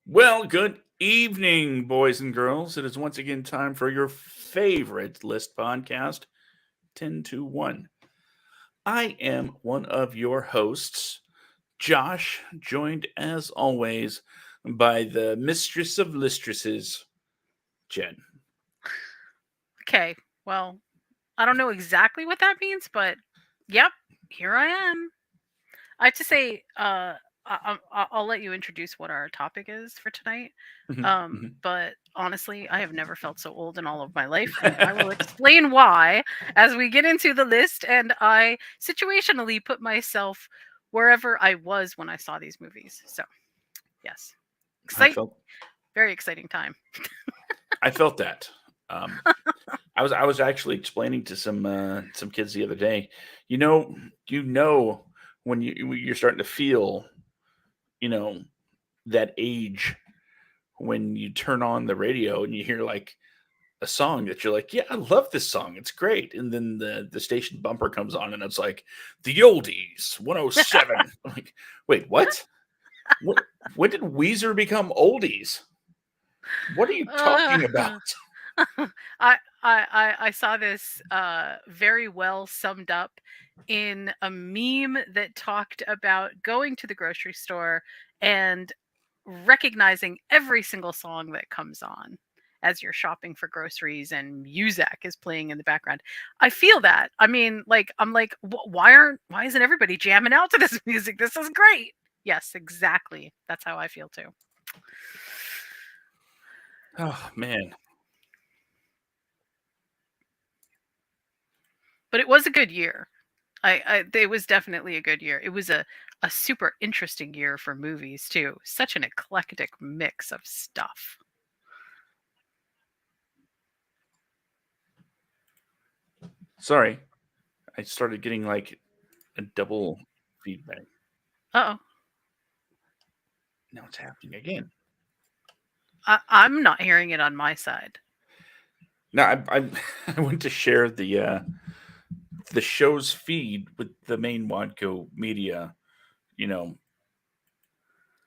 Well, good evening, boys and girls. It is once again time for your favorite list podcast, 10 to 1. I am one of your hosts, Josh, joined as always by the mistress of listresses, Jen. Okay, well, I don't know exactly what that means, but yep, here I am. I have to say, I'll let you introduce what our topic is for tonight. Mhm, mhm. But honestly, I have never felt so old in all of my life, and I will explain why as we get into the list. And I situationally put myself wherever I was when I saw these movies. So, yes, I excite, felt very exciting time. I felt that. Um, I was actually explaining to some kids the other day. You know, you know when you're starting to feel, you know, that age when you turn on the radio and you hear like a song that you're like, yeah, I love this song. It's great. And then the station bumper comes on and it's like the oldies 107. I'm like, wait, what? What when did Weezer become oldies? What are you Uh, talking about? I saw this very well summed up in a meme that talked about going to the grocery store and recognizing every single song that comes on as you're shopping for groceries and Muzak is playing in the background. I feel that. I mean, like I'm like, why isn't everybody jamming out to this music? This is great. Yes, exactly. That's how I feel too. Oh man. But it was a good year. It was definitely a good year. It was a super interesting year for movies too. Such an eclectic mix of stuff. Sorry. I started getting like a double feedback. Oh, Now it's happening again. I'm not hearing it on my side. Now I I went to share the show's feed with the main Wadco Media, you know,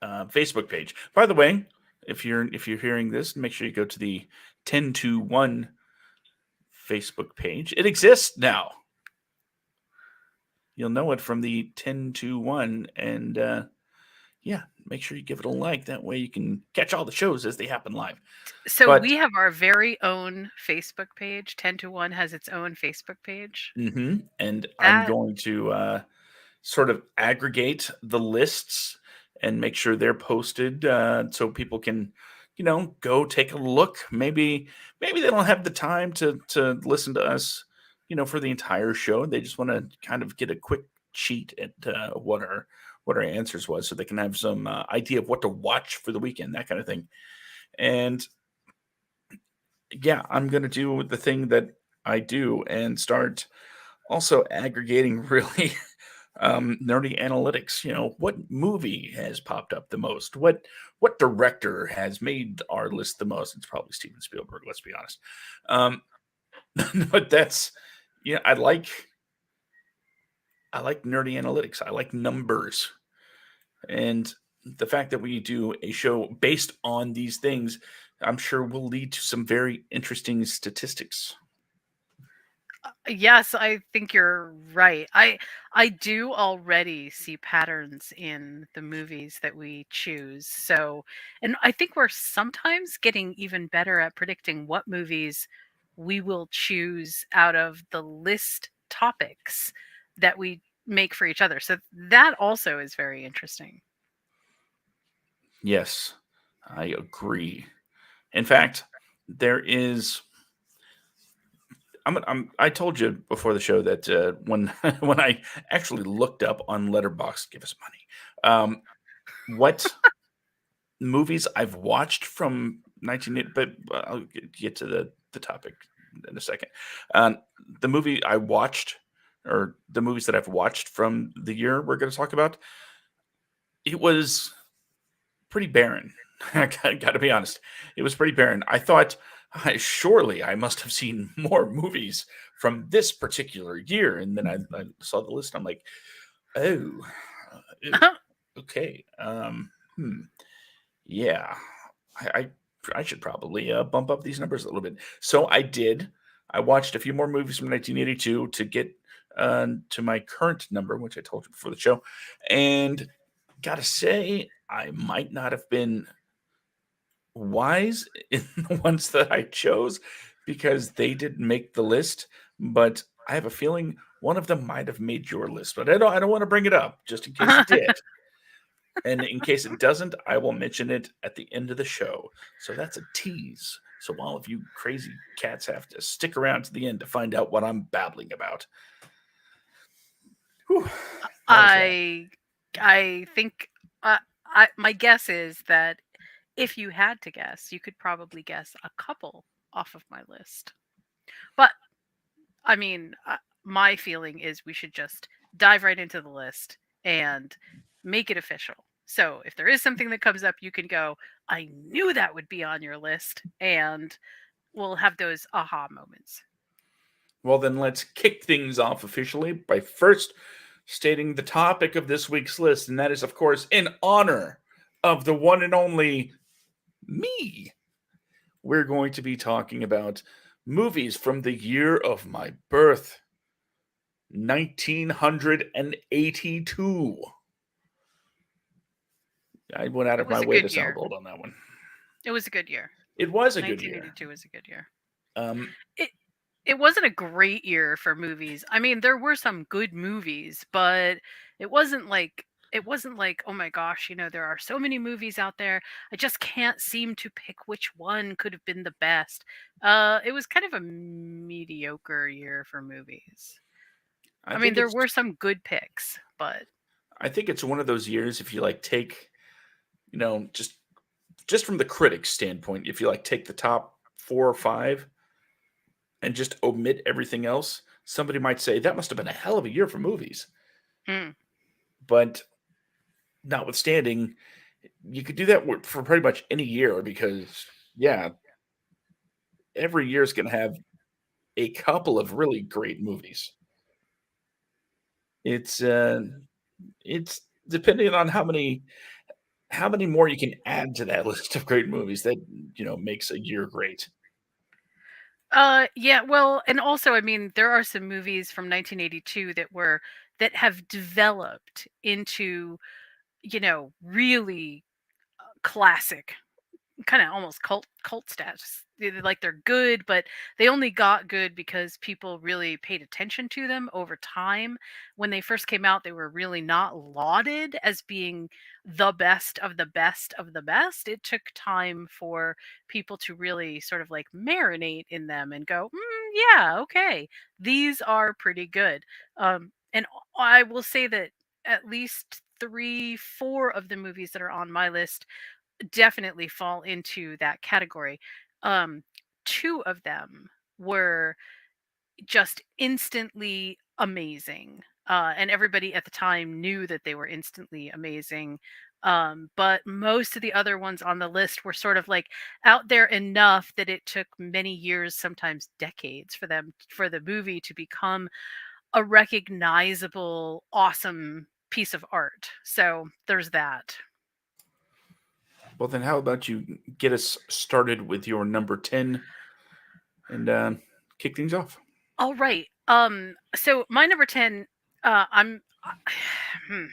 Facebook page. By the way, if you're hearing this, make sure you go to the 10 to 1 Facebook page. It exists now. You'll know it from the 10 to 1, and yeah, make sure you give it a like. That way you can catch all the shows as they happen live. So But we have our very own Facebook page. 10 to 1 has its own Facebook page. and I'm That going to sort of aggregate the lists and make sure they're posted so people can go take a look. Maybe they don't have the time to listen to us for the entire show. They just want to kind of get a quick cheat at what our answers was, so they can have some idea of what to watch for the weekend, that kind of thing. And yeah, I'm going to do the thing that I do and start also aggregating really nerdy analytics. What movie has popped up the most? What director has made our list the most? It's probably Steven Spielberg. Let's be honest. Um, but that's yeah. I like nerdy analytics. I like numbers, and the fact that we do a show based on these things, I'm sure will lead to some very interesting statistics. Yes, I think you're right. I do already see patterns in the movies that we choose. So, and I think we're sometimes getting even better at predicting what movies we will choose out of the list topics that we make for each other. So that also is very interesting. Yes, I agree. In fact, there is I told you before the show that when when I actually looked up on Letterboxd, give us money, what movies I've watched from 1980, but I'll get to the topic in a second. Um, the movie I watched, or the movies that I've watched from the year we're going to talk about, it was pretty barren. I got to be honest. It was pretty barren. I thought, surely I must have seen more movies from this particular year. And then I saw the list. I'm like, oh, ew, okay. Hmm. Yeah, I I should probably bump up these numbers a little bit. So I did. I watched a few more movies from 1982 to get to my current number, which I told you before the show. And gotta say, I might not have been wise in the ones that I chose because they didn't make the list. But I have a feeling one of them might have made your list. But I don't want to bring it up just in case it did. And in case it doesn't, I will mention it at the end of the show. So that's a tease. So all of you crazy cats have to stick around to the end to find out what I'm babbling about. Whew, how was that? I I think my guess is that if you had to guess, you could probably guess a couple off of my list. But I mean, my feeling is we should just dive right into the list and make it official. So if there is something that comes up, you can go, I knew that would be on your list. And we'll have those aha moments. Well, then let's kick things off officially by first stating the topic of this week's list. And that is, of course, in honor of the one and only me. We're going to be talking about movies from the year of my birth, 1982. I went out It of my was a way to good sound year. old on that one. It was a good year. It was a good year. 1982 was a good year. Um, It it wasn't a great year for movies. I mean, there were some good movies, but it wasn't like oh my gosh, there are so many movies out there. I just can't seem to pick which one could have been the best. It was kind of a mediocre year for movies. I I mean, think there it's were some good picks, but I think it's one of those years if you like take, just from the critics standpoint, if you like take the top 4 or 5 and just omit everything else, somebody might say that must have been a hell of a year for movies. mm, But notwithstanding, you could do that for pretty much any year because, yeah, every year is going to have a couple of really great movies. It's it's depending on how many more you can add to that list of great movies that makes a year great. yeah, well, and also, I mean, there are some movies from 1982 that have developed into, really classic, kind of almost cult status. Like they're good, but they only got good because people really paid attention to them over time. When they first came out, they were really not lauded as being the best of the best of the best. It took time for people to really sort of like marinate in them and go, yeah, okay, these are pretty good. And I will say that at least 3, 4 of the movies that are on my list definitely fall into that category. Um, 2 of them were just instantly amazing, and everybody at the time knew that they were instantly amazing. But most of the other ones on the list were sort of like out there enough that it took many years, sometimes decades, for the movie to become a recognizable, awesome piece of art. So there's that. Well, then how about you get us started with your number 10 and kick things off? All right. So my number 10, I'm hmm.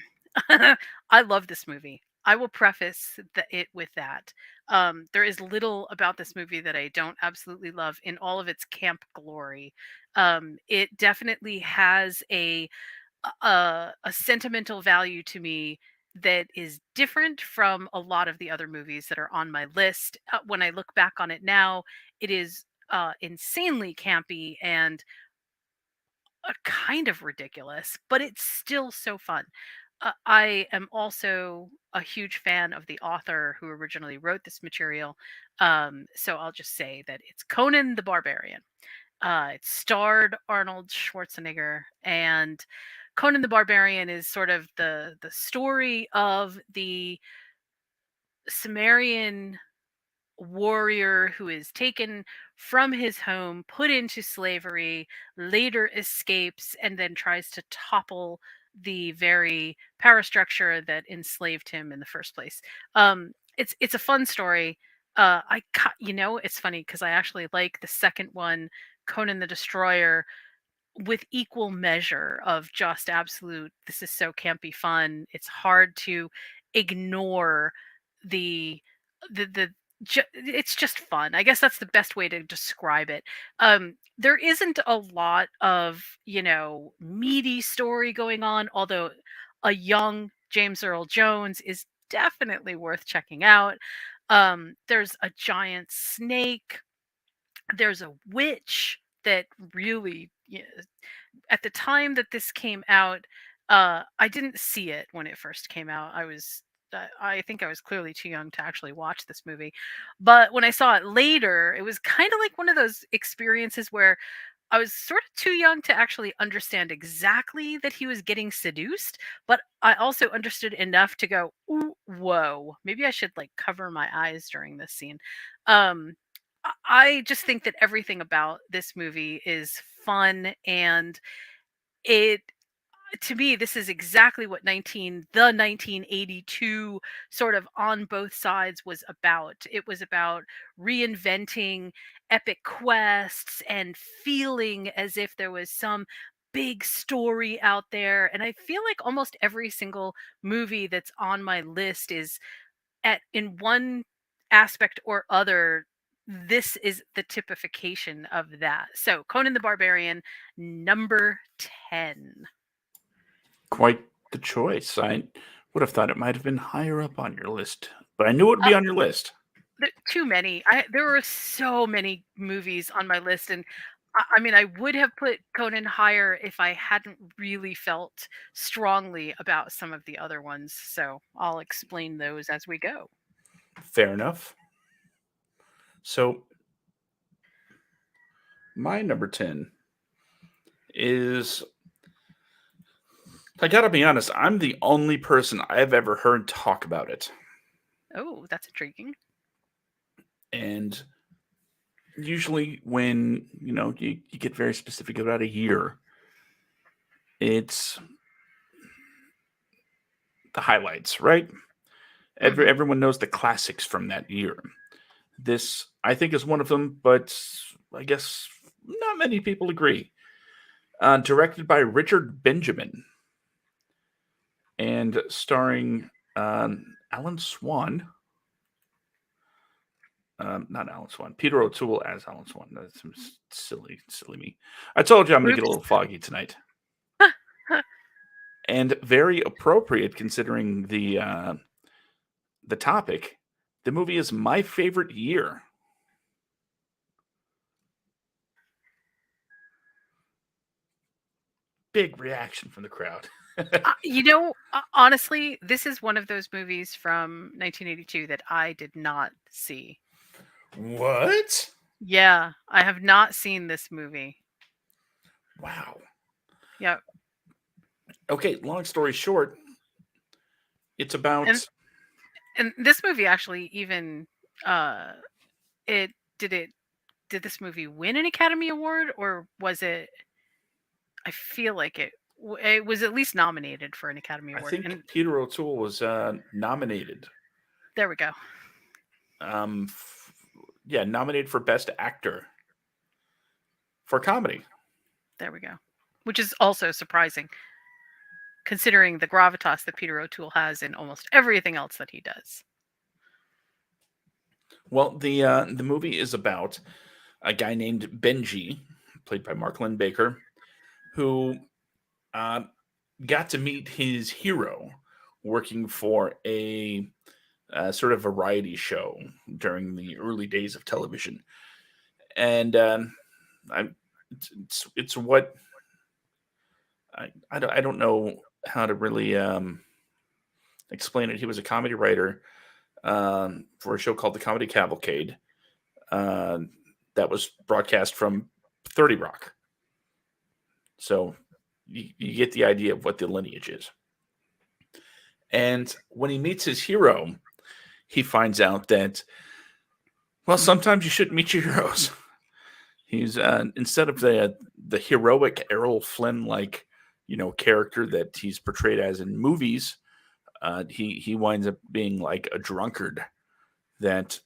I love this movie. I will preface it with that. There is little about this movie that I don't absolutely love in all of its camp glory. It definitely has a sentimental value to me that is different from a lot of the other movies that are on my list. When I look back on it now, it is insanely campy and kind of ridiculous, but it's still so fun. I am also a huge fan of the author who originally wrote this material. So I'll just say that it's Conan the Barbarian. It starred Arnold Schwarzenegger, and Conan the Barbarian is sort of the story of the Sumerian warrior who is taken from his home, put into slavery, later escapes, and then tries to topple the very power structure that enslaved him in the first place. it's a fun story. It's funny because I actually like the second one, Conan the Destroyer, with equal measure of just absolute. This is so campy fun. It's hard to ignore the the. It's just fun. I guess that's the best way to describe it. There isn't a lot of meaty story going on, although a young James Earl Jones is definitely worth checking out. There's a giant snake. There's a witch that really, at the time that this came out, I didn't see it when it first came out. I think I was clearly too young to actually watch this movie. But when I saw it later, it was kind of like one of those experiences where I was sort of too young to actually understand exactly that he was getting seduced, but I also understood enough to go, "Ooh, whoa, maybe I should like cover my eyes during this scene." Um, I just think that everything about this movie is fun, and it to me, this is exactly what 1982 sort of on both sides was about. It was about reinventing epic quests and feeling as if there was some big story out there. And I feel like almost every single movie that's on my list is at in one aspect or other. This is the typification of that. So Conan the Barbarian, number 10. Quite the choice. I would have thought it might have been higher up on your list, but I knew it would be on your list. Too many. There were so many movies on my list, and I mean, I would have put Conan higher if I hadn't really felt strongly about some of the other ones. So I'll explain those as we go. Fair enough. So my number 10 is, I gotta be honest, I'm the only person I've ever heard talk about it. Oh, that's intriguing. And usually when, you get very specific about a year, it's the highlights, right? Hmm. Everyone knows the classics from that year. This, I think, is one of them, but I guess not many people agree. Directed by Richard Benjamin and starring Alan Swan. Not Alan Swan. Peter O'Toole as Alan Swan. That's some silly me. I told you I'm going to get a Oops. little foggy tonight. And very appropriate considering the topic. The movie is My Favorite Year. Big reaction from the crowd. Honestly, this is one of those movies from 1982 that I did not see. What? Yeah, I have not seen this movie. Wow. Yeah, Okay, long story short, it's and about. and this movie actually even uh it did this movie win an Academy Award, or was it? I feel like it was at least nominated for an Academy I Award. think And Peter O'Toole was nominated. there we go. Um, f- yeah, nominated for Best Actor for comedy. There we go. Which is also surprising considering the gravitas that Peter O'Toole has in almost everything else that he does. Well, the movie is about a guy named Benji, played by Mark Lynn Baker, who uh, got to meet his hero working for a sort of variety show during the early days of television, and I, it's what I don't know how to really explain it. He was a comedy writer for a show called The Comedy Cavalcade uh, that was broadcast from 30 Rock. So you get the idea of what the lineage is. And when he meets his hero, he finds out that, well, sometimes you shouldn't meet your heroes. He's instead of the heroic Errol Flynn like character that he's portrayed as in movies, he winds up being like a drunkard that,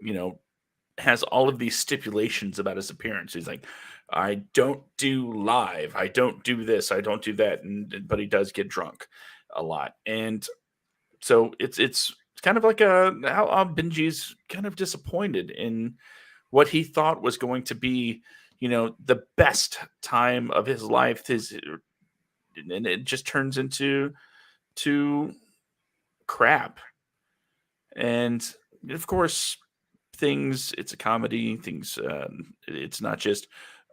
you know, has all of these stipulations about his appearance. He's like, I don't do live, I don't do this, I don't do that, but he does get drunk a lot, and so it's kind of like a how Benji's kind of disappointed in what he thought was going to be, the best time of his life. And it just turns into to crap. And of course, it's a comedy. It's not just,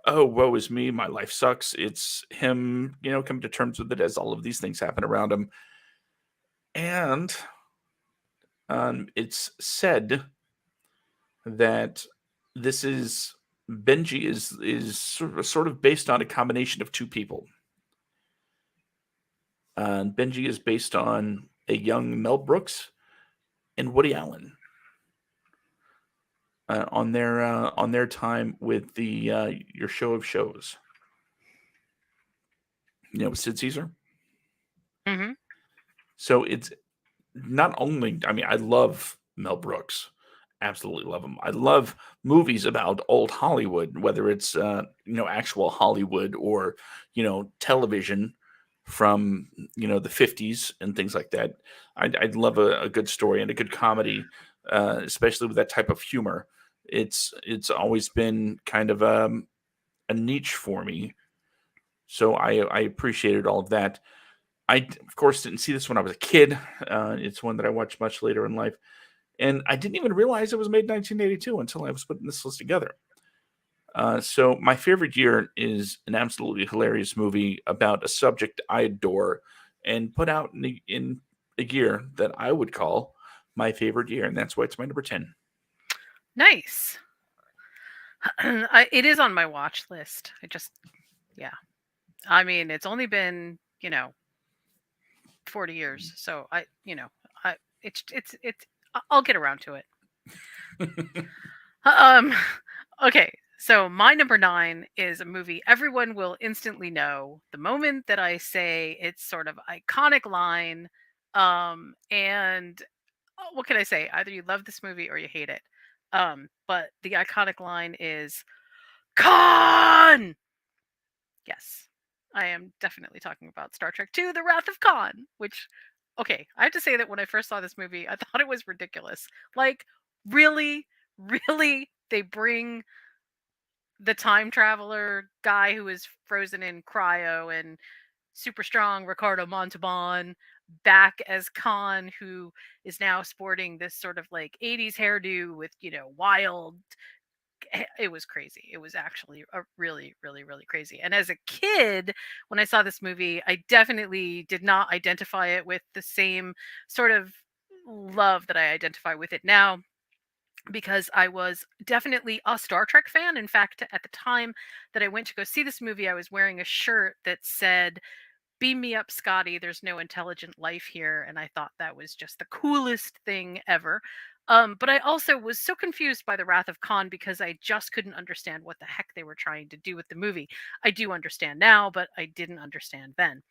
oh, woe is me, my life sucks. It's him, coming to terms with it as all of these things happen around him. And it's said that this is Benji is sort of based on a combination of two people. Benji is based on a young Mel Brooks and Woody Allen, on their time with the Your Show of Shows. With Sid Caesar. Hmm. So it's not only. I mean, I love Mel Brooks. Absolutely love him. I love movies about old Hollywood, whether it's actual Hollywood or television from the 50s and things like that. I'd love a good story and a good comedy, especially with that type of humor. It's always been kind of a niche for me, so I appreciated all of that. Of course, didn't see this when I was a kid. It's one that I watched much later in life. And I didn't even realize it was made in 1982 until I was putting this list together. So my favorite year is an absolutely hilarious movie about a subject I adore and put out in a year that I would call my favorite year. And that's why it's my number 10. Nice. It is on my watch list. Yeah. I mean, it's only been, 40 years. So I'll get around to it. Um, okay. So my number 9 is a movie everyone will instantly know the moment that I say its sort of iconic line. And what can I say? Either you love this movie or you hate it. But the iconic line is Khan. Yes, I am definitely talking about Star Trek II: The Wrath of Khan, which, okay, I have to say that when I first saw this movie, I thought it was ridiculous. Like, really, really, they bring the time traveler guy who is frozen in cryo and super strong Ricardo Montalban back as Khan, who is now sporting this sort of like 80s hairdo with, wild. It was crazy. It was actually a really, really, really crazy. And as a kid, when I saw this movie, I definitely did not identify it with the same sort of love that I identify with it now, because I was definitely a Star Trek fan. In fact, at the time that I went to go see this movie, I was wearing a shirt that said, "Beam me up, Scotty. There's no intelligent life here." And I thought that was just the coolest thing ever. But I also was so confused by The Wrath of Khan because I just couldn't understand what the heck they were trying to do with the movie. I do understand now, but I didn't understand then.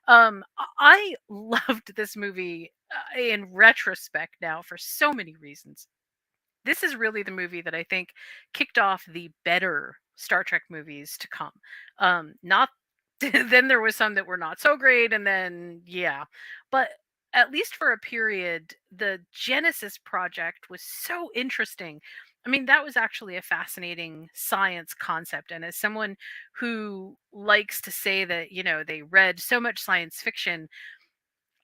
I loved this movie in retrospect now for so many reasons. This is really the movie that I think kicked off the better Star Trek movies to come. Not then there was some that were not so great, and then yeah, but at least for a period, the Genesis project was so interesting. I mean, that was actually a fascinating science concept. And as someone who likes to say that, they read so much science fiction,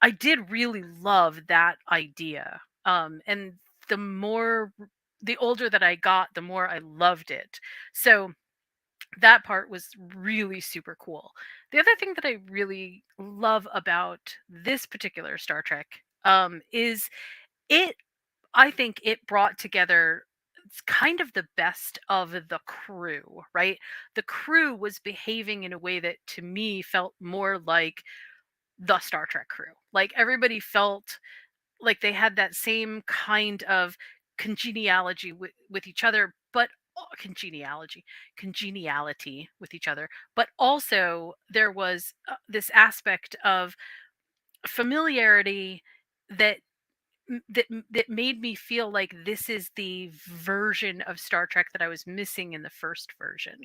I did really love that idea. And the more, the older that I got, the more I loved it. So that part was really super cool. The other thing that I really love about this particular Star Trek is it, I think it brought together kind of the best of the crew, right? The crew was behaving in a way that to me felt more like the Star Trek crew. Like everybody felt like they had that same kind of congeniality with each other, but congeniality with each other, but also there was this aspect of familiarity that that made me feel like this is the version of Star Trek that I was missing in the first version.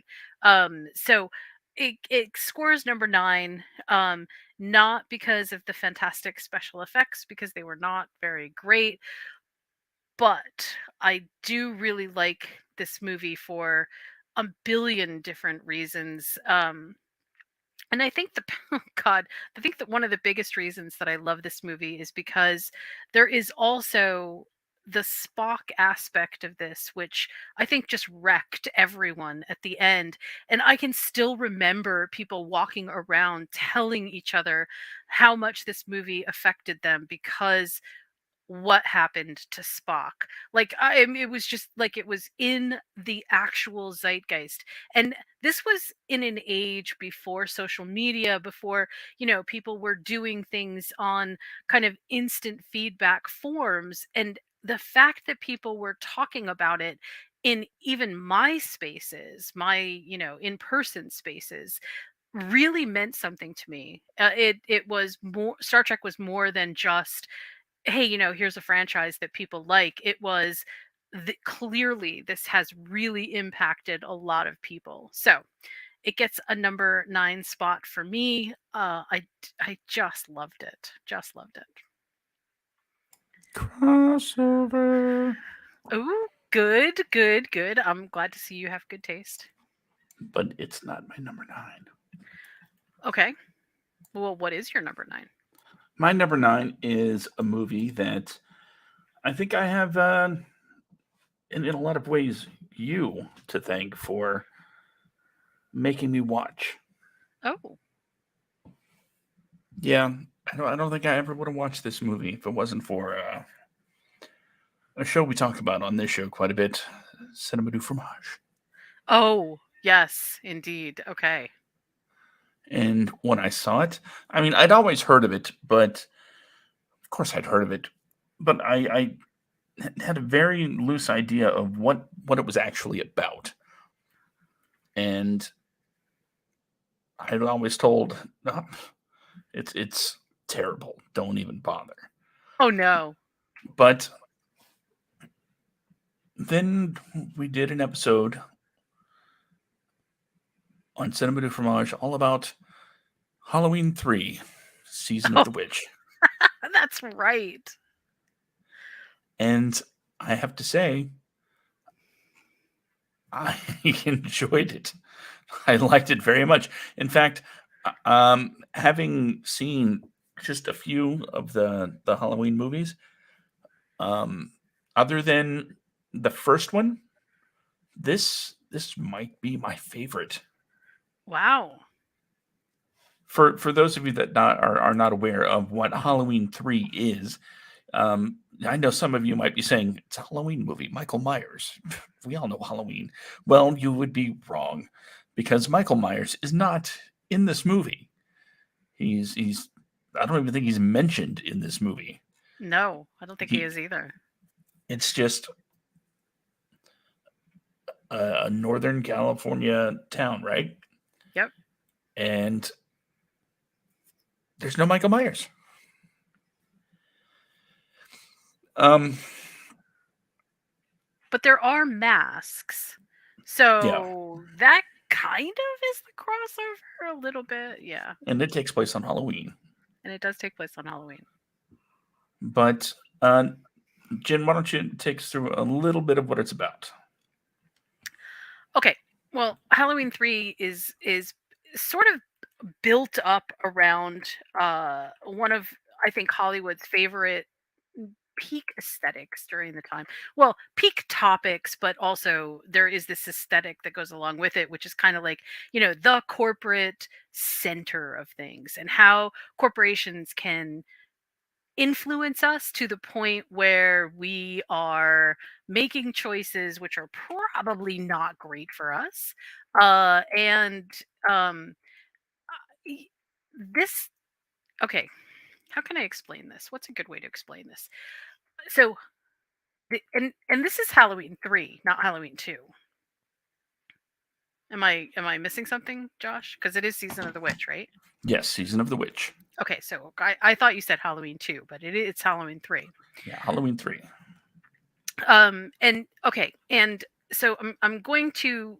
So it scores number 9, not because of the fantastic special effects, because they were not very great, but I do really like this movie for a billion different reasons. And I think oh God, I think that one of the biggest reasons that I love this movie is because there is also the Spock aspect of this, which I think just wrecked everyone at the end. And I can still remember people walking around telling each other how much this movie affected them because what happened to Spock. It was just like it was in the actual zeitgeist. And this was in an age before social media, before, people were doing things on kind of instant feedback forms. And the fact that people were talking about it in even my spaces, my, in person spaces, really meant something to me. It was more, Star Trek was more than just, hey, here's a franchise that people like. It was clearly this has really impacted a lot of people. So it gets a number 9 spot for me. I just loved it. Just loved it. Crossover. Oh, good, good, good. I'm glad to see you have good taste. But it's not my number 9. Okay. Well, what is your number 9? My number 9 is a movie that I think I have, in a lot of ways, you to thank for making me watch. Oh, Yeah, I don't think I ever would have watched this movie if it wasn't for a show we talk about on this show quite a bit, Cinema du Fromage. oh, yes, indeed. Okay. And when I saw it, I mean, I'd always heard of it, but of course I'd heard of it, but I had a very loose idea of what it was actually about. And I'd always told, "No, it's terrible. Don't even bother." Oh no. But then we did an episode on Cinema du Fromage all about Halloween 3, Season of Oh, the Witch. that's right. And I have to say, I enjoyed it. I liked it very much. In fact, having seen just a few of the Halloween movies, um, other than the first one, this might be my favorite. Wow. For those of you that are not aware of what Halloween 3 is, I know some of you might be saying it's a Halloween movie, Michael Myers. We all know Halloween. Well, you would be wrong because Michael Myers is not in this movie. He's I don't even think he's mentioned in this movie. No, I don't think he He is either. it's just a Northern California town, right? Yep. And there's no Michael Myers. Um, But there are masks. yeah, So that kind of is the crossover a little bit. Yeah. and it takes place on Halloween. And it does take place on Halloween. But Jen, why don't you take us through a little bit of what it's about? Okay. Well, Halloween 3 is sort of built up around one of, I think, Hollywood's favorite peak aesthetics during the time. Well, peak topics, but also there is this aesthetic that goes along with it, which is kind of like, the corporate center of things and how corporations can influence us to the point where we are making choices which are probably not great for us. And y- this, okay, how can I explain this? What's a good way to explain this? So, and this is Halloween 3, not Halloween 2. Am I missing something, Josh? Because it is Season of the Witch, right? Yes, Season of the Witch. Okay, so I thought you said Halloween 2, but it's Halloween 3. Yeah, Halloween 3. And okay, and so I'm going to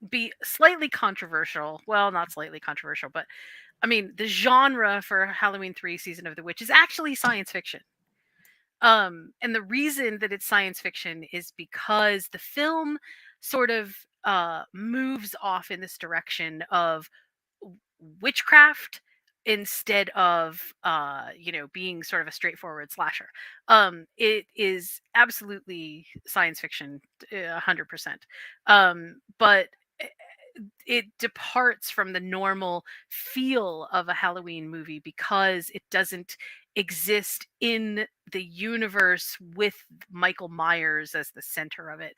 be slightly controversial. Well, not slightly controversial, but I mean, the genre for Halloween 3 Season of the Witch is actually science fiction. And the reason that it's science fiction is because the film sort of moves off in this direction of witchcraft instead of being sort of a straightforward slasher. It is absolutely science fiction, 100%. But it departs from the normal feel of a Halloween movie because it doesn't exist in the universe with Michael Myers as the center of it.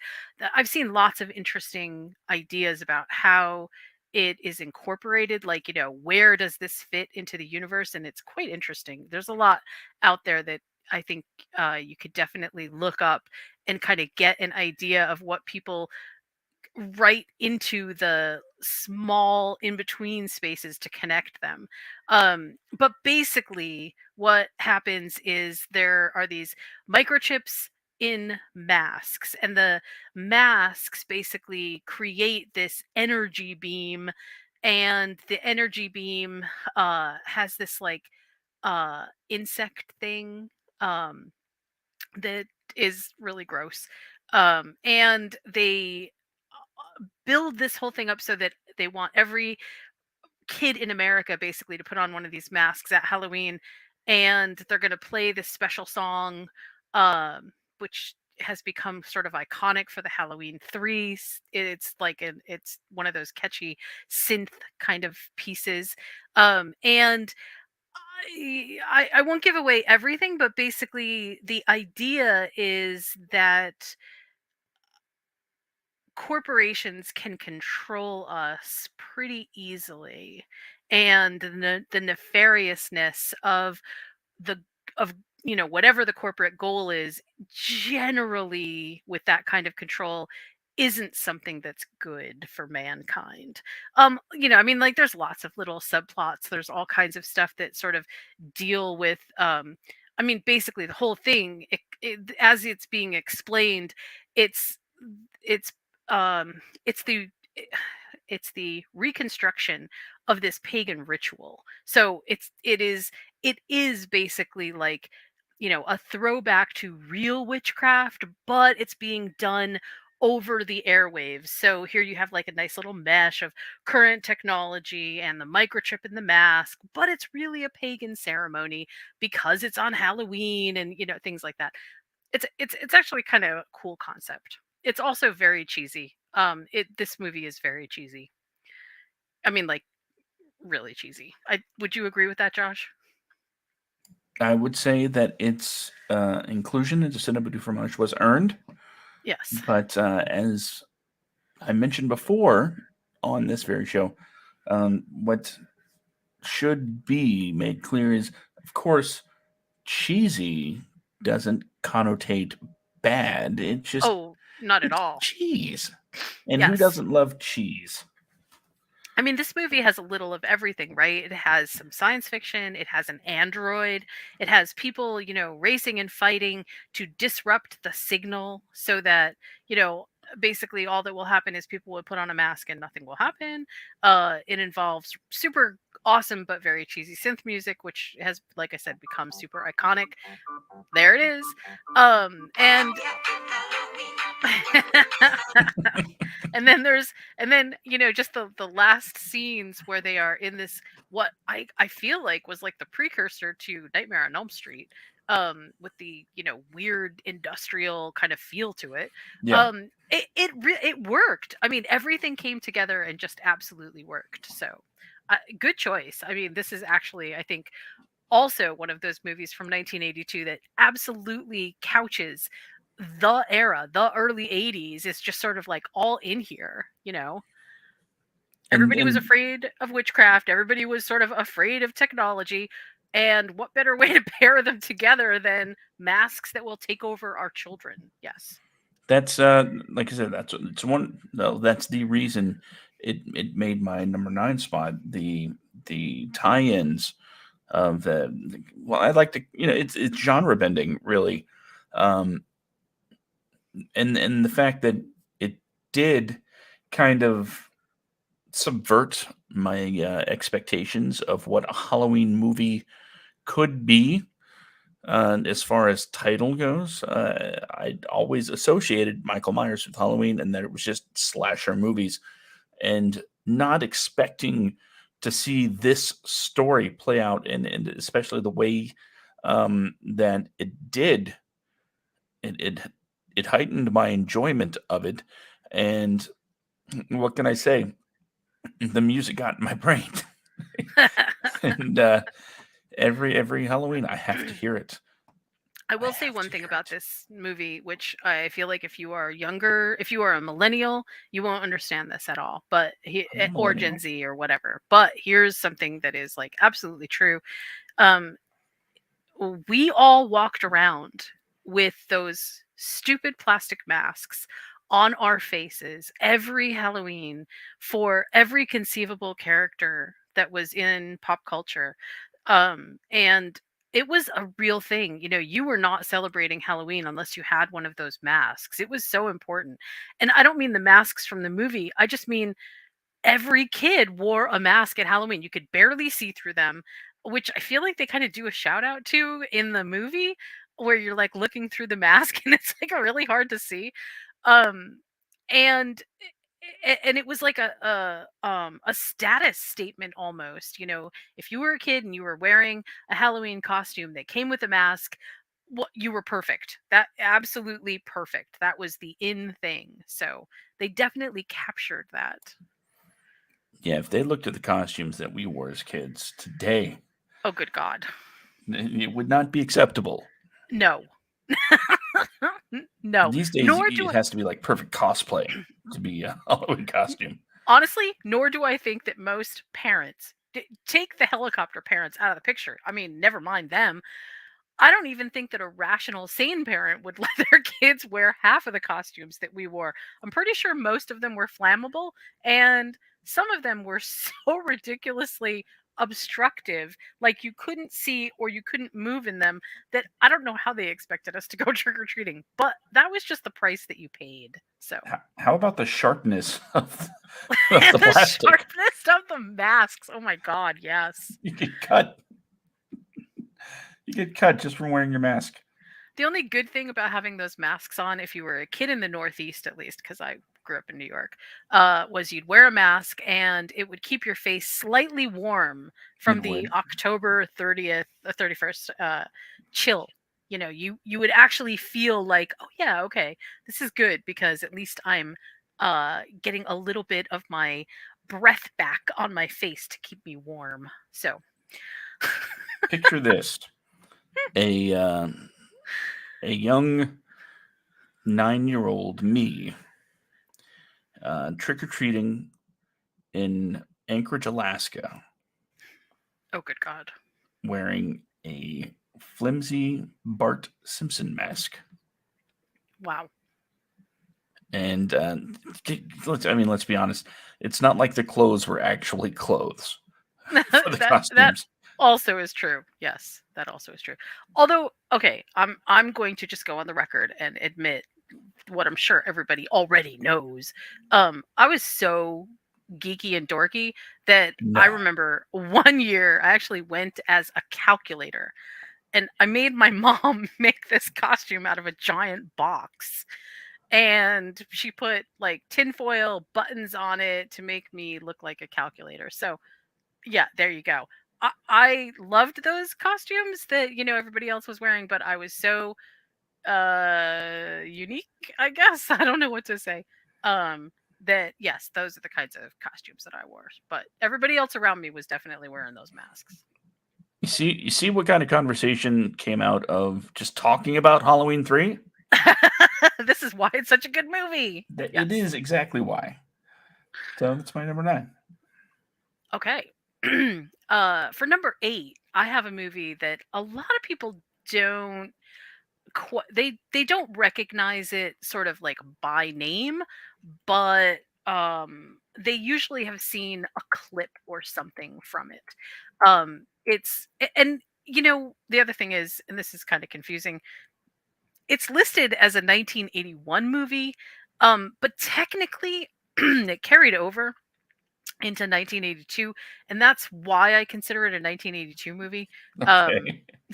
I've seen lots of interesting ideas about how it is incorporated, like, where does this fit into the universe? And it's quite interesting. There's a lot out there that I think you could definitely look up and kind of get an idea of what people right into the small in between spaces to connect them. But basically, what happens is there are these microchips in masks, and the masks basically create this energy beam, and the energy beam has this like insect thing that is really gross. And they build this whole thing up so that they want every kid in America basically to put on one of these masks at Halloween, and they're going to play this special song, which has become sort of iconic for the Halloween 3. It's one of those catchy synth kind of pieces. And I won't give away everything, but basically the idea is that corporations can control us pretty easily, and the nefariousness the of whatever the corporate goal is, generally with that kind of control, isn't something that's good for mankind. I mean, like, there's lots of little subplots, there's all kinds of stuff that sort of deal with I mean, basically the whole thing, as it's being explained, it's it's it's the it's the reconstruction of this pagan ritual. So it is basically like, a throwback to real witchcraft, but it's being done over the airwaves. So here you have like a nice little mesh of current technology and the microchip in the mask, but it's really a pagan ceremony because it's on Halloween, and things like that. It's actually kind of a cool concept. It's also very cheesy. This movie is very cheesy. I mean, like, really cheesy. Would you agree with that, Josh? I would say that its inclusion into Cinema du Fromage was earned, Yes. but as I mentioned before on this very show, what should be made clear is, of course, cheesy doesn't connotate bad. Oh, not at It's all. cheese. And who Yes. doesn't love cheese? I mean, this movie has a little of everything, right? It has some science fiction, it has an android, it has people, racing and fighting to disrupt the signal so that, basically all that will happen is people will put on a mask and nothing will happen. It involves super awesome but very cheesy synth music, which has, like I said, become super iconic. There it is. And and then just the last scenes where they are in this, what I feel like was like the precursor to Nightmare on Elm Street, with the weird industrial kind of feel to it. Yeah. It worked. I mean, everything came together and just absolutely worked. So good choice. I mean, this is actually, I think, also one of those movies from 1982 that absolutely couches the era, the early 80s. Is just sort of like all in here. And Everybody was and afraid of witchcraft, everybody was sort of afraid of technology, and what better way to pair them together than masks that will take over our children? Yes. That's like I said, it's one. No, that's the reason it made my number nine spot. The tie-ins of well, I like to, it's genre bending really, um, and the fact that it did kind of subvert my expectations of what a Halloween movie could be. As far as title goes, I'd always associated Michael Myers with Halloween and that it was just slasher movies, and not expecting to see this story play out, and especially the way that it did. It heightened my enjoyment of it, and what can I say? The music got in my brain, and every Halloween I have to hear it. I I will say have one to thing hear about it. this movie, which I feel like if you are younger, if you are a millennial, you won't understand this at all. But I'm a or Gen millennial. Z or whatever. But here's something that is like absolutely true. Um, we all walked around with those stupid plastic masks on our faces every Halloween for every conceivable character that was in pop culture. And it was a real thing. You know, you were not celebrating Halloween unless you had one of those masks. It was so important. And I don't mean the masks from the movie, I just mean every kid wore a mask at Halloween. You could barely see through them, which I feel like they kind of do a shout out to in the movie where you're like looking through the mask and it's like really hard to see. Um and and it was like a status statement almost, you know, if you were a kid and you were wearing a Halloween costume that came with a mask, what you were perfect. That absolutely perfect. That was the in thing. So they definitely captured that. Yeah, if they looked at the costumes that we wore as kids today, Oh, good God. it would not be acceptable. No. No. These days, Nor do it I, has to be like perfect cosplay to be a Halloween costume. honestly, nor do I think that most parents take the helicopter parents out of the picture. I mean, never mind them. I don't even think that a rational, sane parent would let their kids wear half of the costumes that we wore. I'm pretty sure most of them were flammable, and some of them were so ridiculously obstructive, like you couldn't see or you couldn't move in them, that I don't know how they expected us to go trick or treating. But that was just the price that you paid. So, How about the sharpness of and the the plastic? sharpness of the masks. Oh my God, yes. You get cut. You get cut just from wearing your mask. The only good thing about having those masks on, if you were a kid in the Northeast at least, because I grew up in New York, was you'd wear a mask and it would keep your face slightly warm It from the would. October 30th, 31st chill. You know, you would actually feel like, oh yeah, okay, this is good because at least I'm getting a little bit of my breath back on my face to keep me warm. So Picture this: a a young 9-year-old me trick or treating in Anchorage, Alaska, oh good God. wearing a flimsy Bart Simpson mask. Wow. And let's be honest. It's not like the clothes were actually clothes for the That costumes. also is true. Yes, that also is true. Although, okay, I'm going to just go on the record and admit what I'm sure everybody already knows. I was so geeky and dorky that I No, remember one year I actually went as a calculator and I made my mom make this costume out of a giant box. And she put like tinfoil buttons on it to make me look like a calculator. So yeah, there you go. I loved those costumes that, you know, everybody else was wearing, but I was so unique, I guess. I don't know what to say. Um that yes, those are the kinds of costumes that I wore. But everybody else around me was definitely wearing those masks. you see what kind of conversation came out of just talking about Halloween 3? This is why it's such a good movie. That it Yes. is exactly why. So that's my number 9. Okay. For number 8, I have a movie that a lot of people don't they don't recognize it sort of like by name, but they usually have seen a clip or something from it. And the other thing is, and this is kind of confusing, it's listed as a 1981 movie, but technically it carried over into 1982, and that's why I consider it a 1982 movie. Um,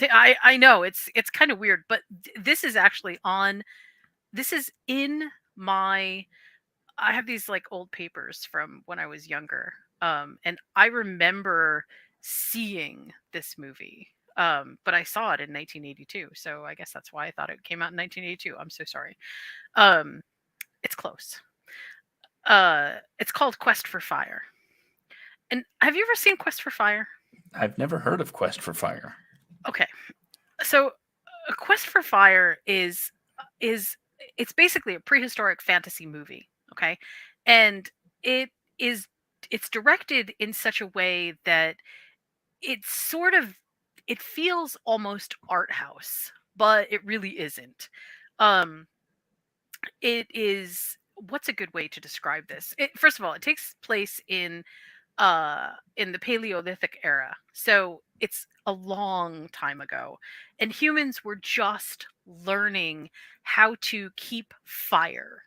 Okay. I know it's kind of weird, but this is actually on. This is in my. I have these like old papers from when I was younger, and I remember seeing this movie. But I saw it in 1982, so I guess that's why I thought it came out in 1982. I'm so sorry. Um, it's close. It's called Quest for Fire. And have you ever seen Quest for Fire? I've never heard of Quest for Fire. Okay. So a Quest for Fire is it's basically a prehistoric fantasy movie, okay? And it is it's directed in such a way that it's sort of it feels almost art house, but it really isn't. Um it is what's a good way to describe this? First of all, it takes place in the Paleolithic era. So it's a long time ago. And humans were just learning how to keep fire.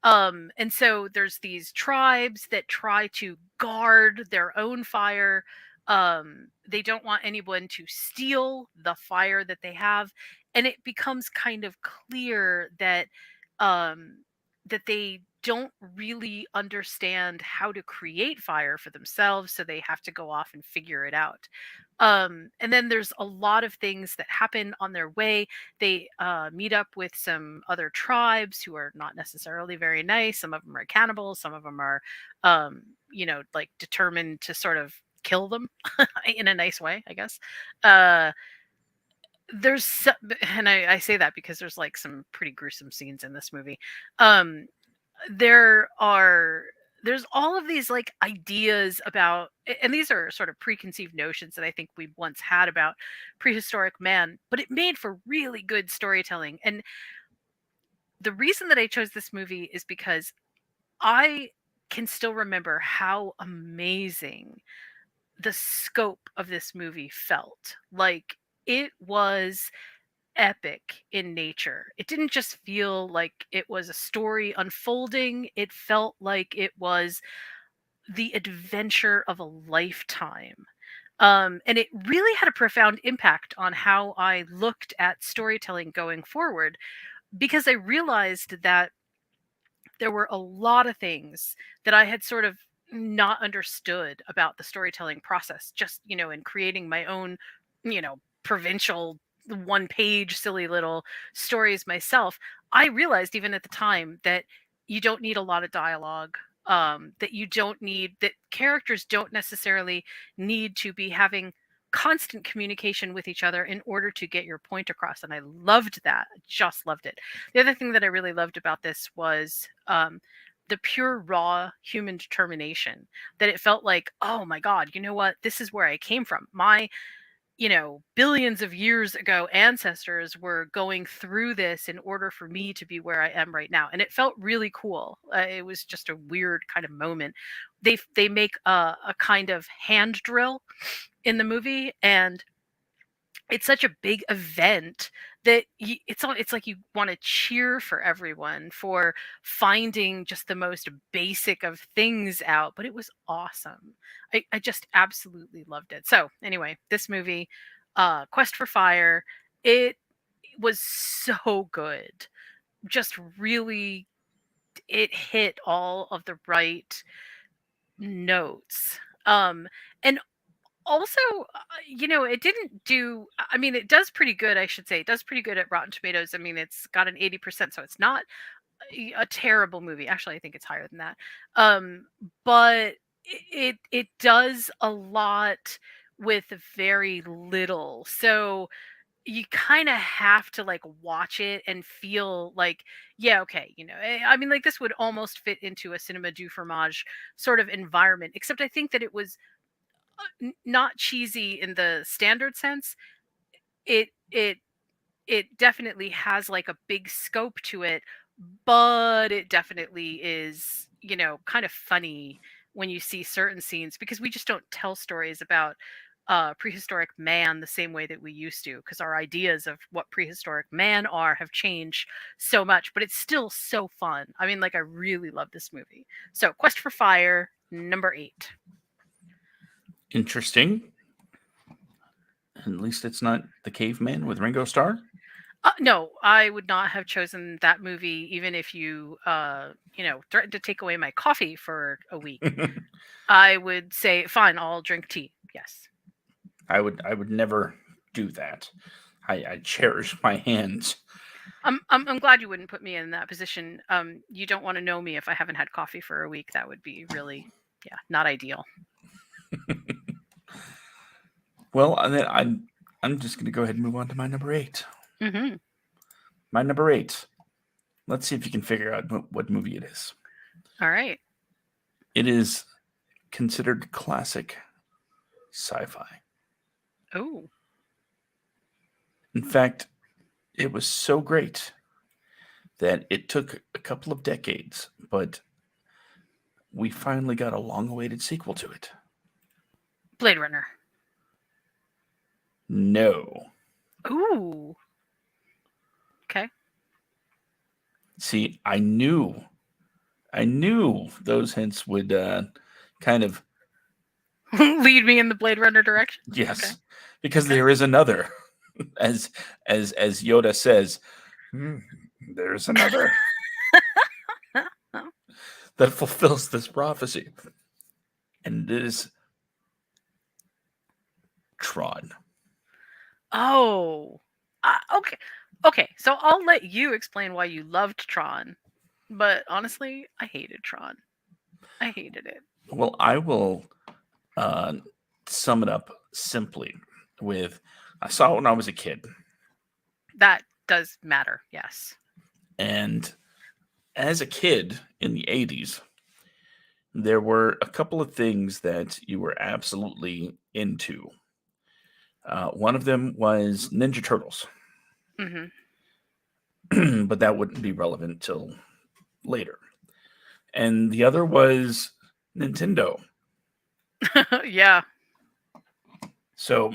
And so there's these tribes that try to guard their own fire. They don't want anyone to steal the fire that they have. And it becomes kind of clear um that they don't really understand how to create fire for themselves, so they have to go off and figure it out. And then there's a lot of things that happen on their way. They meet up with some other tribes who are not necessarily very nice. Some of them are cannibals, some of them are like determined to sort of kill them in a nice way, I guess. uh and I say that because there's like some pretty gruesome scenes in this movie. um there are there's all of these like ideas about, and these are sort of preconceived notions that I think we once had about prehistoric man, but it made for really good storytelling. And the reason that I chose this movie is because I can still remember how amazing the scope of this movie felt. Like, it was epic in nature. It didn't just feel like it was a story unfolding, it felt like it was the adventure of a lifetime. And it really had a profound impact on how I looked at storytelling going forward, because I realized that there were a lot of things that I had sort of not understood about the storytelling process, just, in creating my own, provincial one page silly little stories myself. I realized even at the time that you don't need a lot of dialogue. That you don't need that characters don't necessarily need to be having constant communication with each other in order to get your point across. And I loved that. Just loved it. The other thing that I really loved about this was the pure raw human determination, that it felt like, oh my God, you know what? This is where I came from. My, billions of years ago ancestors were going through this in order for me to be where I am right now. And it felt really cool. It was just a weird kind of moment. They make a kind of hand drill in the movie, and it's such a big event that it's like you want to cheer for everyone for finding just the most basic of things out. But it was awesome. I just absolutely loved it. So anyway, this movie, Quest for Fire, it was so good. Just really, it hit all of the right notes. And also, it didn't do, I mean, it does pretty good, I should say. It does pretty good at Rotten Tomatoes. I mean, it's got an 80%, so it's not a terrible movie. Actually, I think it's higher than that. But it does a lot with very little. So you kind of have to like watch it and feel like, yeah, okay, I mean, like, this would almost fit into a cinema du fromage sort of environment, except I think that it was not cheesy in the standard sense. It it definitely has like a big scope to it, but it definitely is, kind of funny when you see certain scenes because we just don't tell stories about prehistoric man the same way that we used to because our ideas of what prehistoric man are have changed so much, but it's still so fun. I mean, like, I really love this movie. So, Quest for Fire, number 8. Interesting. At least it's not The Caveman with Ringo Starr. No, I would not have chosen that movie even if you, threatened to take away my coffee for a week. I would say, fine, I'll drink tea. Yes. I would never do that. I cherish my hands. I'm glad you wouldn't put me in that position. You don't want to know me if I haven't had coffee for a week. That would be really, yeah, not ideal. Well, and then I'm just going to go ahead and move on to my number 8. Hmm. My number 8. Let's see if you can figure out what movie it is. All right. It is considered classic sci-fi. Oh. In fact, it was so great that it took a couple of decades, but we finally got a long-awaited sequel to it. Blade Runner. No. Ooh. Okay. See, I knew those hints would kind of Lead me in the Blade Runner direction. yes, Okay. because Okay. there is another, as Yoda says, there's another that fulfills this prophecy, and it is Tron. Oh. Okay. Okay. So I'll let you explain why you loved Tron, but honestly, I hated Tron. I hated it. Well, I will sum it up simply with I saw it when I was a kid, That does matter. Yes. and as a kid in the 80s, there were a couple of things that you were absolutely into. One of them was Ninja Turtles, Hmm. but that wouldn't be relevant till later. And the other was Nintendo. Yeah. So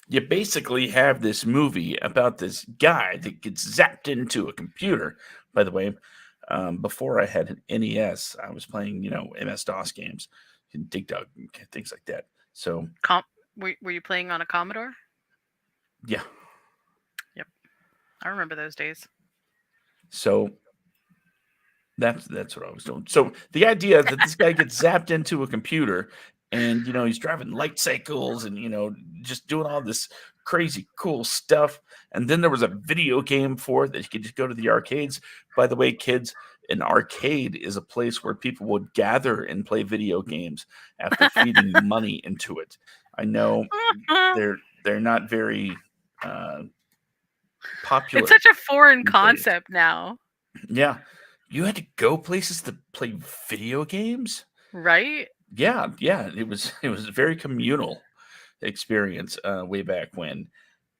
you basically have this movie about this guy that gets zapped into a computer. By the way, before I had an NES, I was playing, MS DOS games, Dig Dug, things like that. So Com- were you playing on a Commodore? yeah, Yep. I remember those days. so that's what I was doing. So the idea that this guy gets zapped into a computer, and he's driving light cycles, and just doing all this crazy cool stuff, and then there was a video game for it that you could just go to the arcades. By the way, kids, an arcade is a place where people would gather and play video games after feeding money into it. I know they're not very popular It's such a foreign these days. concept now, Yeah, you had to go places to play video games. right? Yeah, it was it was a very communal experience way back when,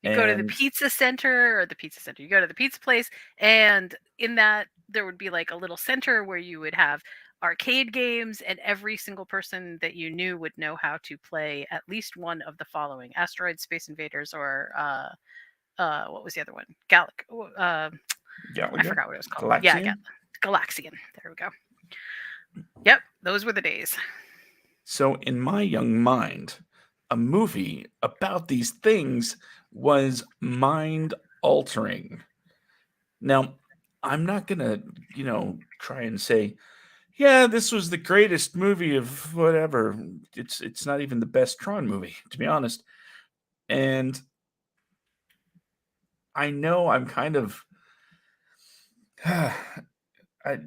You go to the and pizza center or the pizza center. You go to the pizza place, and in that there would be like a little center where you would have arcade games, and every single person that you knew would know how to play at least one of the following: Asteroid, Space Invaders, or what was the other one? I Galaga, forgot what it was called. Yeah, Galaxian. Galaxian. There we go. Yep, those were the days. So in my young mind, a movie about these things was mind altering. Now, I'm not gonna, try and say, yeah, this was the greatest movie of whatever. It's not even the best Tron movie, to be honest. And I know I'm kind of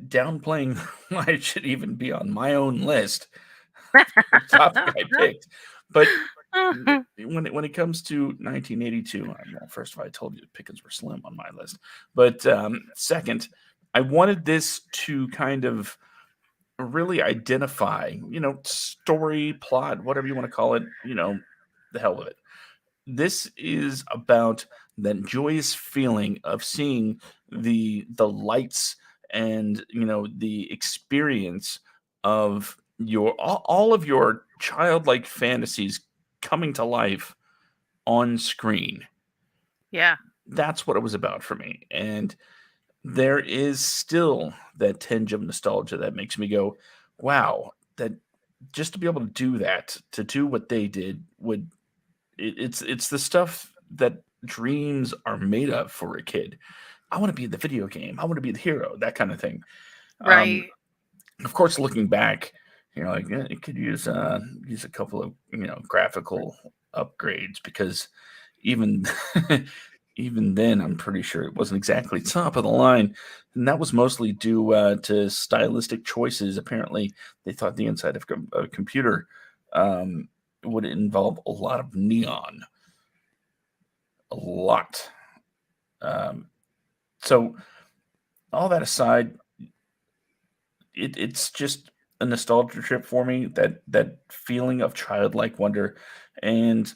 downplaying why it should even be on my own list, the topic I picked. But when it comes to 1982, first of all, I told you the pickings were slim on my list. But second, I wanted this to kind of really identify, story, plot, whatever you want to call it, the hell with it. This is about that joyous feeling of seeing the lights and the experience of all of your childlike fantasies coming to life on screen. Yeah. That's what it was about for me. And there is still that tinge of nostalgia that makes me go, wow, that just to be able to do that, to do what they did, it's the stuff that dreams are made of for a kid. I want to be in the video game. I want to be the hero, that kind of thing. Um, Right. of course, looking back, like it could use a couple of graphical upgrades because even even then, I'm pretty sure it wasn't exactly top of the line, and that was mostly due to stylistic choices. Apparently, they thought the inside of a computer um, would involve a lot of neon, a lot. Um, so all that aside, it's just a nostalgia trip for me. That feeling of childlike wonder, and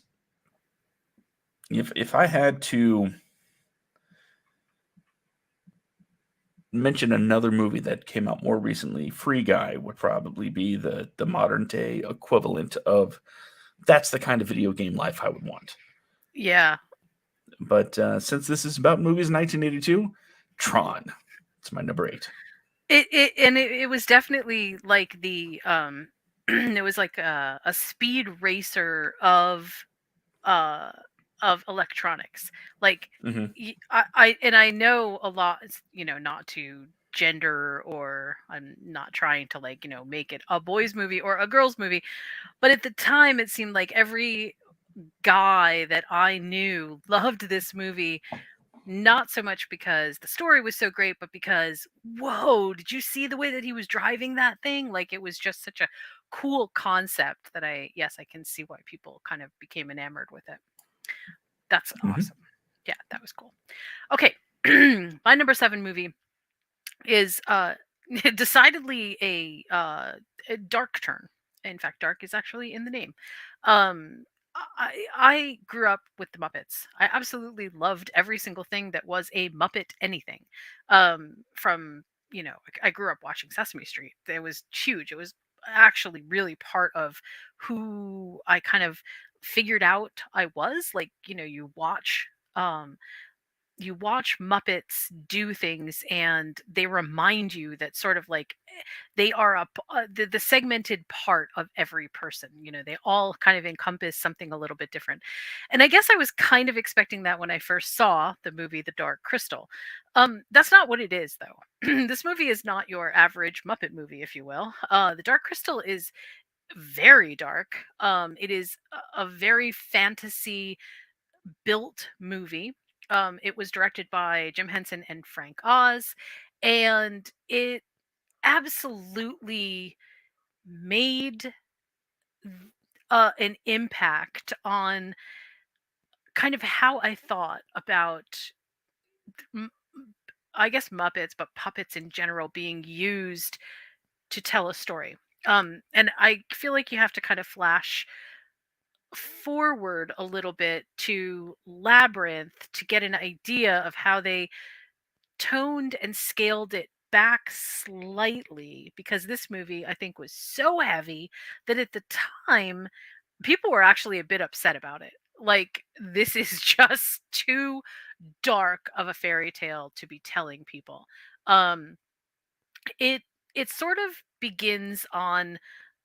if I had to mention another movie that came out more recently, Free Guy would probably be the modern day equivalent of that's the kind of video game life I would want. Yeah. But since this is about movies in 1982, Tron. It's my number eight. It was definitely like the it was like a speed racer uh of electronics. Like Hmm. I know a lot, not to gender, or I'm not trying to, like, make it a boys movie or a girls movie, but at the time it seemed like every guy that I knew loved this movie, not so much because the story was so great, but because, whoa, did you see the way that he was driving that thing? Like, it was just such a cool concept that I can see why people kind of became enamored with it. That's Hmm. awesome. Yeah, that was cool. Okay. My number 7 movie is decidedly a dark turn. In fact, dark is actually in the name. Um, I grew up with the Muppets. I absolutely loved every single thing that was a Muppet anything. From I grew up watching Sesame Street. It was huge. It was actually really part of who I kind of figured out I was. Like, um you watch Muppets do things, and they remind you that, sort of like, they are the segmented part of every person. They all kind of encompass something a little bit different. And I guess I was kind of expecting that when I first saw the movie The Dark Crystal. That's not what it is, though. This movie is not your average Muppet movie, if you will. The Dark Crystal is very dark. It is a very fantasy built movie. It was directed by Jim Henson and Frank Oz, and it absolutely made an impact on kind of how I thought about, m- I guess, Muppets, but puppets in general being used to tell a story. And I feel like you have to kind of flash forward a little bit to Labyrinth to get an idea of how they toned and scaled it back slightly, because this movie, I think, was so heavy that at the time people were actually a bit upset about it. Like, this is just too dark of a fairy tale to be telling people. Um it it sort of begins on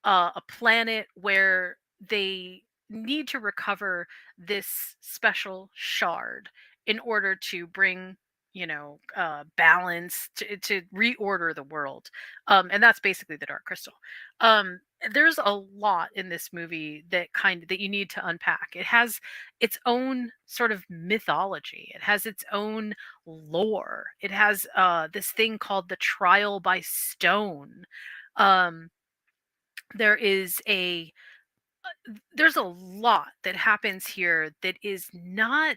a planet where they need to recover this special shard in order to bring, balance to reorder the world. And that's basically the Dark Crystal. um there's a lot in this movie that you need to unpack. It has its own sort of mythology, it has its own lore. It has this thing called the trial by stone. Um, there is a there's a lot that happens here that is not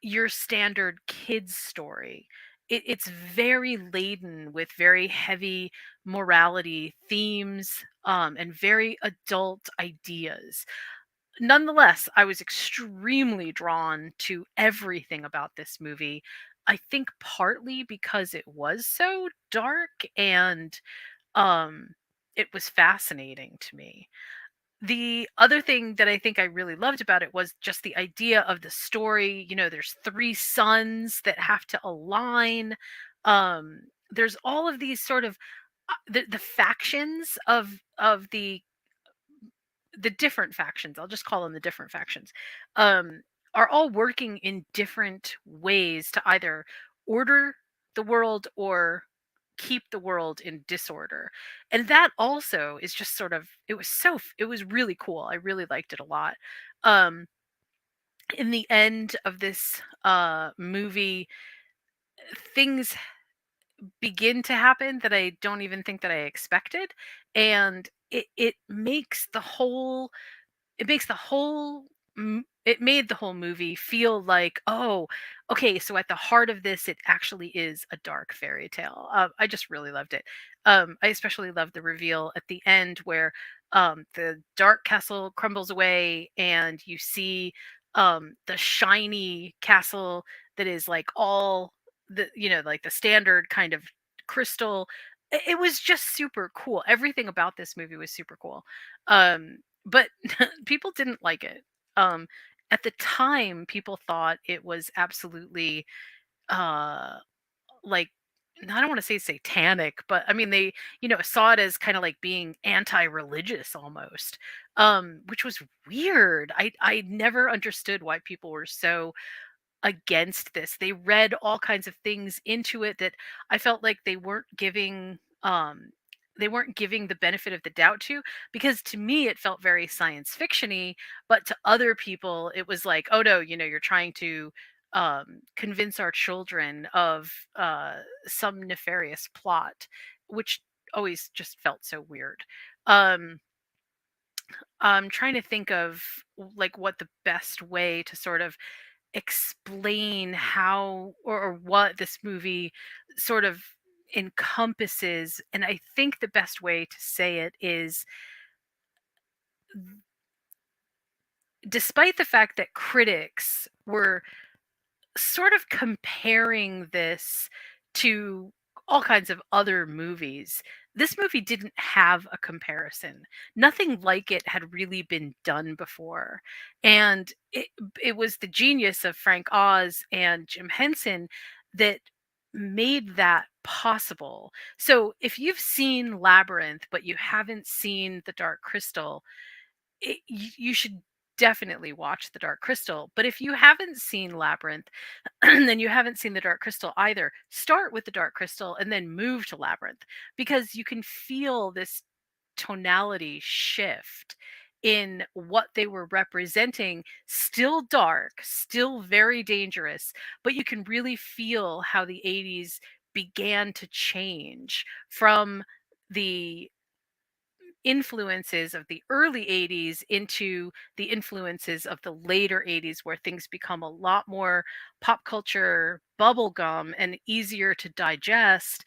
your standard kids story. It's very laden with very heavy morality themes, and very adult ideas. nonetheless, I was extremely drawn to everything about this movie. I think partly because it was so dark and um it was fascinating to me. The other thing that I think I really loved about it was just the idea of the story. You know, there's three sons that have to align. There's all of these sort of the factions of the different factions. I'll just call them the different factions. Um, are all working in different ways to either order the world or keep the world in disorder. And that also is just sort of it was really cool. I really liked it a lot. Um in the end of this movie, things begin to happen that I don't even think that I expected, and it makes the whole it makes the whole it made the whole movie feel like, oh, okay, so at the heart of this it actually is a dark fairy tale. I just really loved it. I especially loved the reveal at the end where the dark castle crumbles away and you see the shiny castle that is like all the, you know, like the standard kind of crystal. It was just super cool. Everything about this movie was super cool. But people didn't like it. Um, at the time, people thought it was absolutely uh, like, I don't want to say satanic, but I mean they, you know, saw it as kind of like being anti-religious almost, which was weird. I never understood why people were so against this. They read all kinds of things into it that I felt like they weren't giving the benefit of the doubt to, because to me it felt very science fictiony, but to other people it was like, oh no, you know, you're trying to convince our children of some nefarious plot, which always just felt so weird. Um I'm trying to think of like what the best way to sort of explain how or what this movie sort of encompasses. And I think the best way to say it is, despite the fact that critics were sort of comparing this to all kinds of other movies, this movie didn't have a comparison. Nothing like it had really been done before. And it was the genius of Frank Oz and Jim Henson that made that possible. So if you've seen Labyrinth, but you haven't seen The Dark Crystal, you should definitely watch The Dark Crystal. But if you haven't seen Labyrinth, then you haven't seen The Dark Crystal either. Start with The Dark Crystal and then move to Labyrinth, because you can feel this tonality shift in what they were representing. Still dark, still very dangerous, but you can really feel how the 80s began to change from the influences of the early 80s into the influences of the later 80s, where things become a lot more pop culture bubblegum and easier to digest,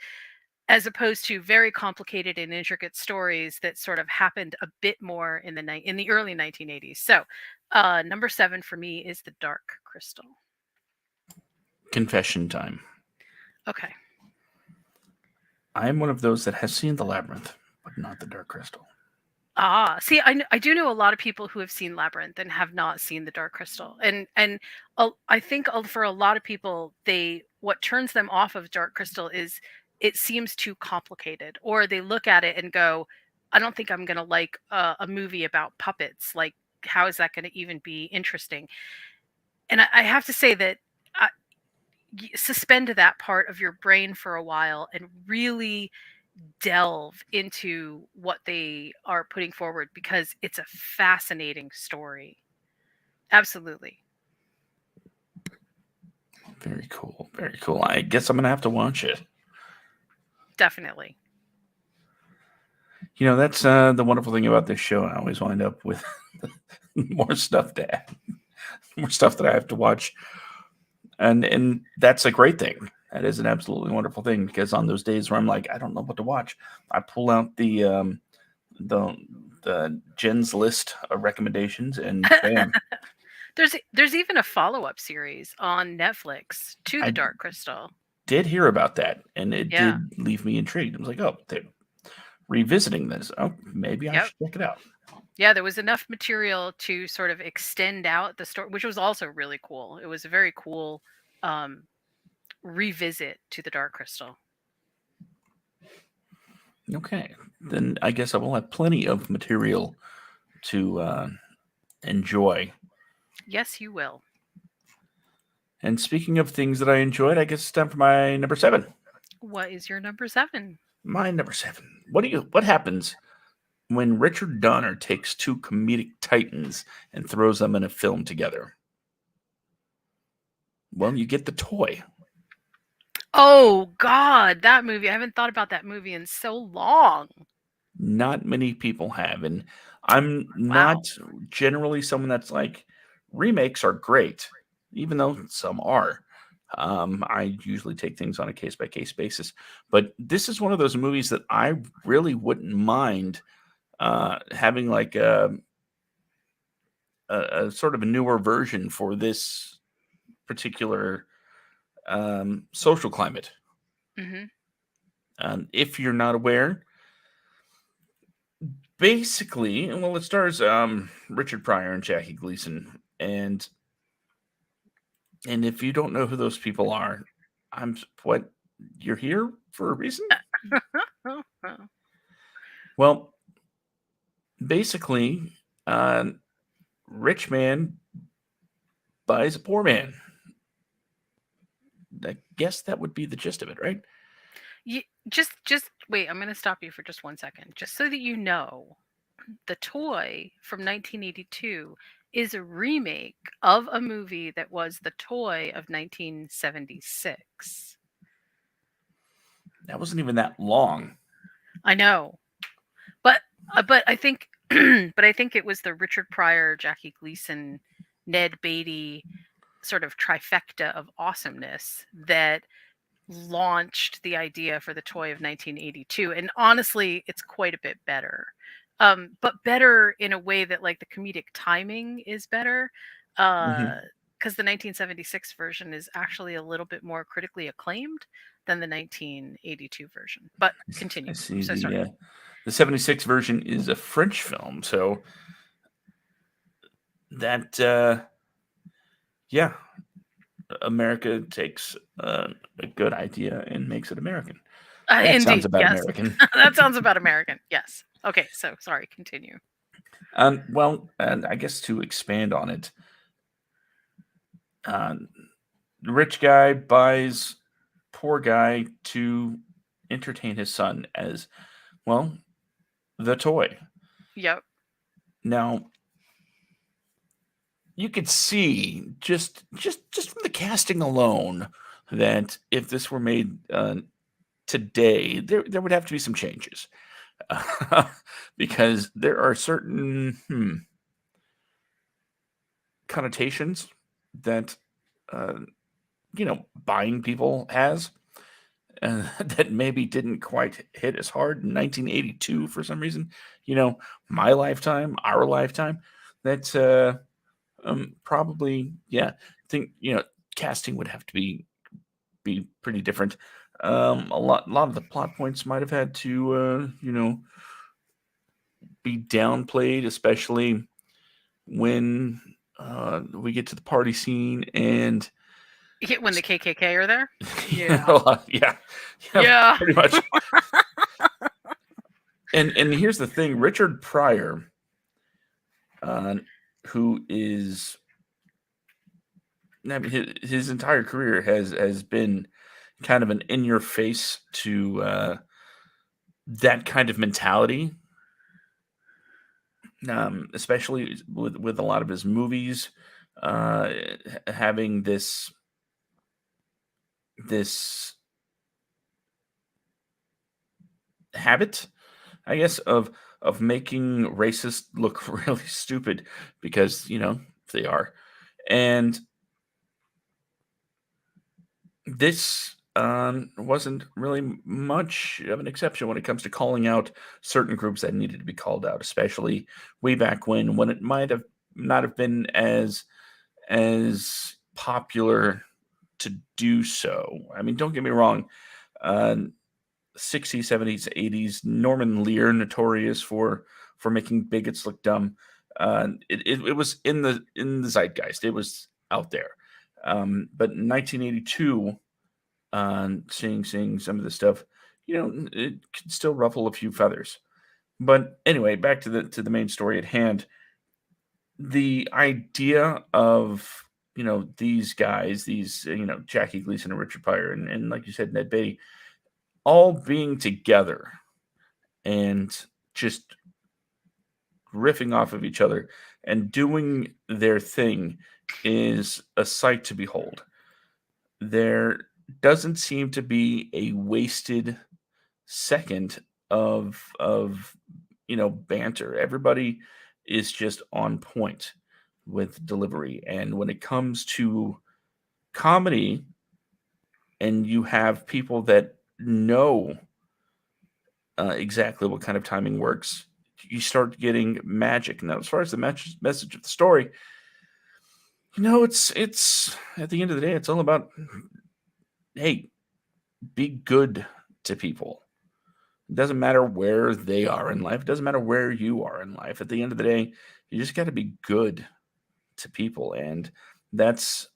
as opposed to very complicated and intricate stories that sort of happened a bit more in the early 1980s. So number 7 for me is The Dark Crystal. Confession time. Okay. I'm one of those that has seen The Labyrinth, but not The Dark Crystal. Ah, see, I do know a lot of people who have seen Labyrinth and have not seen The Dark Crystal, and I think for a lot of people, what turns them off of Dark Crystal is it seems too complicated, or they look at it and go, I don't think I'm going to like a movie about puppets. Like, how is that going to even be interesting? And I have to say that suspend that part of your brain for a while and really delve into what they are putting forward, because it's a fascinating story. Absolutely. Very cool. Very cool. I guess I'm going to have to watch it. Definitely. You know, that's the wonderful thing about this show. I always wind up with more stuff to add, more stuff that I have to watch. And that's a great thing. That is an absolutely wonderful thing, because on those days where I'm like, I don't know what to watch, I pull out the Jen's list of recommendations, and bam, There's even a follow-up series on Netflix to The I Dark Crystal. did hear about that, and it Yeah. did leave me intrigued. I was like, oh, they're revisiting this. Oh, maybe I Yep. should check it out. Yeah, there was enough material to sort of extend out the story, which was also really cool. It was a very cool revisit to The Dark Crystal. Okay, then I guess I will have plenty of material to enjoy. Yes, you will. And speaking of things that I enjoyed, I guess it's time for my number 7. What is your number 7? My number 7. What happens when Richard Donner takes two comedic titans and throws them in a film together? Well, you get The Toy. Oh God, that movie. I haven't thought about that movie in so long. Not many people have, and I'm Wow. not generally someone that's like remakes are great, even though some are. I usually take things on a case by case basis, but this is one of those movies that I really wouldn't mind having like a sort of a newer version for this particular social climate. Hmm. If you're not aware, basically, well, it stars Richard Pryor and Jackie Gleason, and if you don't know who those people are, what, you're here for a reason. Well, basically, uh, rich man buys a poor man. I guess that would be the gist of it, right? Just wait. I'm going to stop you for just 1 second, just so that you know. The Toy from 1982 is a remake of a movie that was The Toy of 1976. That wasn't even that long. I know, but I think but I think it was the Richard Pryor, Jackie Gleason, Ned Beatty sort of trifecta of awesomeness that launched the idea for The Toy of 1982. And honestly, it's quite a bit better. But better in a way that like the comedic timing is better. Hmm. Because the 1976 version is actually a little bit more critically acclaimed than the 1982 version. But I continue. I'm see so sorry. the 76 version is a French film, so that yeah, America takes a good idea and makes it American. That sounds Indeed, about yes. American. That sounds about American. Yes. Okay, so sorry, continue. Well, and I guess to expand on it, uh, the rich guy buys poor guy to entertain his son as, well, the toy. Yep. Now, you could see just from the casting alone that if this were made today, there would have to be some changes. Because there are certain connotations that uh, buying people has that maybe didn't quite hit as hard in 1982 for some reason. My lifetime, our lifetime. That's probably, yeah. I think casting would have to be pretty different. A lot of the plot points might have had to be downplayed, especially when we get to the party scene and When the KKK are there? Yeah. yeah, Yeah. pretty much. And here's the thing: Richard Pryor, uh, who is, I mean, his entire career has been kind of an in your face to that kind of mentality. Especially with a lot of his movies, uh, having this habit, I guess, of making racists look really stupid because they are, and this wasn't really much of an exception when it comes to calling out certain groups that needed to be called out, especially way back when it might have not have been as popular to do so. I mean, don't get me wrong. Uh, 60s, 70s, 80s, Norman Lear, notorious for making bigots look dumb. It was in the zeitgeist. It was out there. But in 1982, seeing some of this stuff, it could still ruffle a few feathers. But anyway, back to the main story at hand. The idea of these guys, these Jackie Gleason and Richard Pryor, and like you said, Ned Beatty, all being together and just riffing off of each other and doing their thing is a sight to behold. There doesn't seem to be a wasted second of banter. Everybody is just on point with delivery, and when it comes to comedy, and you have people that know exactly what kind of timing works, you start getting magic. Now, as far as the message of the story, it's at the end of the day, it's all about, hey, be good to people. It doesn't matter where they are in life. It doesn't matter where you are in life. At the end of the day, you just got to be good to people, and that's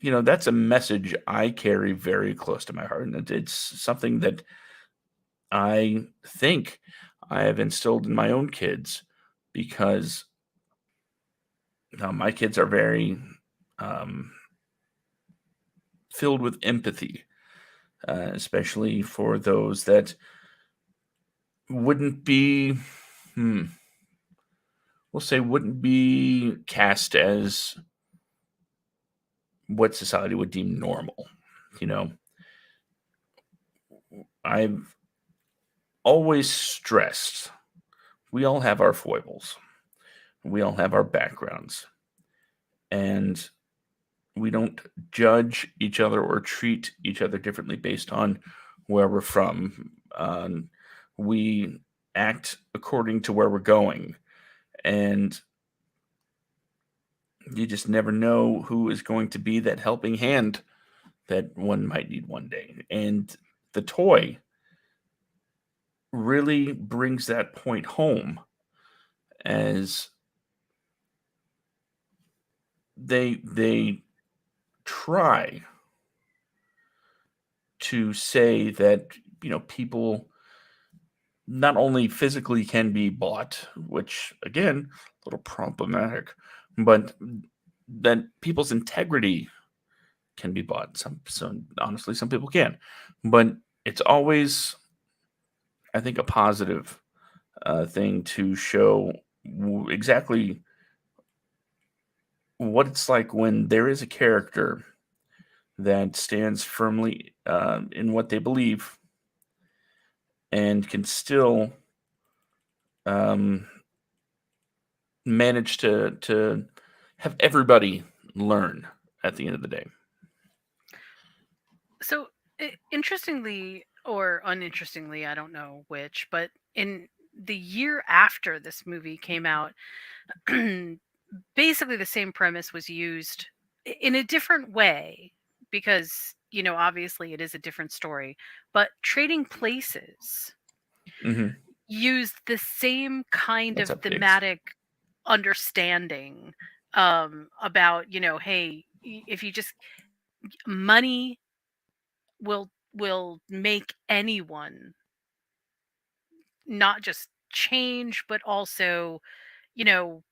that's a message I carry very close to my heart, and it's something that I think I have instilled in my own kids because my kids are very um, filled with empathy, especially for those that wouldn't be, hmm, we'll say, wouldn't be cast as what society would deem normal. You know, I've always stressed we all have our foibles, we all have our backgrounds, and we don't judge each other or treat each other differently based on where we're from. We act according to where we're going, and you just never know who is going to be that helping hand that one might need one day. And the toy really brings that point home as they try to say that people not only physically can be bought, which again, a little problematic, but that people's integrity can be bought. Honestly, some people can, but it's always, I think, a positive thing to show exactly what it's like when there is a character that stands firmly in what they believe and can still um, manage to have everybody learn at the end of the day. So, interestingly or uninterestingly, I don't know which, but in the year after this movie came out, basically the same premise was used in a different way because, obviously it is a different story, but Trading Places Hmm. used the same kind What's of up, Diggs? thematic understanding about, hey, if you just money will make anyone not just change, but also, you know,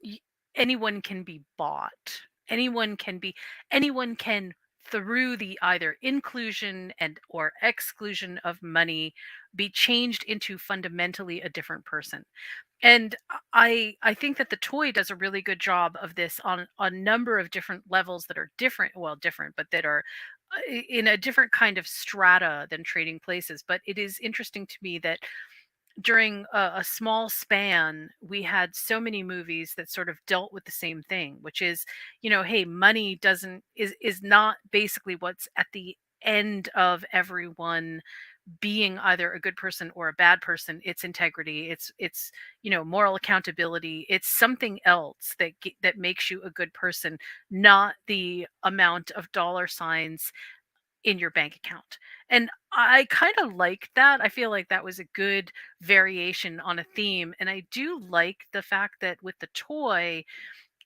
y- anyone can be bought. Anyone can through the either inclusion and or exclusion of money be changed into fundamentally a different person. And I think that the toy does a really good job of this on a number of different levels that are different, well, different, but that are in a different kind of strata than Trading Places. But it is interesting to me that during a small span, we had so many movies that sort of dealt with the same thing, which is, hey, money doesn't is not basically what's at the end of everyone being either a good person or a bad person. It's integrity, it's moral accountability. It's something else that makes you a good person, not the amount of dollar signs in your bank account. And I kind of like that. I feel like that was a good variation on a theme. And I do like the fact that with the toy,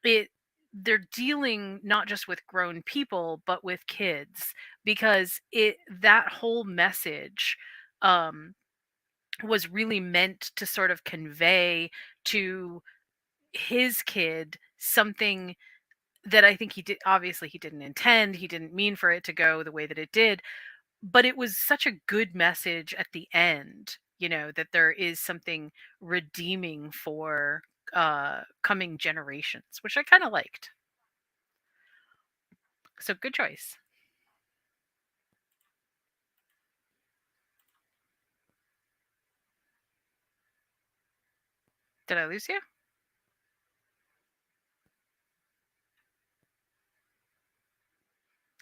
it they're dealing not just with grown people but with kids, because it that whole message um was really meant to sort of convey to his kid something that I think he did. Obviously he didn't intend, he didn't mean for it to go the way that it did, but it was such a good message at the end, that there is something redeeming for coming generations, which I kind of liked. So good choice. Did I lose you?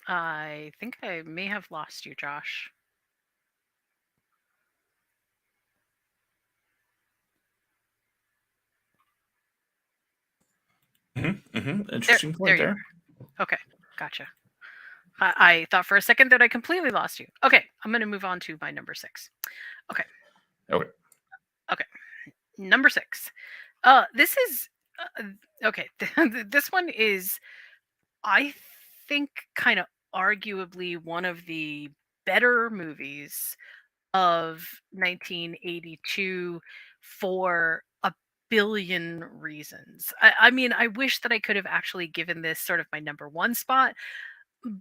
I think I may have lost you, Josh. Interesting There point you there. are. Okay, gotcha. I thought for a second that I completely lost you. Okay, I'm going to move on to my number 6. Okay, Okay. okay. Number 6. This is okay. This one is, I think, kind of arguably one of the better movies of 1982 for a billion reasons. I mean, I wish that I could have actually given this sort of my number 1 spot,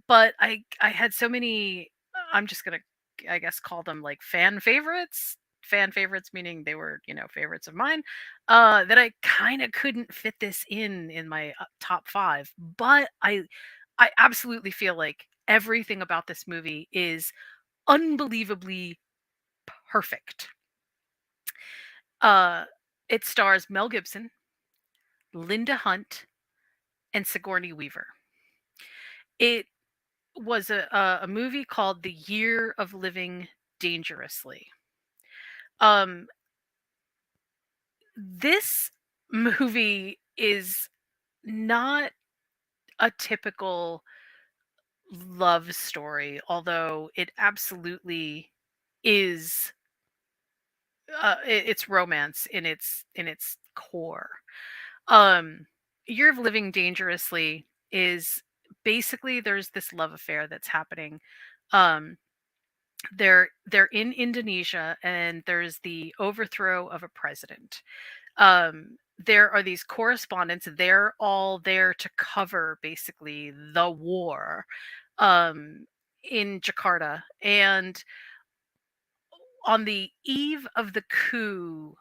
but I had so many. I'm just gonna, I guess, call them like fan favorites. Fan favorites meaning they were, favorites of mine. That I kind of couldn't fit this in my top 5. But I absolutely feel like everything about this movie is unbelievably perfect. Uh, it stars Mel Gibson, Linda Hunt, and Sigourney Weaver. It was a movie called The Year of Living Dangerously. Um, this movie is not a typical love story, although it absolutely is. It's romance in its core. Um, Year of Living Dangerously is basically, there's this love affair that's happening. Um, they're in Indonesia, and there's the overthrow of a president. There are these correspondents. They're all there to cover basically the war in Jakarta. And on the eve of the coup,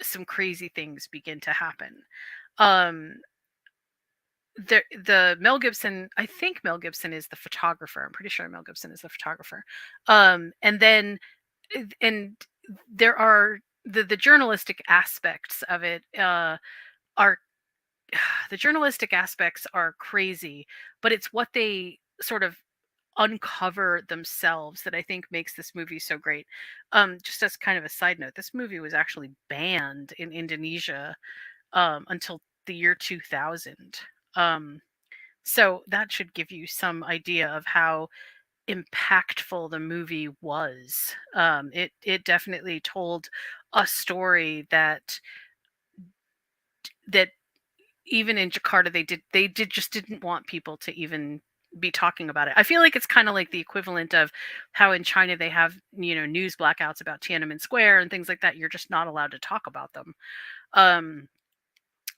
some crazy things begin to happen. Um, the Mel Gibson, I think Mel Gibson is the photographer. I'm pretty sure Mel Gibson is the photographer. And then and there are the journalistic aspects of it are the journalistic aspects are crazy, but it's what they sort of uncover themselves that I think makes this movie so great. Just as kind of a side note, this movie was actually banned in Indonesia until the year 2000. Um, so that should give you some idea of how impactful the movie was. It definitely told a story that even in Jakarta they just didn't want people to even be talking about it. I feel like it's kind of like the equivalent of how in China they have, news blackouts about Tiananmen Square and things like that. You're just not allowed to talk about them. Um,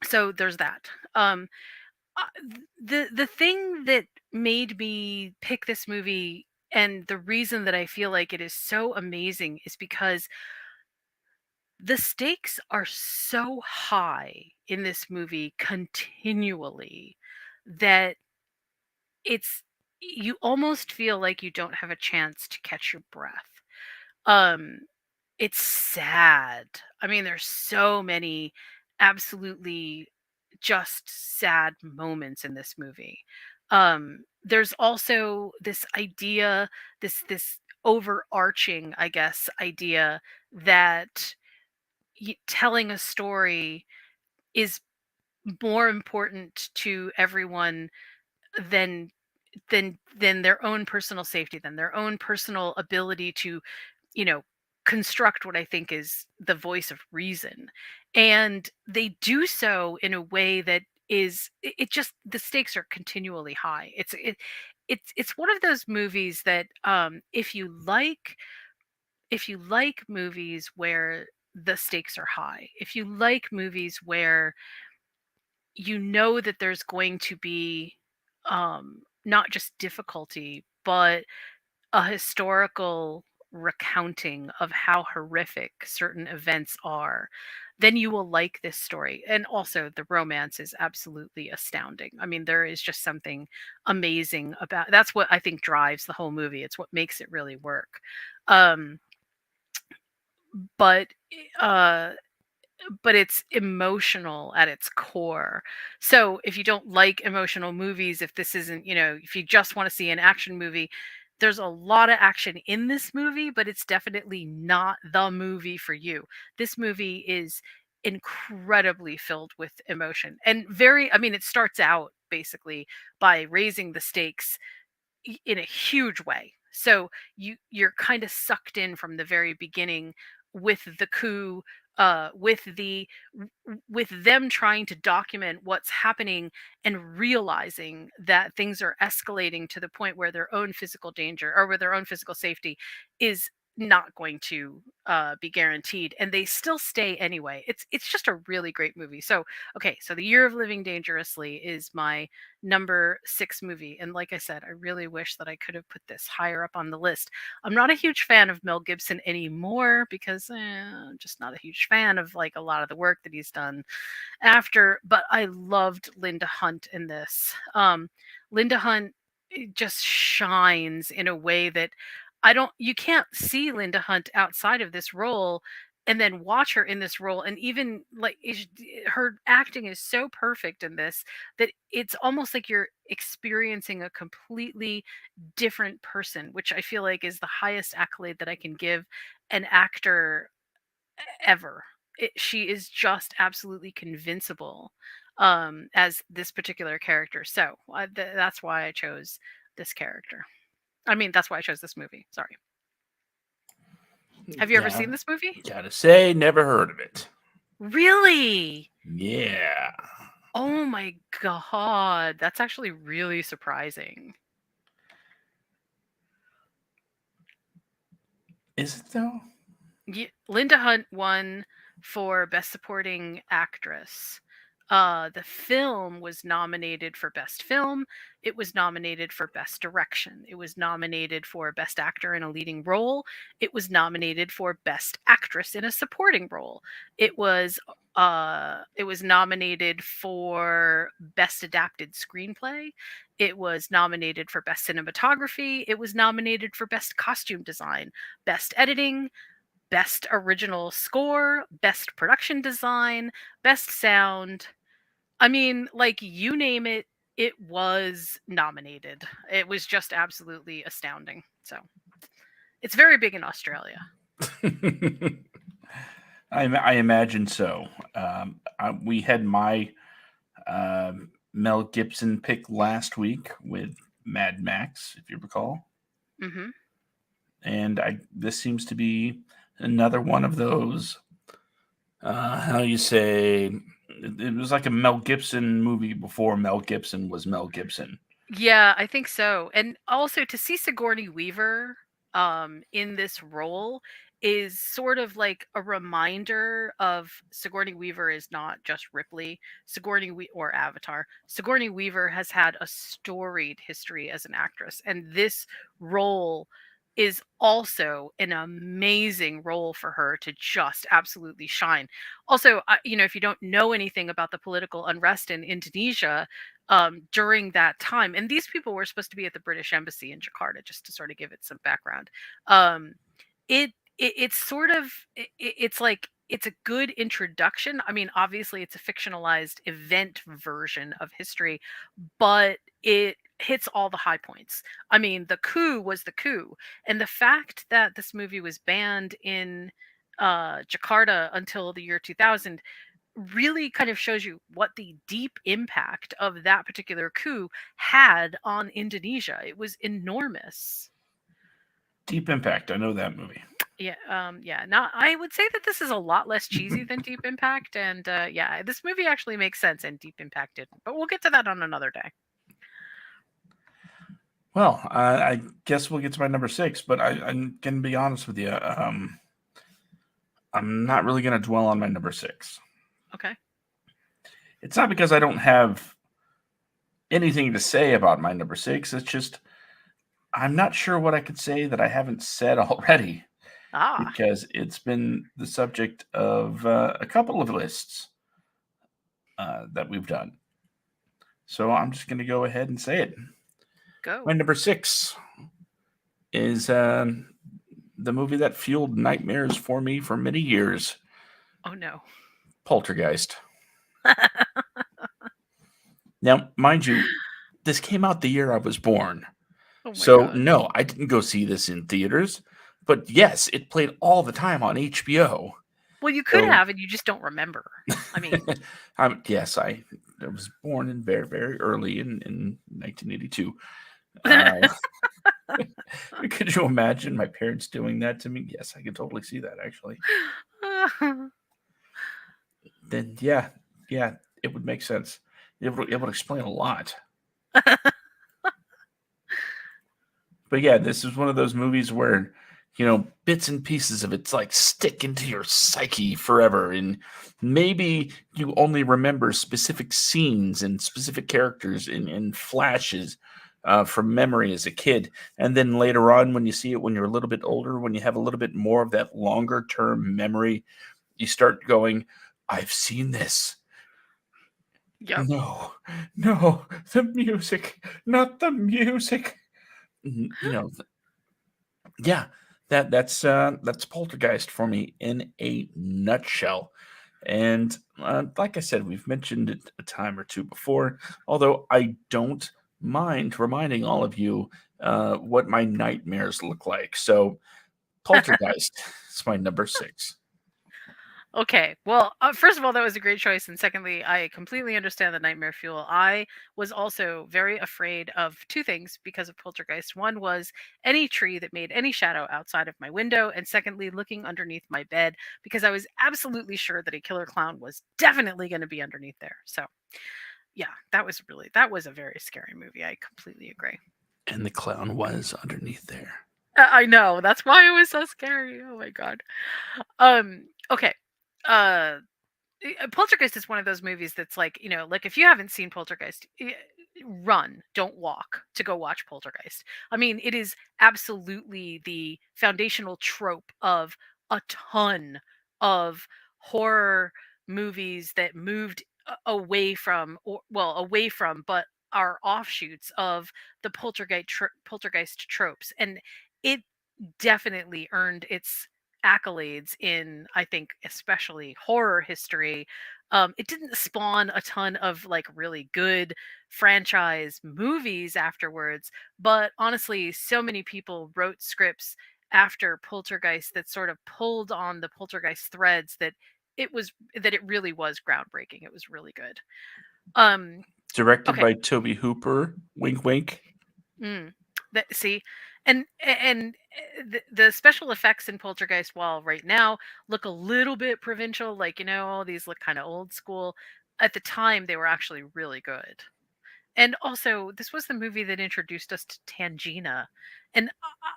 so there's that. The thing that made me pick this movie, and the reason that I feel like it is so amazing, is because the stakes are so high in this movie continually that it's you almost feel like you don't have a chance to catch your breath. Um it's sad. I mean, there's so many absolutely just sad moments in this movie. There's also this idea, this overarching, I guess, idea that telling a story is more important to everyone than than their own personal safety, than their own personal ability to, you know, construct what I think is the voice of reason. And they do so in a way that it just, the stakes are continually high. It's one of those movies that, if you like movies where the stakes are high, if you like movies where you know that there's going to be, not just difficulty, but a historical recounting of how horrific certain events are, then you will like this story. And also, the romance is absolutely astounding. I mean, there is just something amazing about, that's what I think drives the whole movie. It's what makes it really work. Um, but uh but it's emotional at its core. So if you don't like emotional movies, if this isn't, if you just want to see an action movie, there's a lot of action in this movie, but it's definitely not the movie for you. This movie is incredibly filled with emotion and very, I mean, it starts out basically by raising the stakes in a huge way. So you're kind of sucked in from the very beginning with the coup, with with them trying to document what's happening and realizing that things are escalating to the point where their own physical danger, or where their own physical safety is not going to be guaranteed, and they still stay anyway. It's just a really great movie. So okay, so The Year of Living Dangerously is my number 6 movie. And like I said, I really wish that I could have put this higher up on the list. I'm not a huge fan of Mel Gibson anymore because I'm just not a huge fan of like a lot of the work that he's done after, but I loved Linda Hunt in this. Linda Hunt just shines in a way that you can't see Linda Hunt outside of this role and then watch her in this role, and even like her acting is so perfect in this that it's almost like you're experiencing a completely different person, which I feel like is the highest accolade that I can give an actor ever. She is just absolutely convincible, as this particular character. So that's why I chose this character. I mean, that's why I chose this movie. Sorry. Have you ever Yeah, seen this movie? gotta say, never heard of it. Really? Yeah. Oh my god, that's actually really surprising. Is it though? Linda Hunt won for Best Supporting Actress. The film was nominated for Best Film. It was nominated for Best Direction. It was nominated for Best Actor in a Leading Role. It was nominated for Best Actress in a Supporting Role. It was nominated for Best Adapted Screenplay. It was nominated for Best Cinematography. It was nominated for Best Costume Design, Best Editing, Best Original Score, Best Production Design, Best Sound. I mean, like, you name it, it was nominated. It was just absolutely astounding. So it's very big in Australia. I imagine so. We had my Mel Gibson pick last week with Mad Max, if you recall, Hmm. and this seems to be another one of those. How you say? It was like a Mel Gibson movie before Mel Gibson was Mel Gibson. Yeah, I think so. And also to see Sigourney Weaver in this role is sort of like a reminder of Sigourney Weaver is not just Ripley. Or Avatar. Sigourney Weaver has had a storied history as an actress, and this role is also an amazing role for her to just absolutely shine. Also, if you don't know anything about the political unrest in Indonesia, during that time. And these people were supposed to be at the British Embassy in Jakarta, just to sort of give it some background. Um, it's sort of it's like it's a good introduction. I mean, obviously, it's a fictionalized event version of history, but it hits all the high points. I mean, the coup was the coup, and the fact that this movie was banned in Jakarta until the year 2000 really kind of shows you what the deep impact of that particular coup had on Indonesia. It was enormous. Deep Impact. I know that movie. Yeah, yeah. Now I would say that this is a lot less cheesy than Deep Impact, and yeah, this movie actually makes sense, and Deep Impact didn't. But we'll get to that on another day. Well, I guess we'll get to my number 6, but I'm going to be honest with you. I'm not really going to dwell on my number 6. Okay. It's not because I don't have anything to say about my number 6. It's just I'm not sure what I could say that I haven't said already, Ah, because it's been the subject of a couple of lists that we've done. So I'm just going to go ahead and say it. My go. number 6 is the movie that fueled nightmares for me for many years, Oh no. Poltergeist. Now, mind you, this came out the year I was born. Oh my So, god. no, I didn't go see this in theaters. But yes, it played all the time on HBO. Well, you could So, have, and you just don't remember. I mean, yes, I was born in very, very early in 1982. Uh, could you imagine my parents doing that to me? Yes, I can totally see that, actually. Then, yeah, it would make sense. It would explain a lot. But yeah, this is one of those movies where, bits and pieces of it's like stick into your psyche forever. And maybe you only remember specific scenes and specific characters in flashes from memory as a kid. And then later on, when you see it when you're a little bit older, when you have a little bit more of that longer term memory, you start going, I've seen this. yep. No, no, the music, not the music. You know, yeah, that's Poltergeist for me in a nutshell. And like I said, we've mentioned it a time or two before, although I don't mind reminding all of you what my nightmares look like. So, Poltergeist is my number 6. Okay. Well, first of all, that was a great choice, and secondly, I completely understand the nightmare fuel. I was also very afraid of two things because of Poltergeist. One was any tree that made any shadow outside of my window, and secondly, looking underneath my bed because I was absolutely sure that a killer clown was definitely going to be underneath there. So, yeah, that was a very scary movie. I completely agree. And the clown was underneath there. I know. That's why it was so scary. Oh my god. Okay. Uh Poltergeist is one of those movies that's like, like if you haven't seen Poltergeist, run, don't walk to go watch Poltergeist. I mean, it is absolutely the foundational trope of a ton of horror movies that moved away from, or well, away from, but are offshoots of the poltergeist tropes, and it definitely earned its accolades in, I think, especially horror history. It didn't spawn a ton of like really good franchise movies afterwards, but honestly, so many people wrote scripts after Poltergeist that sort of pulled on the Poltergeist threads that it really was groundbreaking. It was really good. Um, Directed okay. by Toby Hooper. Wink, wink. Mm. See, and the special effects in Poltergeist, while right now look a little bit provincial, like all these look kind of old school. At the time, they were actually really good. And also, this was the movie that introduced us to Tangina, and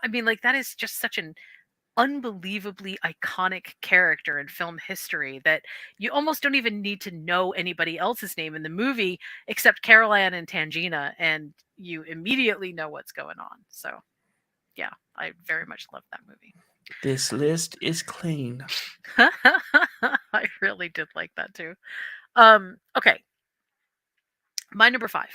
I mean, like that is just such an unbelievably iconic character in film history that you almost don't even need to know anybody else's name in the movie except Carol Ann and Tangina, and you immediately know what's going on. So, yeah, I very much love that movie. This list is clean. I really did like that too. Okay, my number 5.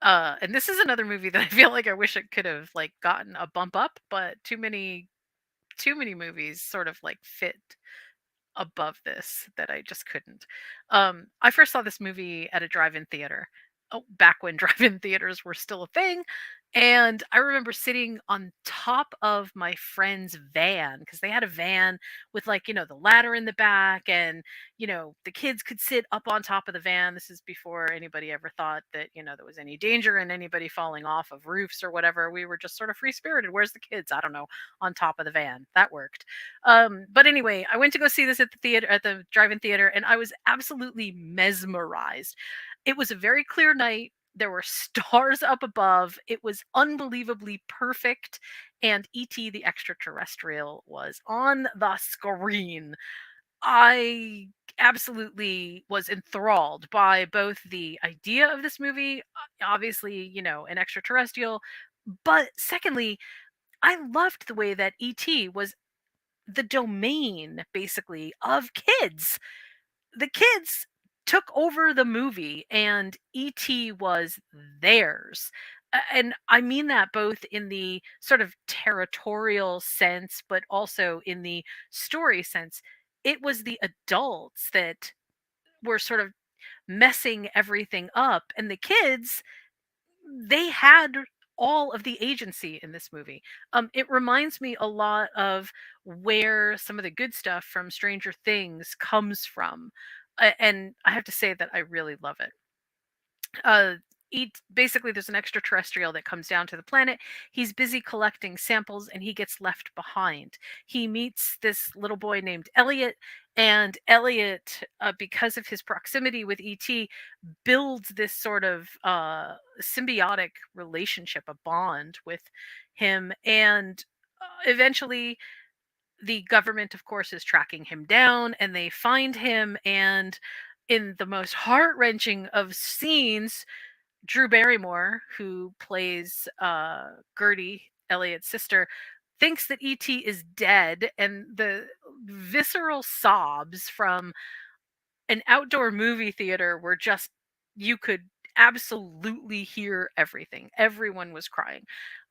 And this is another movie that I feel like I wish it could have like gotten a bump up, but too many movies sort of like fit above this that I just couldn't. I first saw this movie at a drive-in theater. back when drive-in theaters were still a thing. And I remember sitting on top of my friend's van because they had a van with, like, the ladder in the back, and the kids could sit up on top of the van. This is before anybody ever thought that there was any danger in anybody falling off of roofs or whatever. We were just sort of free spirited. Where's the kids? I don't know. On top of the van. That worked. But anyway, I went to go see this at the theater, at the drive-in theater, and I was absolutely mesmerized. It was a very clear night. There were stars up above. It was unbelievably perfect. And E.T. the Extraterrestrial was on the screen. I absolutely was enthralled by both the idea of this movie, obviously, an extraterrestrial, but secondly, I loved the way that E.T. was the domain, basically, of kids. The kids took over the movie and ET was theirs. And I mean that both in the sort of territorial sense, but also in the story sense. It was the adults that were sort of messing everything up, and the kids, they had all of the agency in this movie. It reminds me a lot of where some of the good stuff from Stranger Things comes from. And I have to say that I really love it. uh Basically, there's an extraterrestrial that comes down to the planet. He's busy collecting samples and he gets left behind. He meets this little boy named Elliot, and Elliot, because of his proximity with ET, builds this sort of symbiotic relationship, a bond with him. And eventually the government, of course, is tracking him down, and they find him. And in the most heart-wrenching of scenes, Drew Barrymore, who plays Gertie, Elliot's sister, thinks that ET is dead, and the visceral sobs from an outdoor movie theater were just, you could absolutely hear everything. Everyone was crying.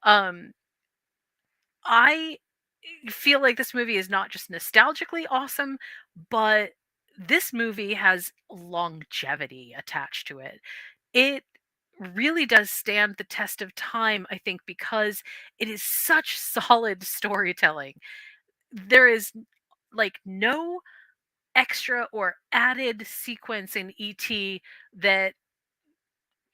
Um, I feel like this movie is not just nostalgically awesome, but this movie has longevity attached to it. It really does stand the test of time, I think, because it is such solid storytelling. There is, like, no extra or added sequence in ET that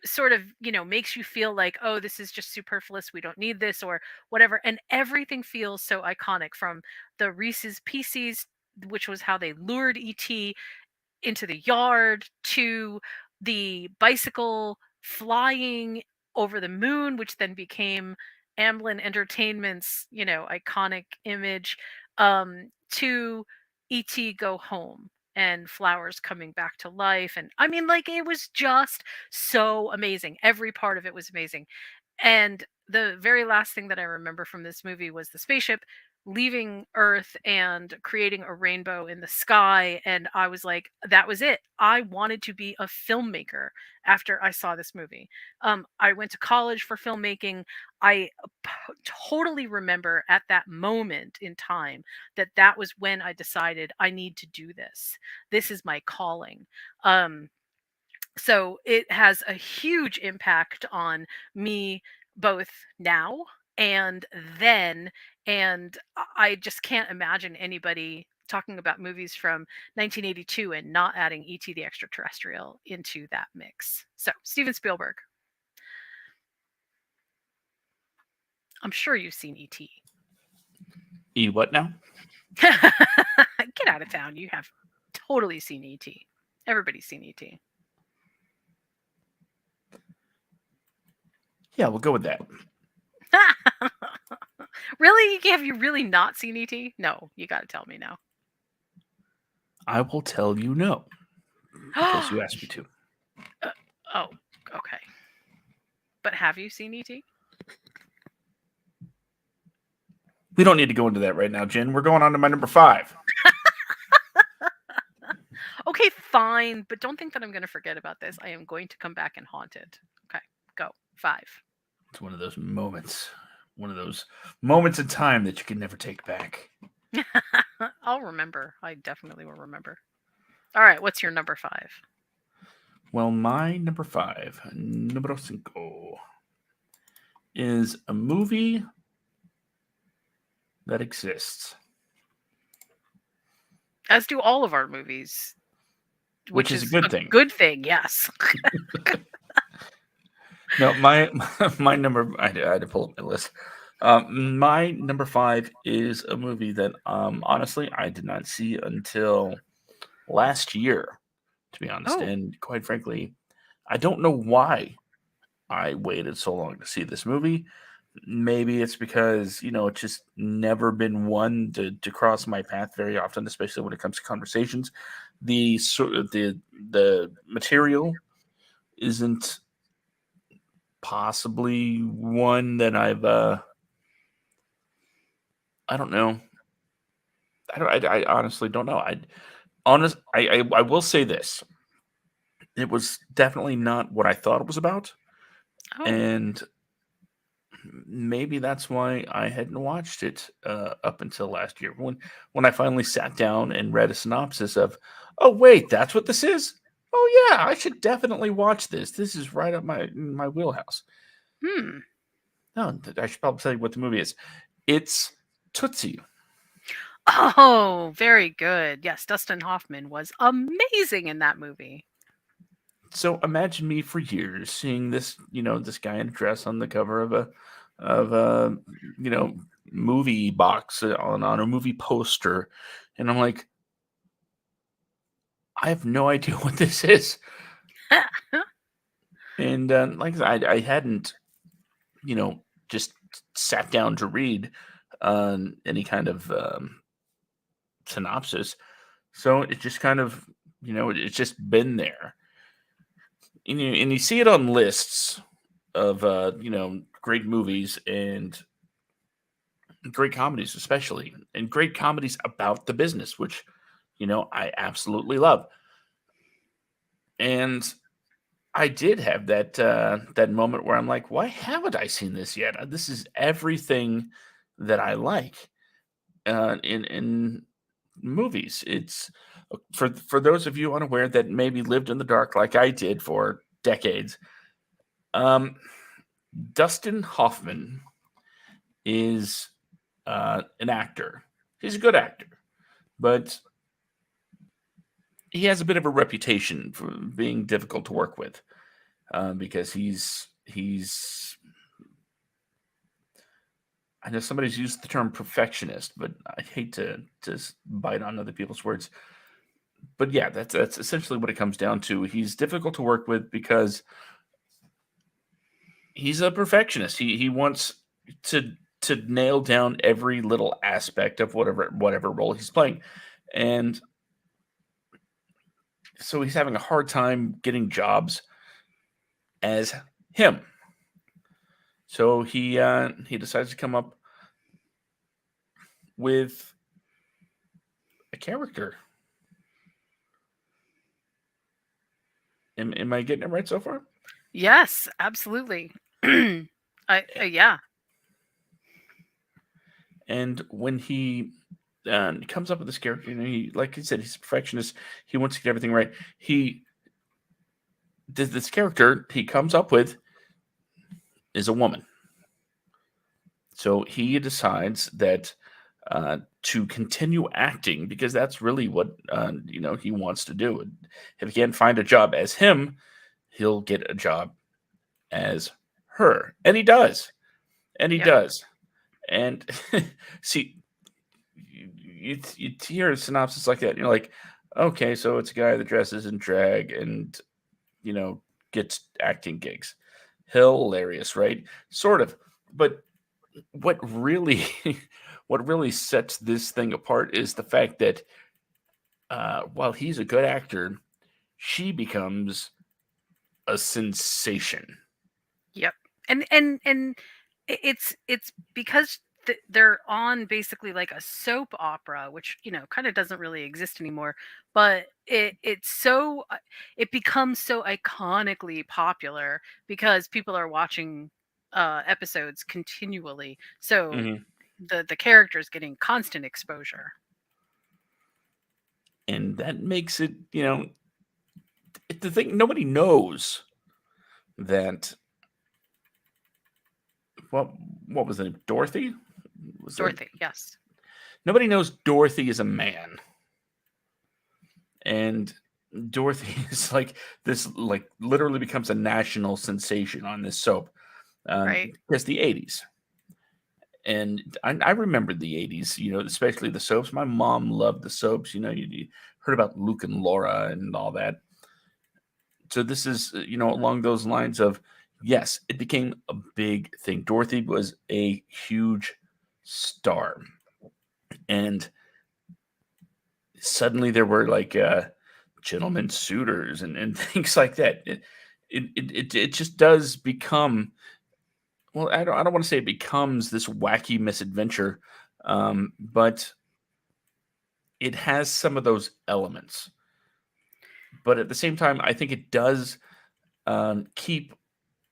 sort of, makes you feel like, oh, this is just superfluous, we don't need this, or whatever. And everything feels so iconic, from the Reese's Pieces, which was how they lured ET into the yard, to the bicycle flying over the moon, which then became Amblin Entertainment's, iconic image, to ET Go Home and flowers coming back to life. And I mean, like, it was just so amazing. Every part of it was amazing. And the very last thing that I remember from this movie was the spaceship leaving Earth and creating a rainbow in the sky. And I was like, that was it. I wanted to be a filmmaker after I saw this movie. I went to college for filmmaking. I totally remember at that moment in time that that was when I decided I need to do this. This is my calling. So it has a huge impact on me, both now and then. And I just can't imagine anybody talking about movies from 1982 and not adding ET the Extraterrestrial into that mix. So, Steven Spielberg, I'm sure you've seen ET. What now? Get out of town. You have totally seen ET. Everybody's seen ET. Yeah, we'll go with that. Really? Have you really not seen ET? No, you got to tell me now. I will tell you no, because you asked me to. Oh, okay. But have you seen ET? We don't need to go into that right now, Jen. We're going on to my number 5. Okay, fine. But don't think that I'm going to forget about this. I am going to come back and haunt it. Okay, go. 5. It's one of those moments. One of those moments in time that you can never take back. I'll remember. I definitely will remember. All right, what's your number 5? Well, my number 5, numero cinco, is a movie that exists, As do all of our movies, which which is a is good a thing. good thing. Yes. No, my number. I had to pull up my list. My number 5 is a movie that, honestly, I did not see until last year, to be honest. Oh. And quite frankly, I don't know why I waited so long to see this movie. Maybe it's because it's just never been one to cross my path very often, especially when it comes to conversations. The sort of the material isn't possibly one that I don't know. I honestly don't know. I will say this. It was definitely not what I thought it was about, Oh. and maybe that's why I hadn't watched it up until last year. When I finally sat down and read a synopsis of, oh wait, that's what this is. Oh yeah, I should definitely watch this. This is right up my wheelhouse. Hmm. No, I should probably tell you what the movie is. It's Tootsie. Oh, very good. Yes, Dustin Hoffman was amazing in that movie. So imagine me for years seeing this guy in a dress on the cover of a you know movie box on a movie poster, and I'm like, I have no idea what this is. And like I hadn't just sat down to read any kind of synopsis, so it just kind of it's just been there, and you see it on lists of great movies and great comedies, especially, and great comedies about the business, which I absolutely love. And I did have that moment where I'm like, why haven't I seen this yet? This is everything that I like in movies. It's for those of you unaware that maybe lived in the dark like I did for decades. Um, Dustin Hoffman is an actor. He's a good actor, but he has a bit of a reputation for being difficult to work with because he's. I know somebody's used the term perfectionist, but I hate to bite on other people's words. But yeah, that's essentially what it comes down to. He's difficult to work with because he's a perfectionist. He wants to to nail down every little aspect of whatever role he's playing, and so he's having a hard time getting jobs as him. So he decides to come up with a character. Am I getting it right so far? Yes, absolutely. Yeah. And when he comes up with this character, he, like I said, he's a perfectionist. He wants to get everything right. This character he comes up with is a woman. So he decides that to continue acting because that's really what he wants to do. And if he can't find a job as him, he'll get a job as her, and he does, and he Yep. does. And see, you hear a synopsis like that, and you're like, okay, so it's a guy that dresses in drag and you know gets acting gigs. Hilarious, right? Sort of, but what really what really sets this thing apart is the fact that while he's a good actor, she becomes a sensation. Yep. And it's because they're on basically like a soap opera, which kind of doesn't really exist anymore. But it becomes so iconically popular because people are watching episodes continually. So Hmm. the characters getting constant exposure. And that makes it the thing, nobody knows that. What what was it? Dorothy? Was that Dorothy, yes. nobody knows Dorothy is a man, and Dorothy is like this, like literally becomes a national sensation on this soap, Right. because the '80s, and I remember the '80s. Especially the soaps. My mom loved the soaps. You heard about Luke and Laura and all that. So this is along those lines of, yes, it became a big thing. Dorothy was a huge star, and suddenly there were like gentlemen suitors and things like that. It just does become, well, I don't want to say it becomes this wacky misadventure, but it has some of those elements. But at the same time, I think it does keep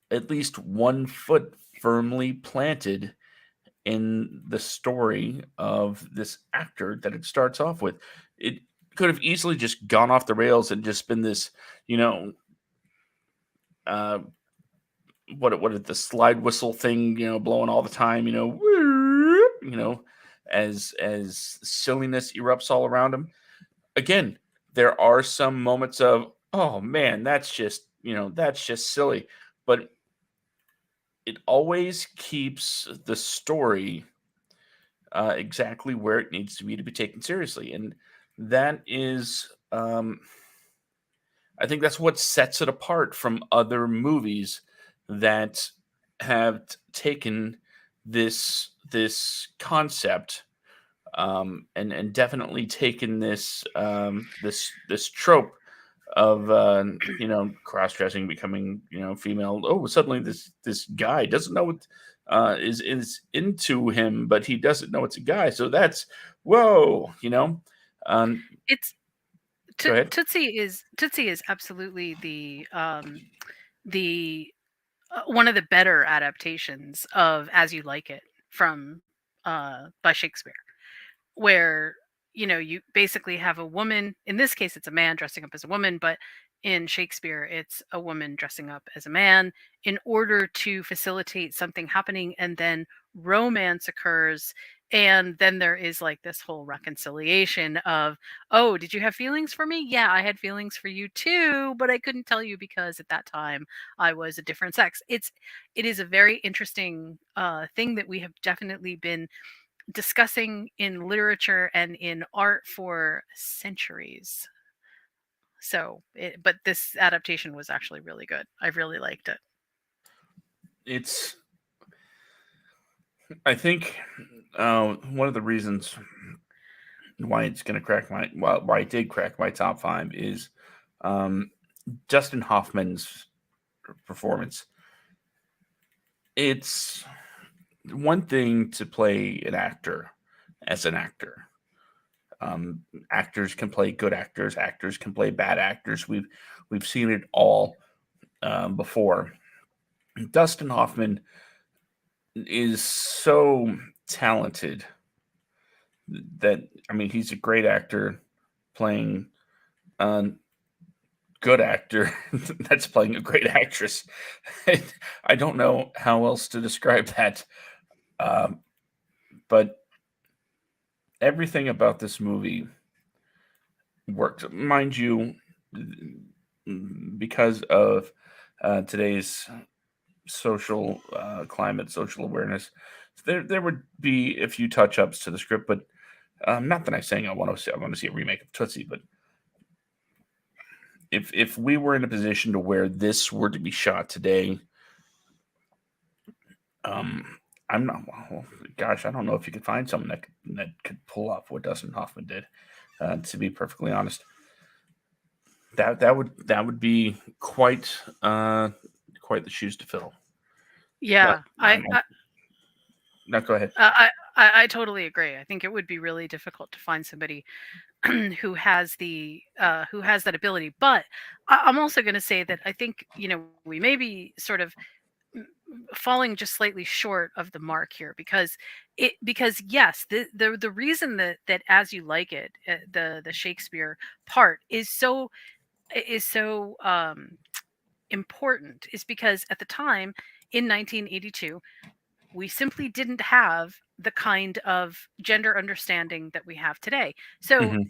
at least one foot firmly planted in the story of this actor that it starts off with. It could have easily just gone off the rails and just been this, you know, uh, what the slide whistle thing, blowing all the time, as silliness erupts all around him. Again, there are some moments of, oh man, that's just silly, but it always keeps the story exactly where it needs to be taken seriously, and that is, I think that's what sets it apart from other movies that have taken this concept, and definitely taken this trope of cross dressing, becoming female. Oh, suddenly this guy doesn't know what is into him, but he doesn't know it's a guy. So that's whoa. It's Go ahead. Tootsie is absolutely the one of the better adaptations of As You Like It from by Shakespeare, where you basically have a woman, in this case it's a man dressing up as a woman, but in Shakespeare it's a woman dressing up as a man in order to facilitate something happening, and then romance occurs, and then there is like this whole reconciliation of, oh, did you have feelings for me? Yeah, I had feelings for you too, but I couldn't tell you because at that time I was a different sex. It is a very interesting thing that we have definitely been discussing in literature and in art for centuries. But this adaptation was actually really good. I really liked it. It's I think one of the reasons why it's going to crack my why it did crack my top five is um, Dustin Hoffman's performance. It's one thing to play an actor as an actor. Actors can play good actors. Actors can play bad actors. We've seen it all before. Dustin Hoffman is so talented that, I mean, he's a great actor playing a good actor that's playing a great actress. I don't know how else to describe that, um, but everything about this movie worked, mind you, because of today's social climate, social awareness. There would be a few touch ups to the script, but not that I'm saying I want to see a remake of Tootsie, but if we were in a position to where this were to be shot today, um, I'm not. Well, gosh, I don't know if you could find someone that could pull off what Dustin Hoffman did. To be perfectly honest, that would be quite the shoes to fill. But Yeah, I'm not. Go ahead. I totally agree. I think it would be really difficult to find somebody who has that ability. But I'm also going to say that I think we may be sort of falling just slightly short of the mark here, because yes, the reason that As You Like It, the Shakespeare part is so is so important is because at the time in 1982 we simply didn't have the kind of gender understanding that we have today. So, Hmm.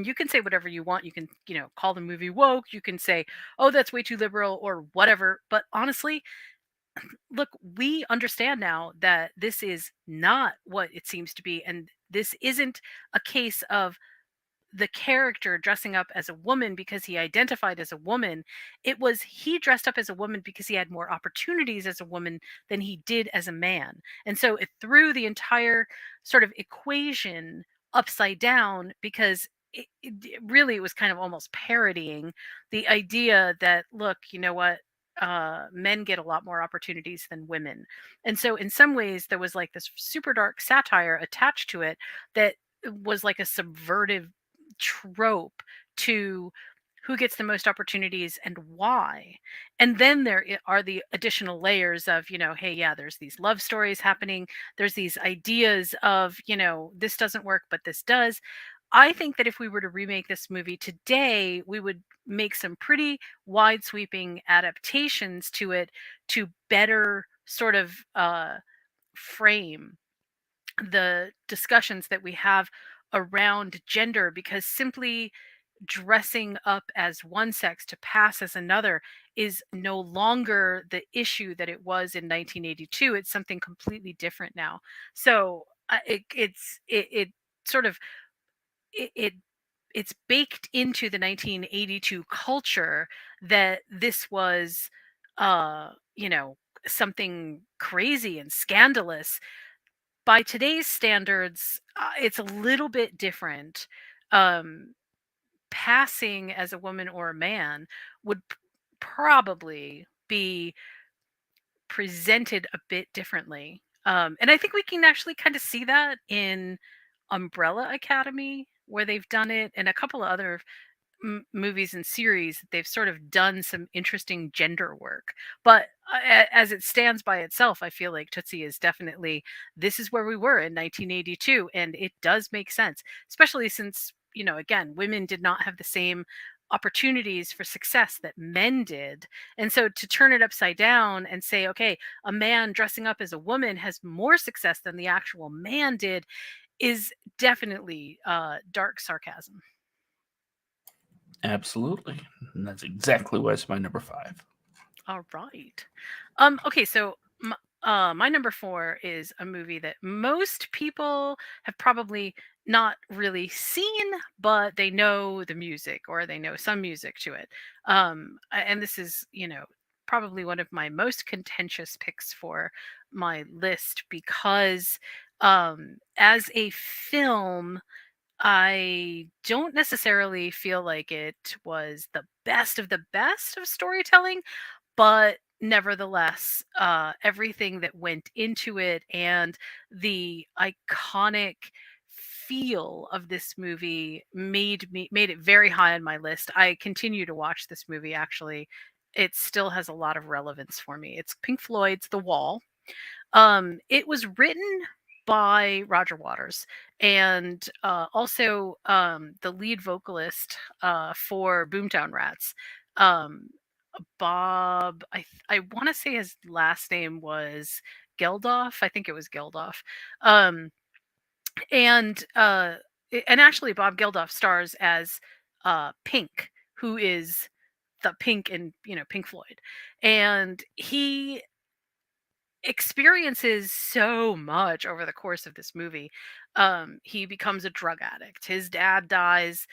you can say whatever you want. You can, call the movie woke. You can say, oh, that's way too liberal or whatever. But honestly, look, we understand now that this is not what it seems to be. And this isn't a case of the character dressing up as a woman because he identified as a woman. It was he dressed up as a woman because he had more opportunities as a woman than he did as a man. And so it threw the entire sort of equation upside down because really it was kind of almost parodying the idea that, look, you know what? Men get a lot more opportunities than women. And so, in some ways, there was like this super dark satire attached to it that was like a subvertive trope to who gets the most opportunities and why. And then there are the additional layers of, hey, yeah, there's these love stories happening. There's these ideas of, this doesn't work, but this does. I think that if we were to remake this movie today, we would make some pretty wide sweeping adaptations to it to better sort of frame the discussions that we have around gender, because simply dressing up as one sex to pass as another is no longer the issue that it was in 1982. It's something completely different now. So it sort of it it's baked into the 1982 culture that this was uh you know something crazy and scandalous. By today's standards, it's a little bit different. um Passing as a woman or a man would probably be presented a bit differently. And I think we can actually kind of see that in Umbrella Academy, where they've done it, and a couple of other movies and series. They've sort of done some interesting gender work. But as it stands by itself, I feel like Tootsie is definitely, this is where we were in 1982, and it does make sense, especially since, again, women did not have the same opportunities for success that men did. And so to turn it upside down and say, okay, a man dressing up as a woman has more success than the actual man did is definitely dark sarcasm. Absolutely. And that's exactly why it's my number five. All right. Okay, so my number four is a movie that most people have probably not really seen, but they know the music or they know some music to it. And this is, probably one of my most contentious picks for my list because as a film, I don't necessarily feel like it was the best of storytelling, but nevertheless, everything that went into it and the iconic feel of this movie made it very high on my list. I continue to watch this movie, actually. It still has a lot of relevance for me. It's Pink Floyd's The Wall. It was written by Roger Waters, and also the lead vocalist for Boomtown Rats. Um, Bob, I want to say his last name was Geldof. I think it was Geldof. Um, and and actually, Bob Geldof stars as Pink, who is the Pink in Pink Floyd, and he experiences so much over the course of this movie. He becomes a drug addict. His dad dies.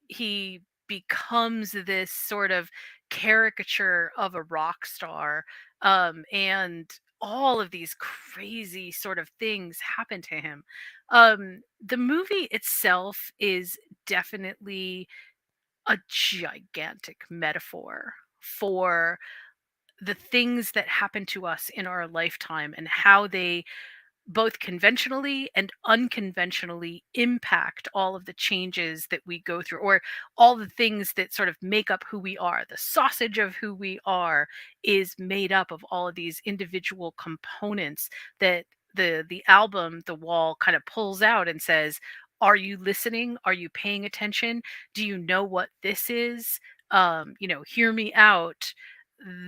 He becomes this sort of caricature of a rock star. And all of these crazy sort of things happen to him. The movie itself is definitely a gigantic metaphor for the things that happen to us in our lifetime and how they both conventionally and unconventionally impact all of the changes that we go through, or all the things that sort of make up who we are. The sausage of who we are is made up of all of these individual components that the album The Wall kind of pulls out and says, Are you listening? Are you paying attention? Do you know what this is? Hear me out.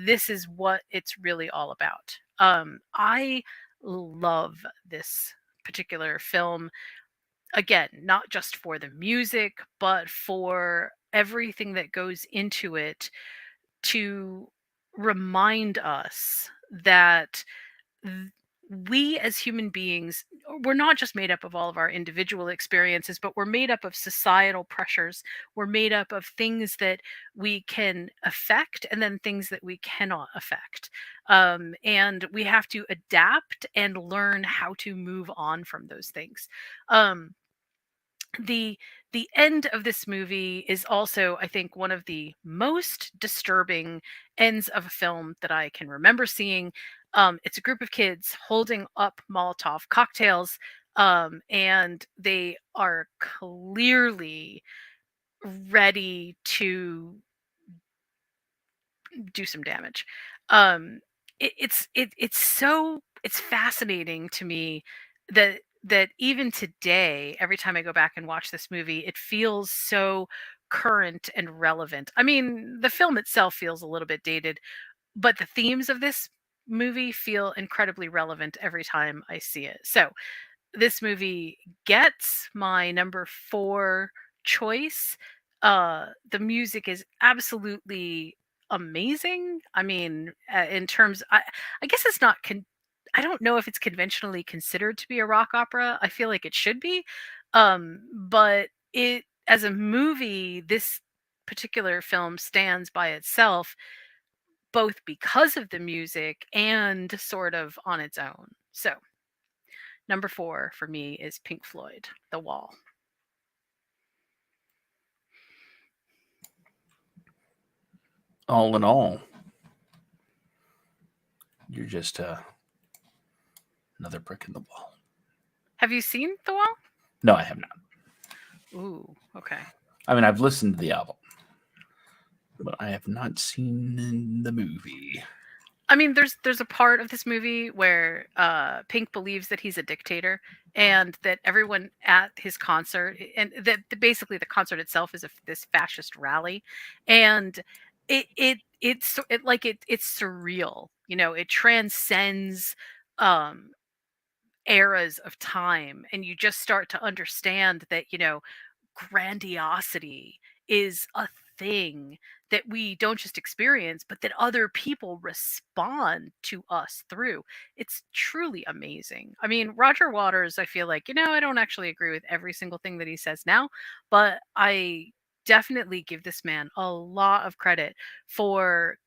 This is what it's really all about. I love this particular film. Again, not just for the music, but for everything that goes into it to remind us that th- we as human beings, we're not just made up of all of our individual experiences, but we're made up of societal pressures. We're made up of things that we can affect and then things that we cannot affect. And we have to adapt and learn how to move on from those things. Um, the the end of this movie is also, I think, one of the most disturbing ends of a film that I can remember seeing. It's a group of kids holding up Molotov cocktails, and they are clearly ready to do some damage. Um, it's fascinating to me that even today, every time I go back and watch this movie, it feels so current and relevant. I mean, the film itself feels a little bit dated, but the themes of this movie feel incredibly relevant every time I see it. So this movie gets my number 4 choice. The music is absolutely amazing. I mean, in terms, I guess it's not. I don't know if it's conventionally considered to be a rock opera. I feel like it should be, but it as a movie, this particular film stands by itself, both because of the music and sort of on its own. So number 4 for me is Pink Floyd, The Wall. All in all, you're just another brick in the wall. Have you seen The Wall? No, I have not. Ooh, okay. I mean, I've listened to the album, but I have not seen the movie. I mean, there's a part of this movie where Pink believes that he's a dictator and that everyone at his concert, and that basically the concert itself is this fascist rally, and it's surreal. You know, it transcends um eras of time, and you just start to understand that, grandiosity is a thing that we don't just experience, but that other people respond to us through. It's truly amazing. I mean, Roger Waters, I feel like, I don't actually agree with every single thing that he says now, but I definitely give this man a lot of credit for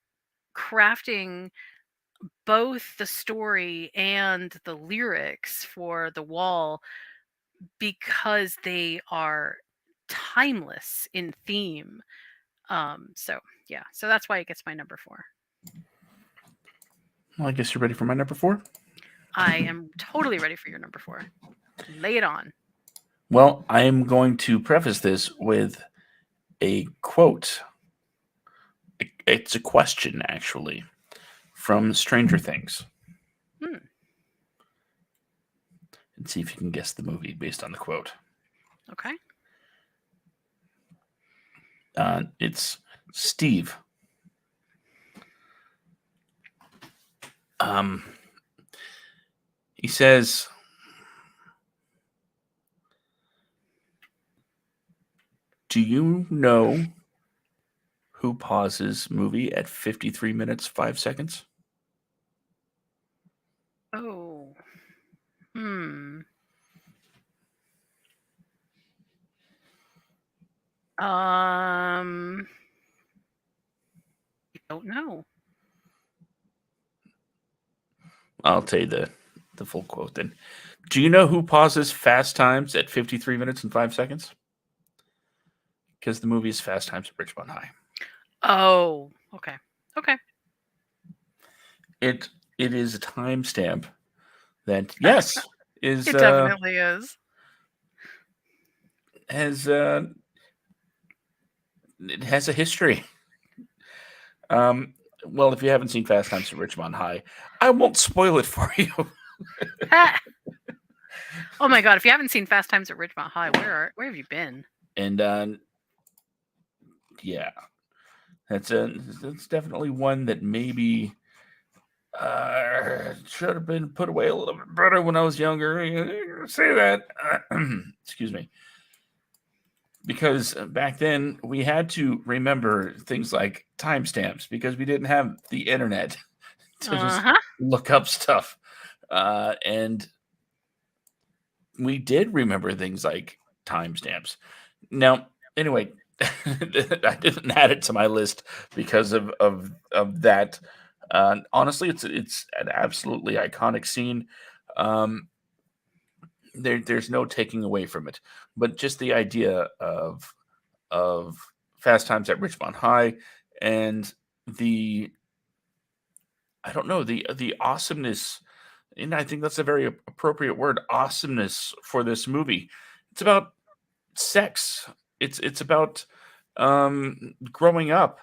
crafting both the story and the lyrics for The Wall, because they are timeless in theme. So yeah, so that's why it gets my number 4. Well, I guess you're ready for my number 4. I am totally ready for your number 4. Lay it on. Well, I am going to preface this with a quote. It's a question, actually, from Stranger Things. Hmm. And see if you can guess the movie based on the quote. Okay. It's Steve. He says, "Do you know who pauses movie at 53 minutes 5 seconds?" Oh. Hmm. I don't know. I'll tell you the full quote then. Do you know who pauses Fast Times at 53 minutes and 5 seconds? Because the movie is Fast Times at Ridgemont High. Oh, okay. Okay. It is a timestamp that, yes, is It definitely is. has it has a history. Well, if you haven't seen Fast Times at Ridgemont High, I won't spoil it for you. Oh my god! If you haven't seen Fast Times at Ridgemont High, where have you been? And yeah, that's definitely one that maybe should have been put away a little bit better when I was younger. Say that. Excuse me. Because back then we had to remember things like timestamps because we didn't have the internet to Uh just huh. look up stuff. And we did remember things like timestamps. Now, anyway, I didn't add it to my list because of that. Honestly, it's an absolutely iconic scene. Um, there's no taking away from it, but just the idea of Fast Times at Richmond High and the I don't know the awesomeness, and I think that's a very appropriate word, awesomeness for this movie. It's about sex. It's about growing up.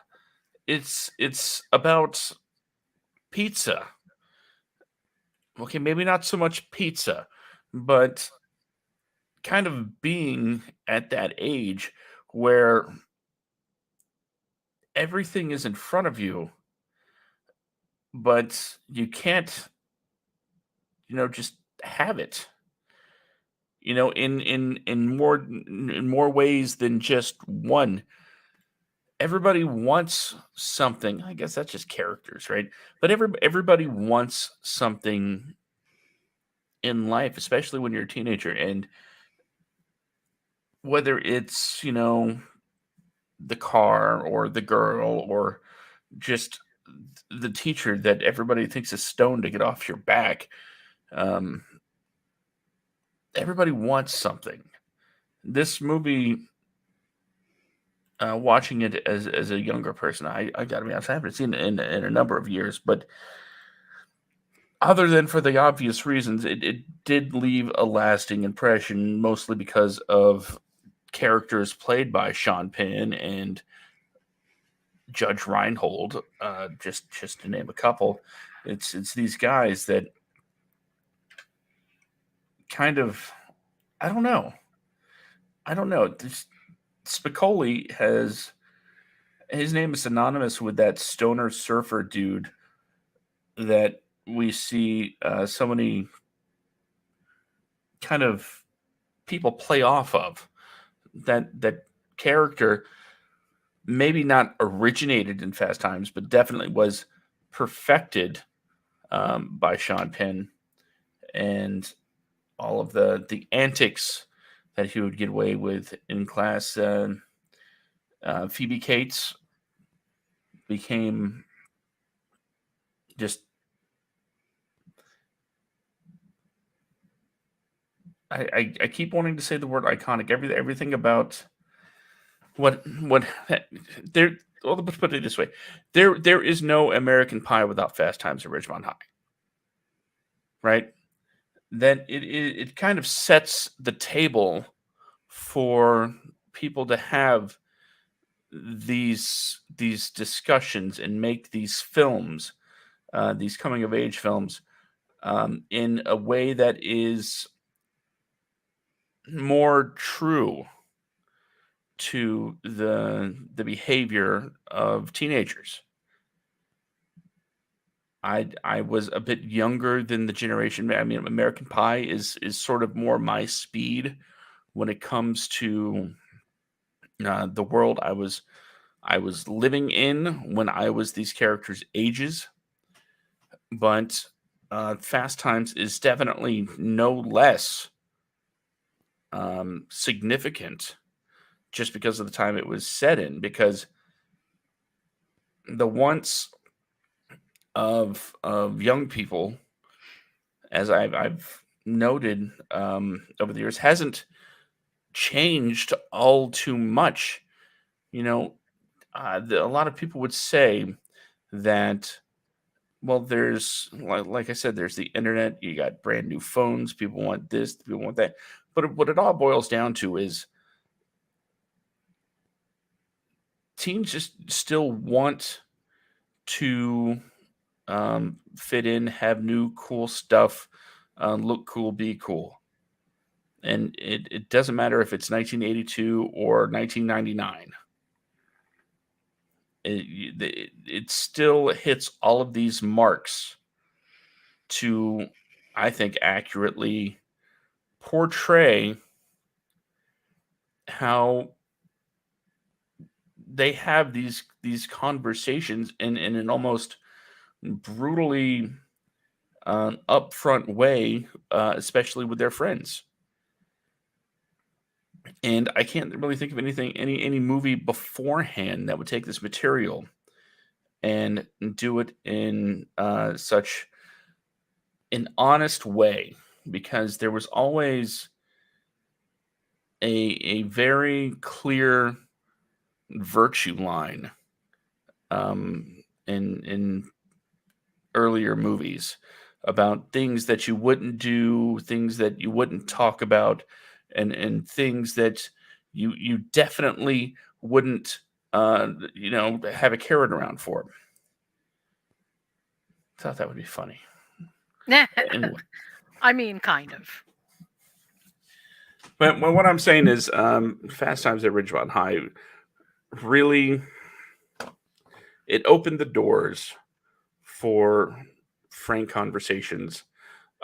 It's about pizza. Okay, maybe not so much pizza, but kind of being at that age where everything is in front of you, but you can't, just have it. In more ways than just one. Everybody wants something. I guess that's just characters, right? But everybody wants something in life, especially when you're a teenager, and whether it's the car or the girl or just the teacher that everybody thinks is stoned to get off your back. Um, Everybody wants something. This movie, watching it as a younger person, I gotta be honest, I haven't seen it in a number of years, but other than for the obvious reasons, it did leave a lasting impression, mostly because of characters played by Sean Penn and Judge Reinhold, just to name a couple. It's these guys that kind of I don't know. I don't know. Spicoli has his name is synonymous with that stoner surfer dude that we see so many kind of people play off of. That character maybe not originated in Fast Times, but definitely was perfected by Sean Penn and all of the antics that he would get away with in class. Phoebe Cates became just I keep wanting to say the word iconic. Everything about what there. Well, let's put it this way: there is no American Pie without Fast Times at Ridgemont High, right? Then it kind of sets the table for people to have these discussions and make these films, these coming of age films, in a way that is more true to the behavior of teenagers. I was a bit younger than the generation. I mean, American Pie is sort of more my speed when it comes to the world I was living in when I was these characters' ages. But Fast Times is definitely no less significant just because of the time it was set in. Because the wants of young people, as I've noted over the years, hasn't changed all too much. You know, a lot of people would say that, well, there's like I said, there's the internet. You got brand new phones. People want this. People want that. But what it all boils down to is teens just still want to fit in, have new cool stuff, look cool, be cool. And it doesn't matter if it's 1982 or 1999. It still hits all of these marks to, I think, accurately portray how they have these conversations in an almost brutally upfront way, especially with their friends. And I can't really think of any movie beforehand that would take this material and do it in such an honest way, because there was always a very clear virtue line in earlier movies about things that you wouldn't do, things that you wouldn't talk about, and things that you definitely wouldn't have a carrot around for. Thought that would be funny. Anyway, I mean, kind of. but what I'm saying is, Fast Times at Ridgemont High really, it opened the doors for frank conversations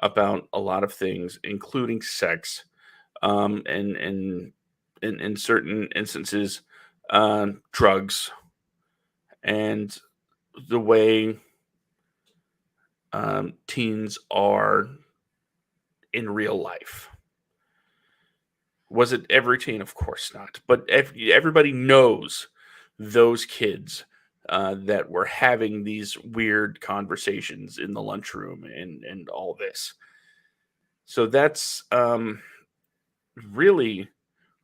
about a lot of things, including sex, and in certain instances, drugs, and the way teens are in real life. Was it every teen? Of course not. But everybody knows those kids that were having these weird conversations in the lunchroom and all this. So that's really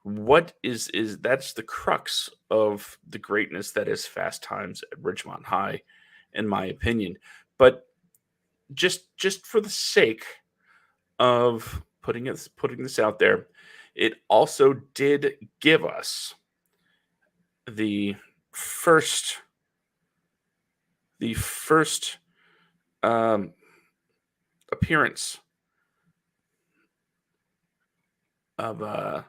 what is that's the crux of the greatness that is Fast Times at Ridgemont High, in my opinion. But just for the sake of putting this out there, it also did give us the first the first um, appearance of a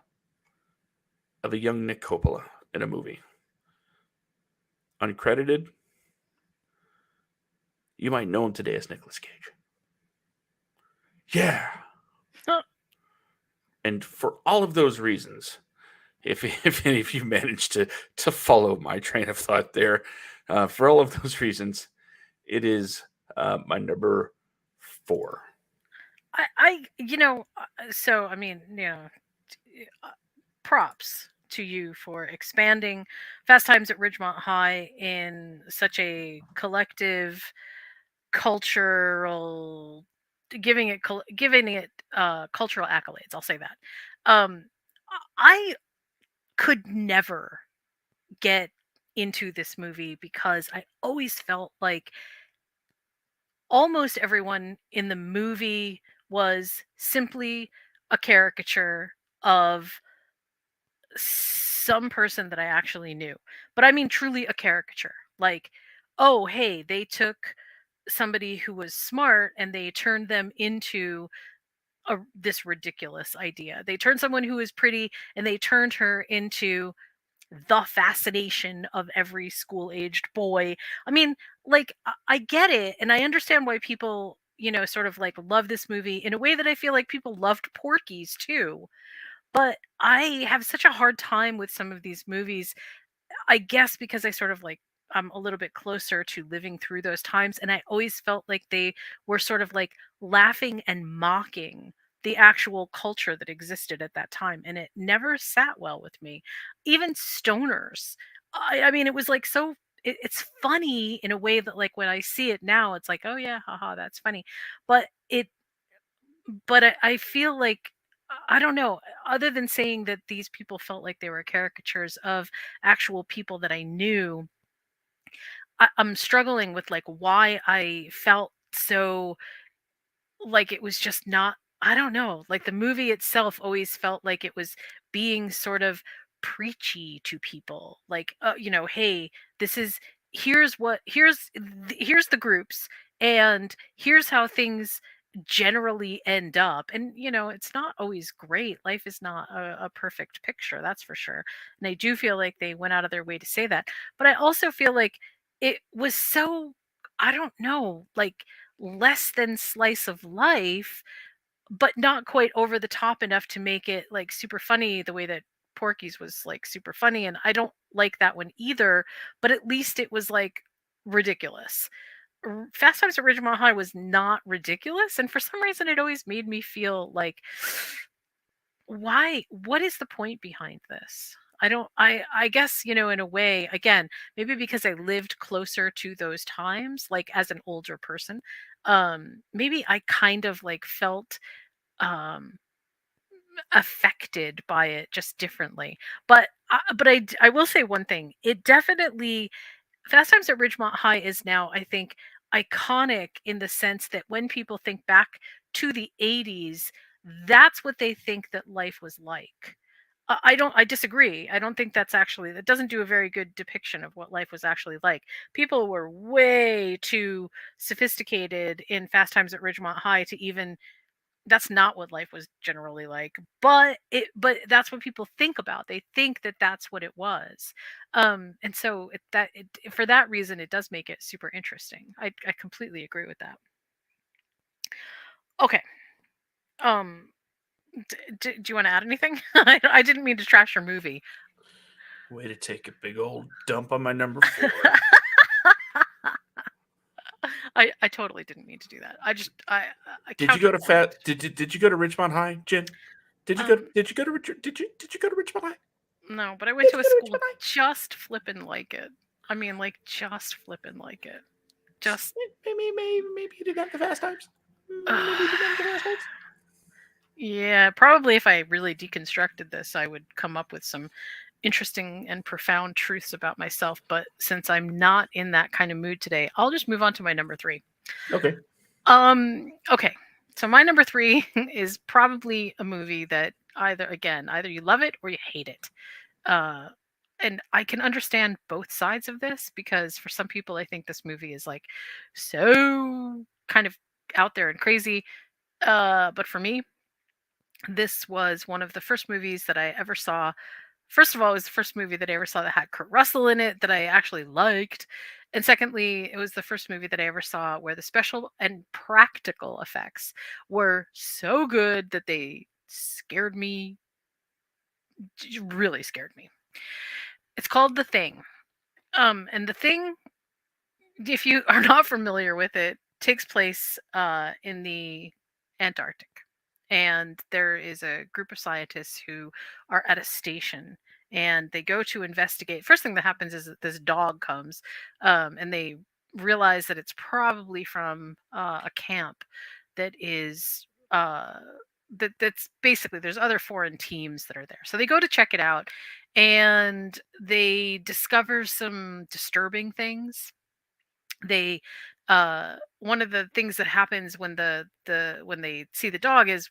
young Nick Coppola in a movie. Uncredited, you might know him today as Nicolas Cage. Yeah. And for all of those reasons, if any of you managed to follow my train of thought there, for all of those reasons, it is my number 4. So I mean, props to you for expanding Fast Times at Ridgemont High in such a collective cultural, giving it cultural accolades. I'll say that. Um, I could never get into this movie because I always felt like almost everyone in the movie was simply a caricature of some person that I actually knew. But I mean truly a caricature. Like, oh, hey, they took somebody who was smart and they turned them into this ridiculous idea. They turned someone who was pretty and they turned her into the fascination of every school-aged boy. I mean, like I get it and I understand why people, sort of like love this movie in a way that I feel like people loved Porky's too. But I have such a hard time with some of these movies, I guess because I sort of like I'm a little bit closer to living through those times and I always felt like they were sort of like laughing and mocking the actual culture that existed at that time and it never sat well with me. Even stoners. I mean it was like so it's funny in a way that like when I see it now it's like oh yeah haha that's funny. But I feel like I don't know, other than saying that these people felt like they were caricatures of actual people that I knew, I'm struggling with like why I felt so like it was just not I don't know, like the movie itself always felt like it was being sort of preachy to people. Like, hey, this is here's what here's the groups and here's how things generally end up, and it's not always great. Life is not a perfect picture, that's for sure. And I do feel like they went out of their way to say that, but I also feel like it was so, I don't know, like, less than slice of life, but not quite over the top enough to make it like super funny the way that Porky's was like super funny. And I don't like that one either, but at least it was like ridiculous. Fast Times at Ridgemont High was not ridiculous, and for some reason it always made me feel like, why? What is the point behind this? I don't. I guess, in a way, again, maybe because I lived closer to those times, like as an older person, maybe I kind of like felt um affected by it just differently. But I will say one thing. It definitely, Fast Times at Ridgemont High is now, I think, iconic in the sense that when people think back to the 80s, that's what they think that life was like. I disagree. I don't think that doesn't do a very good depiction of what life was actually like. People were way too sophisticated in Fast Times at Ridgemont High to even, that's not what life was generally like, but that's what people think about. They think that that's what it was. And so for that reason it does make it super interesting. I completely agree with that. Okay. um do you want to add anything? I didn't mean to trash your movie. Way to take a big old dump on my number 4. I totally didn't mean to do that. I Did you go to counterpoint. did you go to Richmond High, Jen? um Did you go to Richmond High? no, but I went Did to you a go to school Richmond High? just flippin' like it. I mean, like, just flippin' like it. Just Maybe you didn't have the fast times. Maybe you didn't have the fast times. Yeah, probably if I really deconstructed this, I would come up with some interesting and profound truths about myself. But since I'm not in that kind of mood today, I'll just move on to my number three. Okay. Okay. So my number three is probably a movie that either you love it or you hate it. Uh, and I can understand both sides of this, because for some people, I think this movie is like so kind of out there and crazy. But for me, this was one of the first movies that I ever saw. First of all, it was the first movie that I ever saw that had Kurt Russell in it that I actually liked. And secondly, it was the first movie that I ever saw where the special and practical effects were so good that they scared me, really scared me. It's called The Thing. And The Thing, if you are not familiar with it, takes place in the Antarctic. And there is a group of scientists who are at a station, and they go to investigate. First thing that happens is that this dog comes, and they realize that it's probably from a camp that is. That's basically, there's other foreign teams that are there. So they go to check it out, and they discover some disturbing things. They One of the things that happens when when they see the dog is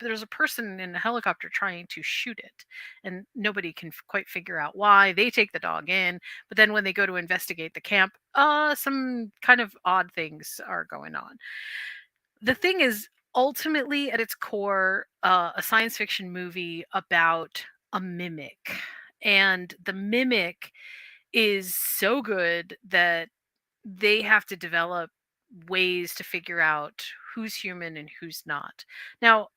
there's a person in a helicopter trying to shoot it, and nobody can quite figure out why. They take the dog in, but then when they go to investigate the camp, some kind of odd things are going on. The Thing is ultimately at its core a science fiction movie about a mimic, and the mimic is so good that they have to develop ways to figure out who's human and who's not. Now,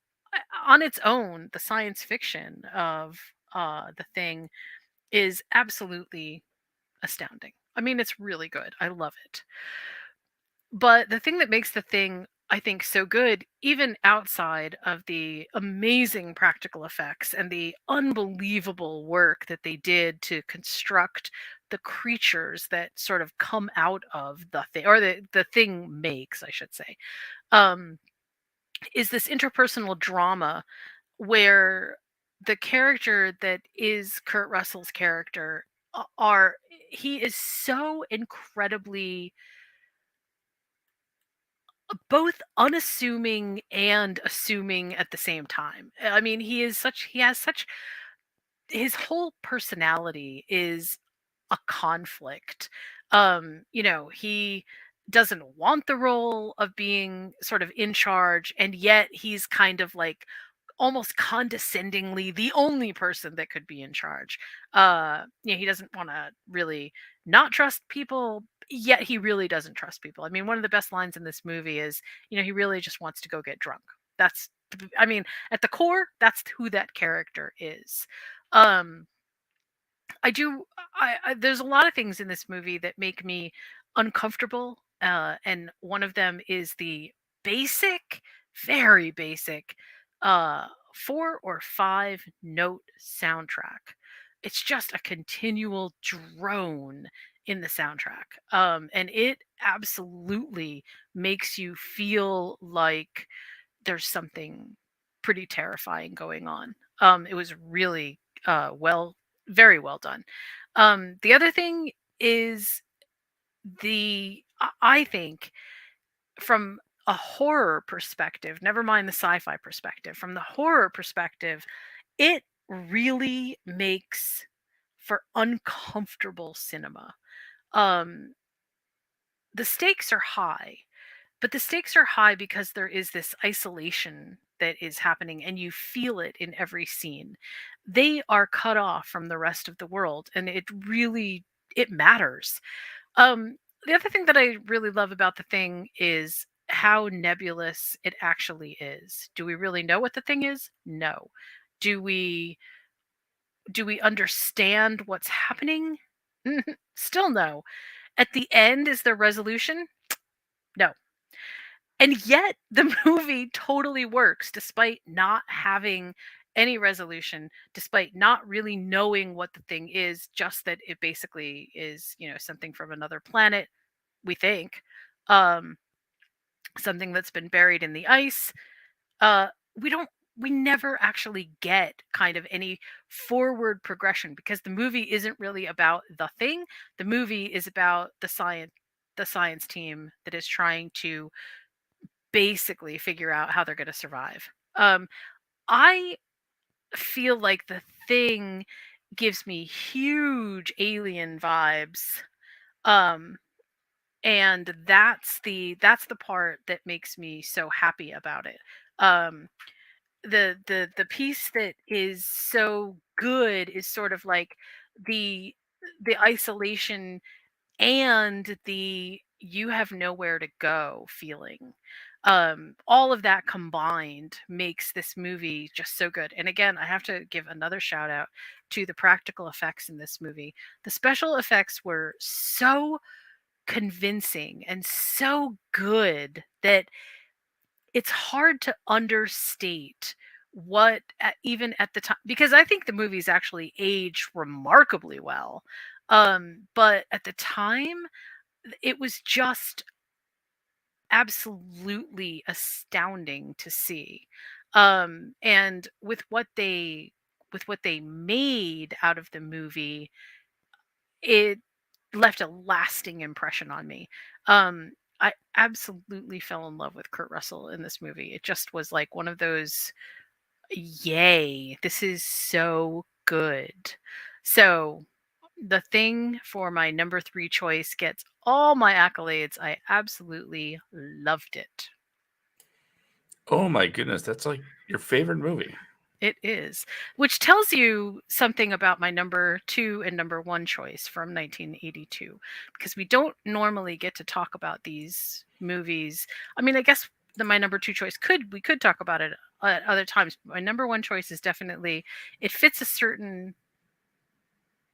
on its own, the science fiction of The Thing is absolutely astounding. I mean, it's really good. I love it. But the thing that makes The Thing, I think, so good, even outside of the amazing practical effects and the unbelievable work that they did to construct the creatures that sort of come out of the thing, or the thing makes, I should say, um, is this interpersonal drama where the character that is Kurt Russell's character are he is so incredibly both unassuming and assuming at the same time. I mean, he has such, his whole personality is a conflict. He doesn't want the role of being sort of in charge, and yet he's kind of like almost condescendingly the only person that could be in charge. He doesn't want to really not trust people, yet he really doesn't trust people. I mean, one of the best lines in this movie is, he really just wants to go get drunk. That's, I mean, at the core, that's who that character is. Um, I do. There's a lot of things in this movie that make me uncomfortable, and one of them is the basic, very basic, 4 or 5 note soundtrack. It's just a continual drone in the soundtrack, and it absolutely makes you feel like there's something pretty terrifying going on. It was really very well done. The other thing is I think from a horror perspective, never mind the sci-fi perspective, from the horror perspective, it really makes for uncomfortable cinema. Um, the stakes are high, but the stakes are high because there is this isolation that is happening and you feel it in every scene. They are cut off from the rest of the world and it matters. The other thing that I really love about the thing is how nebulous it actually is. Do we really know what the thing is? No. Do we understand what's happening? Still no. At the end is there resolution? No. And yet the movie totally works despite not having any resolution, despite not really knowing what the thing is, just that it basically is, something from another planet, we think. Um, Something that's been buried in the ice. Uh, we don't we never actually get kind of any forward progression because the movie isn't really about the thing. The movie is about the science team that is trying to basically figure out how they're going to survive. I feel like the thing gives me huge alien vibes. Um, and that's the part that makes me so happy about it. Um, the piece that is so good is sort of like the the isolation and the you have nowhere to go feeling. All of that combined makes this movie just so good. And again, I have to give another shout out to the practical effects in this movie. The special effects were so convincing and so good that it's hard to understate even at the time, because I think the movies actually aged remarkably well. But at the time it was just absolutely astounding to see. And with what they made out of the movie, it left a lasting impression on me. I absolutely fell in love with Kurt Russell in this movie. It just was like one of those, yay, this is so good. So the thing for my number 3 choice gets all my accolades. I absolutely loved it. Oh my goodness, that's like your favorite movie. It is, which tells you something about my number 2 and number 1 choice from 1982, because we don't normally get to talk about these movies. I mean, I guess my number 2 choice we could talk about it at other times. But my number 1 choice is definitely, it fits a certain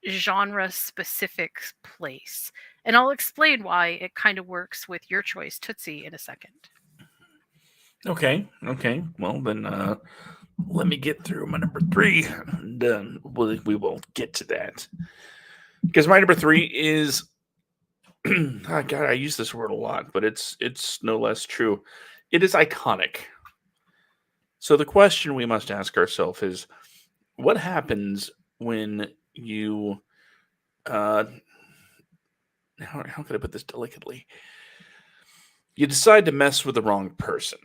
genre specific place. And I'll explain why it kind of works with your choice, Tootsie, in a second. Okay, okay. Well, then let me get through my number 3, and we will get to that. Because my number 3 is, oh God, I use this word a lot, but it's no less true. It is iconic. So the question we must ask ourselves is, what happens when you how can I put this delicately? You decide to mess with the wrong person.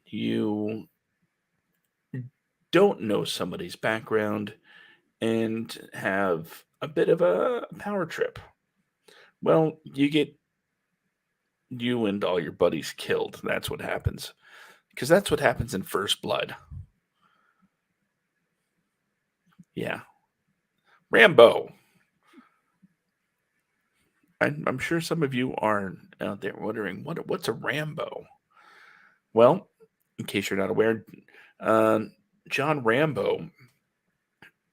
You don't know somebody's background and have a bit of a power trip. Well, you get you and all your buddies killed. That's what happens. Because that's what happens in First Blood. Yeah. Rambo. I'm sure some of you are out there wondering what's a Rambo. Well, in case you're not aware, uh, John Rambo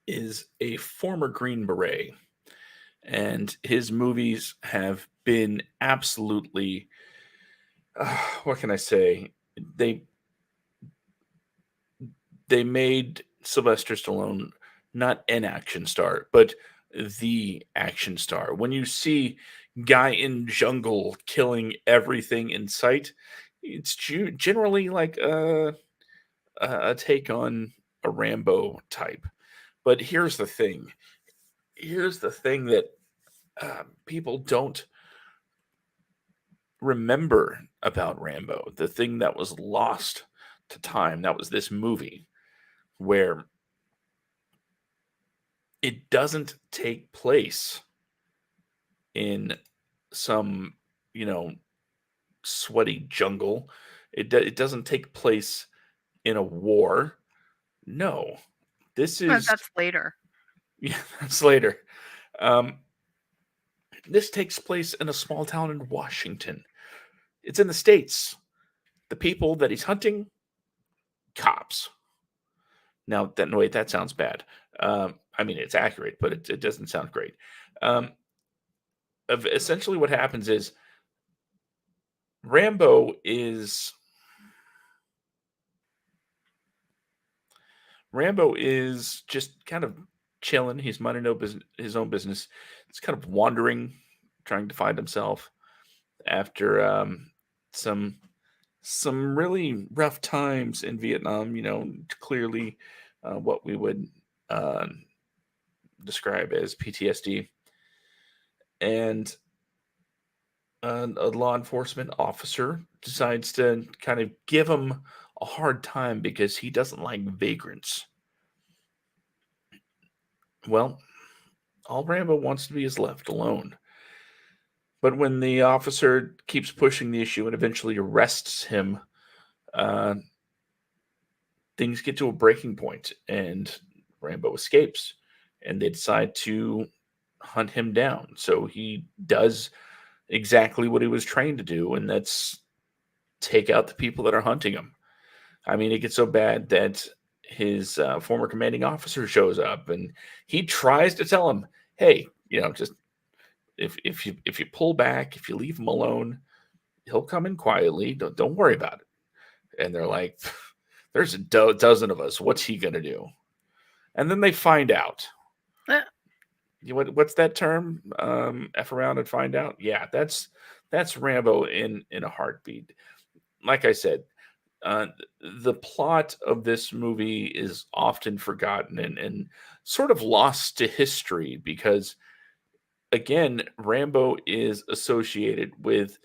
is a former Green Beret, and his movies have been absolutely what can I say? They they made Sylvester Stallone not an action star, but the action star. When you see guy in jungle killing everything in sight, it's generally like a take on a Rambo type. But here's the thing. Here's the thing that people don't remember about Rambo. The thing that was lost to time. That was this movie where it doesn't take place in some, you know, sweaty jungle. It doesn't take place in a war. No, this is That's later. yeah, that's later. Um, this takes place in a small town in Washington. It's in the States. The people that he's hunting, cops. Now, that wait, that sounds bad. I mean, it's accurate, but it doesn't sound great. Um, essentially, what happens is Rambo is Rambo is just kind of chilling. He's minding his own business. He's kind of wandering, trying to find himself after some some really rough times in Vietnam. You know, clearly what we would uh, describe as PTSD, and a law enforcement officer decides to kind of give him a hard time because he doesn't like vagrants. Well, all Rambo wants to be is left alone. But when the officer keeps pushing the issue and eventually arrests him, uh, things get to a breaking point and Rambo escapes. And they decide to hunt him down. So he does exactly what he was trained to do, and that's take out the people that are hunting him. I mean, it gets so bad that his former commanding officer shows up and he tries to tell him, "Hey, you know, just if you pull back, if you leave him alone, he'll come in quietly. Don't worry about it." And they're like, "There's a dozen of us. What's he gonna do?" And then they find out. Eh, What's that term? F around and find out. Yeah, that's Rambo in a heartbeat. Like I said, uh, the plot of this movie is often forgotten and sort of lost to history because, again, Rambo is associated with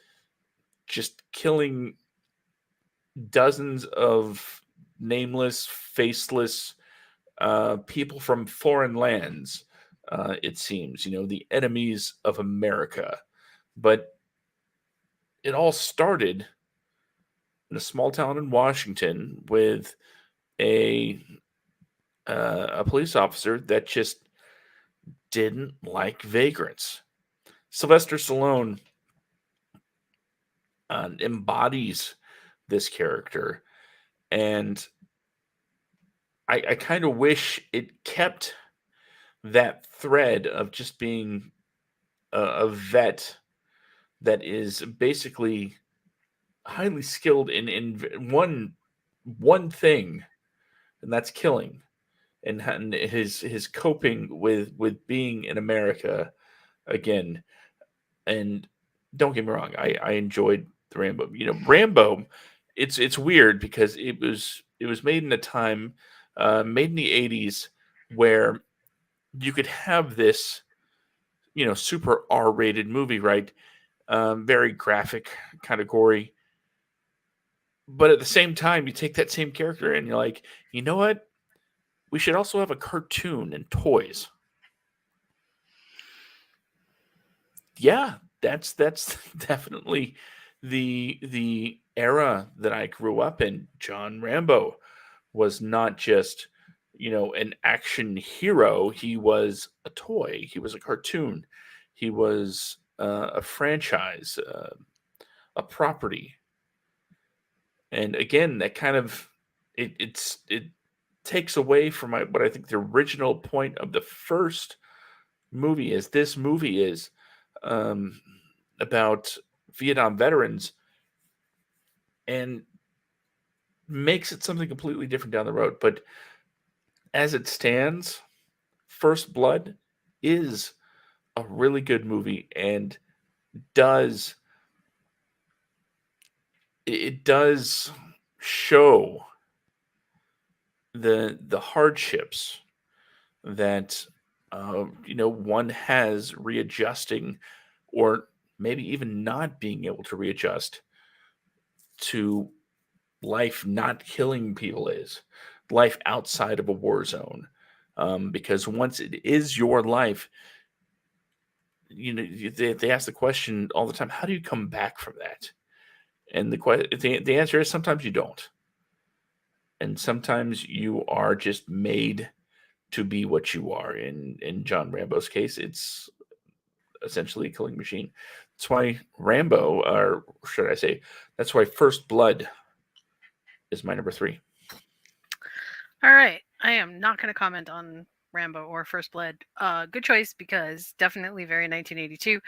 just killing dozens of nameless, faceless people from foreign lands. It seems, you know, the enemies of America. But it all started in a small town in Washington with a a police officer that just didn't like vagrants. Sylvester Stallone embodies this character, and I kind of wish it kept that thread of just being a vet that is basically highly skilled in one thing, and that's killing. And his coping with being in America again. And don't get me wrong, I enjoyed the Rambo. You know, Rambo. It's weird because it was made in a time, made in the '80s, where you could have this, you know, super R-rated movie, right? Very graphic, kind of gory. But at the same time, you take that same character and you're like, you know what? We should also have a cartoon and toys. Yeah, that's definitely the era that I grew up in, John Rambo was not just, an action hero. He was a toy. He was a cartoon. He was a franchise, a property. And again, that kind of it takes away from what I think the original point of the first movie is. This movie is um, about Vietnam veterans and makes it something completely different down the road. But as it stands, First Blood is a really good movie and does it does show the hardships that one has readjusting, or maybe even not being able to readjust to life not killing people, is life outside of a war zone. Because once it is your life, they ask the question all the time: how do you come back from that? And the answer is sometimes you don't, and sometimes you are just made to be what you are. In John Rambo's case, it's essentially a killing machine. That's why Rambo, or should I say, that's why First Blood is my number 3. All right. I am not going to comment on Rambo or First Blood. Good choice, because definitely very 1982.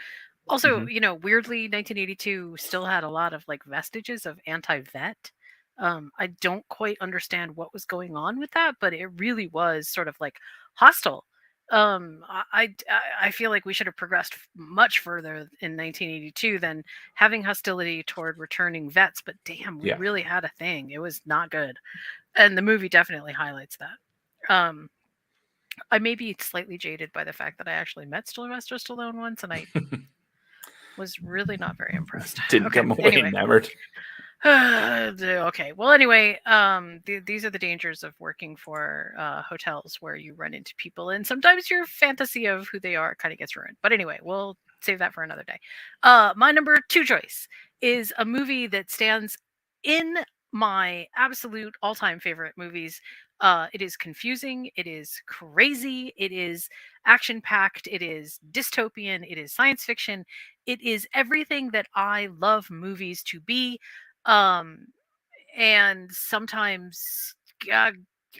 Also, Hmm. weirdly, 1982 still had a lot of like vestiges of anti-vet. I don't quite understand what was going on with that, but it really was sort of like hostile. I feel like we should have progressed much further in 1982 than having hostility toward returning vets. But damn, we Yeah. really had a thing. It was not good, and the movie definitely highlights that. I may be slightly jaded by the fact that I actually met Sylvester Stallone once, and I was really not very impressed. Didn't Okay, come away anyway. enamored. Okay, well, anyway, these are the dangers of working for hotels, where you run into people and sometimes your fantasy of who they are kind of gets ruined. But anyway, we'll save that for another day. My number 2 choice is a movie that stands in my absolute all-time favorite movies. It is confusing, it is crazy, it is action-packed, it is dystopian, it is science fiction, it is everything that I love movies to be. Um, and sometimes uh,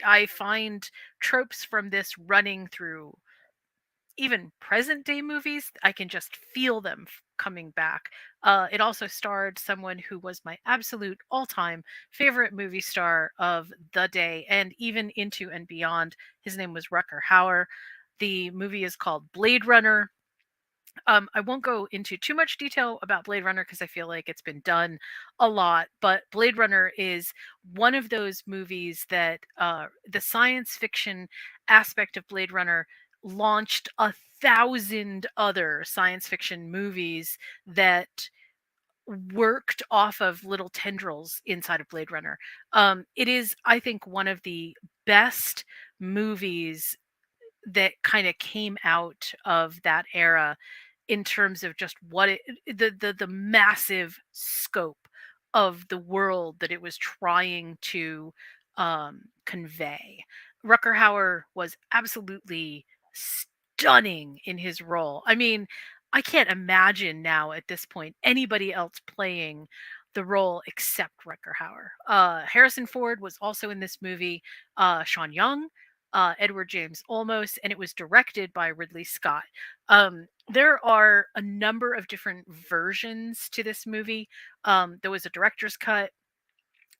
I find tropes from this running through even present day movies. I can just feel them coming back. It also starred someone who was my absolute all time favorite movie star of the day and even into and beyond. His name was Rucker Hauer. The movie is called Blade Runner. I won't go into too much detail about Blade Runner because I feel like it's been done a lot. But Blade Runner is one of those movies that the science fiction aspect of Blade Runner launched 1,000 other science fiction movies that worked off of little tendrils inside of Blade Runner. It is, I think, one of the best movies that kind of came out of that era in terms of just what the massive scope of the world that it was trying to convey. Rucker Hauer was absolutely stunning in his role. I mean, I can't imagine now at this point anybody else playing the role except Rucker Hauer. Harrison Ford was also in this movie. Sean Young, Edward James Olmos, and it was directed by Ridley Scott. There are a number of different versions to this movie. There was a director's cut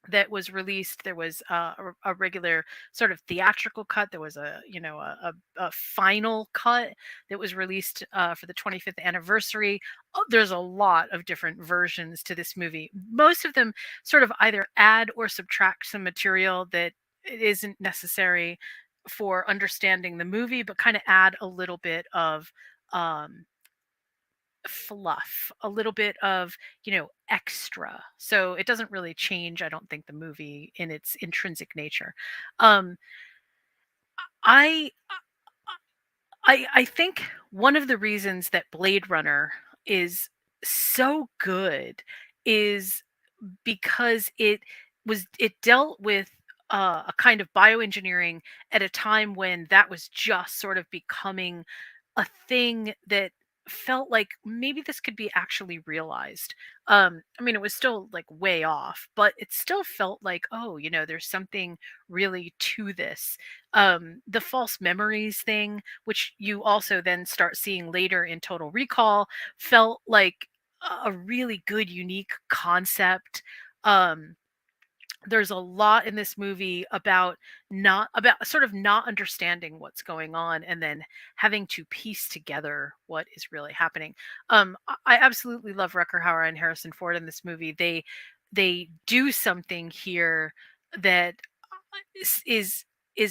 that was released. There was a regular sort of theatrical cut. There was a final cut that was released for the 25th anniversary. There's a lot of different versions to this movie. Most of them sort of either add or subtract some material that it isn't necessary for understanding the movie, but kind of add a little bit of um, fluff, a little bit of, extra. So it doesn't really change, I don't think, the movie in its intrinsic nature. Um, I I think one of the reasons that Blade Runner is so good is because it dealt with a kind of bioengineering at a time when that was just sort of becoming a thing that felt like maybe this could be actually realized. I mean, it was still like way off, but it still felt like, oh, there's something really to this. The false memories thing, which you also then start seeing later in Total Recall, felt like a really good, unique concept. Um, there's a lot in this movie about sort of not understanding what's going on and then having to piece together what is really happening. I absolutely love Rucker Hauer and Harrison Ford in this movie. They do something here that is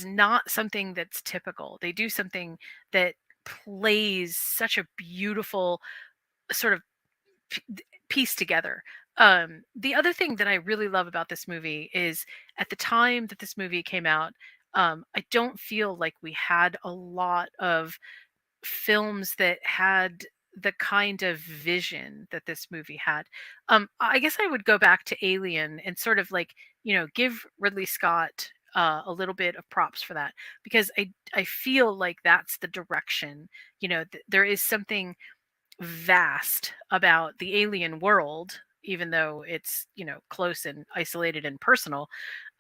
not something that's typical. They do something that plays such a beautiful sort of piece together. The other thing that I really love about this movie is at the time that this movie came out, I don't feel like we had a lot of films that had the kind of vision that this movie had. I guess I would go back to Alien and sort of like, give Ridley Scott a little bit of props for that, because I feel like that's the direction. There is something vast about the alien world, even though it's close and isolated and personal.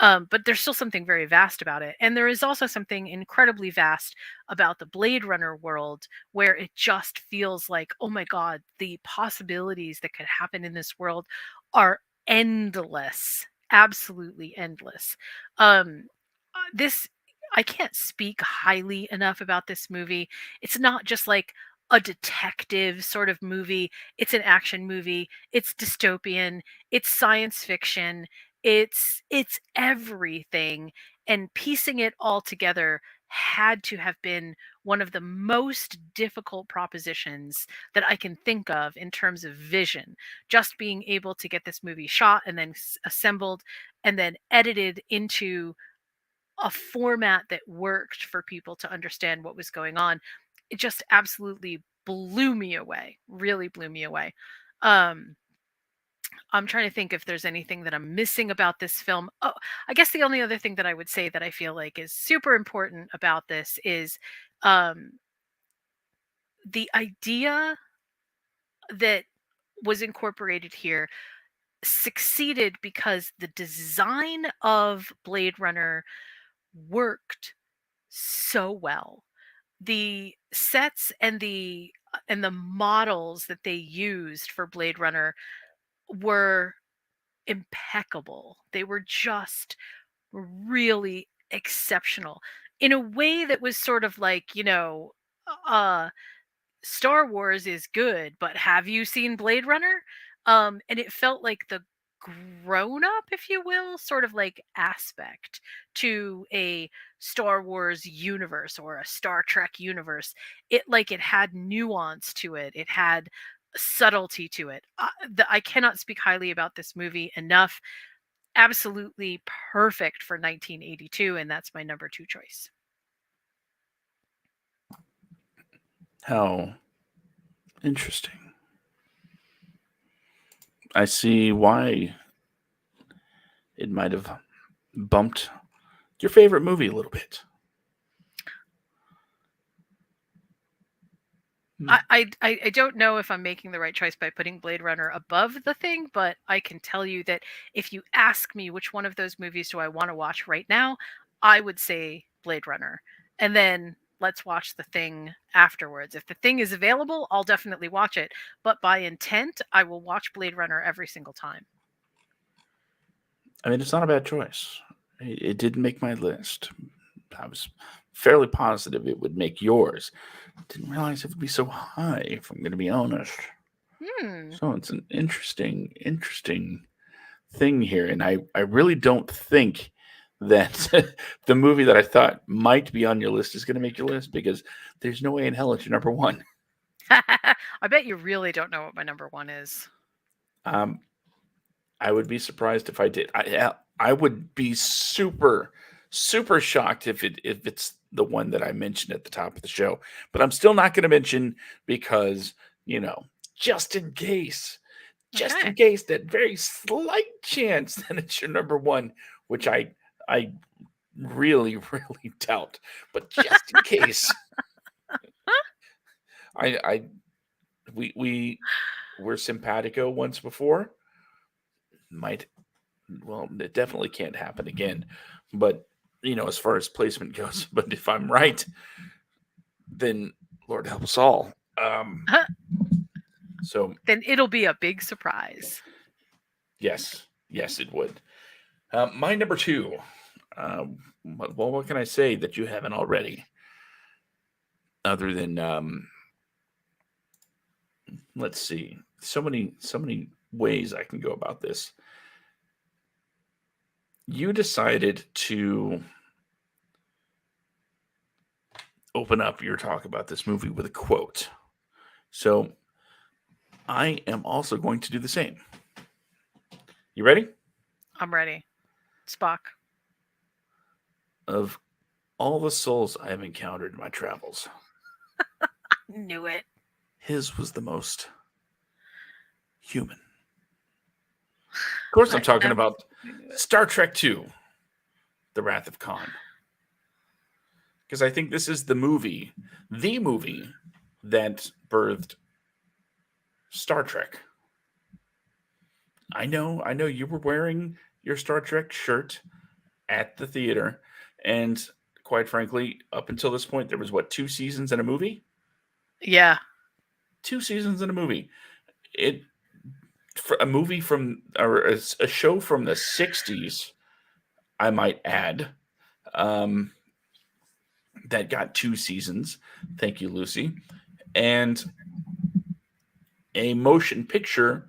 But there's still something very vast about it, and there is also something incredibly vast about the Blade Runner world, where it just feels like, oh my god, the possibilities that could happen in this world are endless, absolutely endless. This I can't speak highly enough about this movie. It's not just like a detective sort of movie. It's an action movie. It's dystopian. It's science fiction. It's everything, and piecing it all together had to have been one of the most difficult propositions that I can think of in terms of vision. Just being able to get this movie shot and then assembled and then edited into a format that worked for people to understand what was going on. It just absolutely blew me away, really blew me away. Um, I'm trying to think if there's anything that I'm missing about this film. Oh, I guess the only other thing that I would say that I feel like is super important about this is um, the idea that was incorporated here succeeded because the design of Blade Runner worked so well. The sets and the models that they used for Blade Runner were impeccable. They were just really exceptional in a way that was sort of like, uh Star Wars is good, but have you seen Blade Runner? And it felt like the grown up, if you will, sort of like aspect to a Star Wars universe or a Star Trek universe. It had nuance to it. It had subtlety to it. I cannot speak highly about this movie enough. Absolutely perfect for 1982, and that's my number two choice. How interesting. I see why it might have bumped your favorite movie a little bit. I don't know if I'm making the right choice by putting Blade Runner above The Thing, but I can tell you that if you ask me which one of those movies do I want to watch right now, I would say Blade Runner. And then let's watch The Thing afterwards. If The Thing is available, I'll definitely watch it. But by intent, I will watch Blade Runner every single time. I mean, it's not a bad choice. It didn't make my list. I was fairly positive it would make yours. Didn't realize it would be so high, if I'm going to be honest. Hmm. So it's an interesting thing here. And I really don't think that the movie that I thought might be on your list is going to make your list, because there's no way in hell it's your number one. I bet you really don't know what my number one is. Um, I would be surprised if I did. I would be super shocked if it's the one that I mentioned at the top of the show. But I'm still not going to mention, because just in case. just in Okay. case, that very slight chance that it's your number one, which I really, really doubt. But just in case, I we were simpatico once before. Might well, it definitely can't happen again. But as far as placement goes, but if I'm right, then Lord help us all. So Then it'll be a big surprise. yes, yes, it would. My number two. Well, what can I say that you haven't already? Other than let's see, so many ways I can go about this. You decided to open up your talk about this movie with a quote. So I am also going to do the same. You ready? I'm ready. Spock. Of all the souls I have encountered in my travels, Knew it. his was the most human. Of course, I'm talking about Star Trek II, The Wrath of Khan. Because I think this is the movie that birthed Star Trek. I know you were wearing your Star Trek shirt at the theater, and quite frankly, up until this point, there was what, 2 seasons in a movie? Yeah. 2 seasons in a movie. It for a movie from or a show from the '60s, I might add, um, that got 2 seasons. Thank you, Lucy, and a motion picture.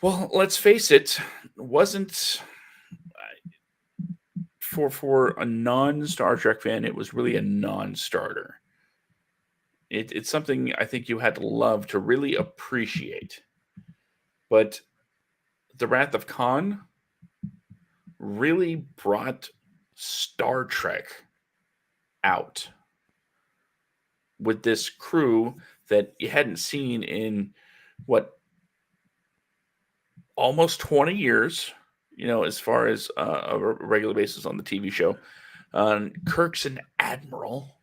Well, let's face it, wasn't for a non Star Trek fan. It was really a non-starter. It's something I think you had to love to really appreciate. But The Wrath of Khan really brought Star Trek out with this crew that you hadn't seen in what, almost 20 years, as far as a regular basis on the TV show. Kirk's an admiral.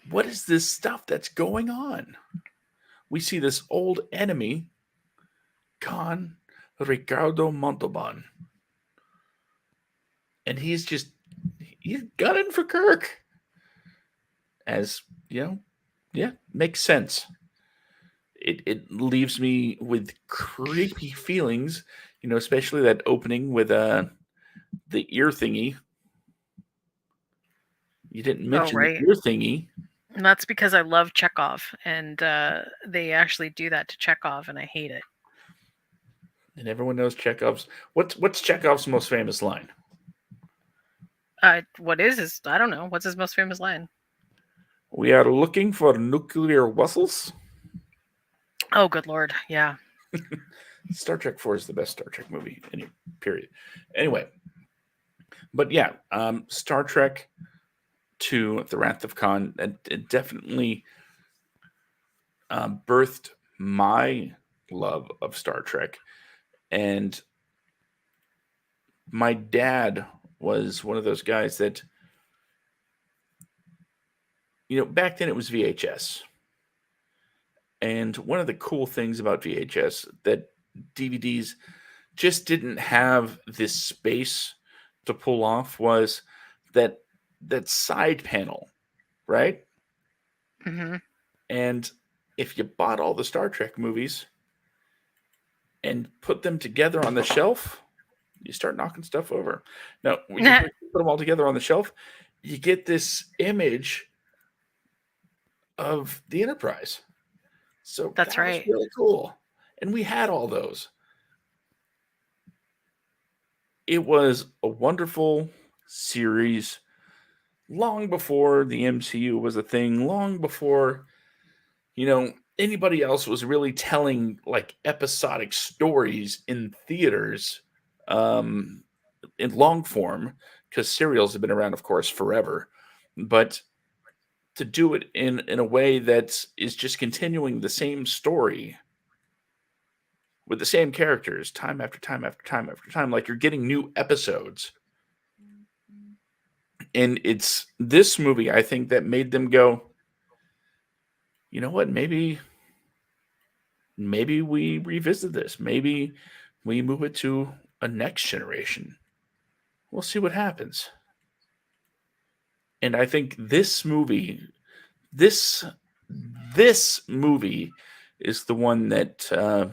What is this stuff that's going on? We see this old enemy, Khan Ricardo Montalban. And he's gunning for Kirk. As, yeah, makes sense. It leaves me with creepy feelings, especially that opening with the ear thingy. You didn't mention the Right. ear thingy. And that's because I love Chekhov, and they actually do that to Chekhov, and I hate it. And everyone knows Chekhov's. What's Chekhov's most famous line? What is I don't know. What's his most famous line? We are looking for nuclear vessels. Oh, good lord, yeah. Star Trek 4 is the best Star Trek movie, period. Anyway, but yeah, Star Trek II, The Wrath of Khan, it definitely birthed my love of Star Trek. And my dad was one of those guys that, back then it was VHS. And one of the cool things about VHS that DVDs just didn't have this space to pull off was that side panel, right? Mm-hmm. And if you bought all the Star Trek movies and put them together on the shelf, you start knocking stuff over. Now, when you put them all together on the shelf, you get this image of the Enterprise. So That's that was right. really cool. And we had all those. It was a wonderful series long before the MCU was a thing, long before, anybody else was really telling like episodic stories in theaters in long form, because serials have been around, of course, forever. But to do it in a way that is just continuing the same story with the same characters time after time after time after time. Like you're getting new episodes. And it's this movie, I think, that made them go, you know what, maybe we revisit this. Maybe we move it to a next generation. We'll see what happens. And I think this this movie is the one that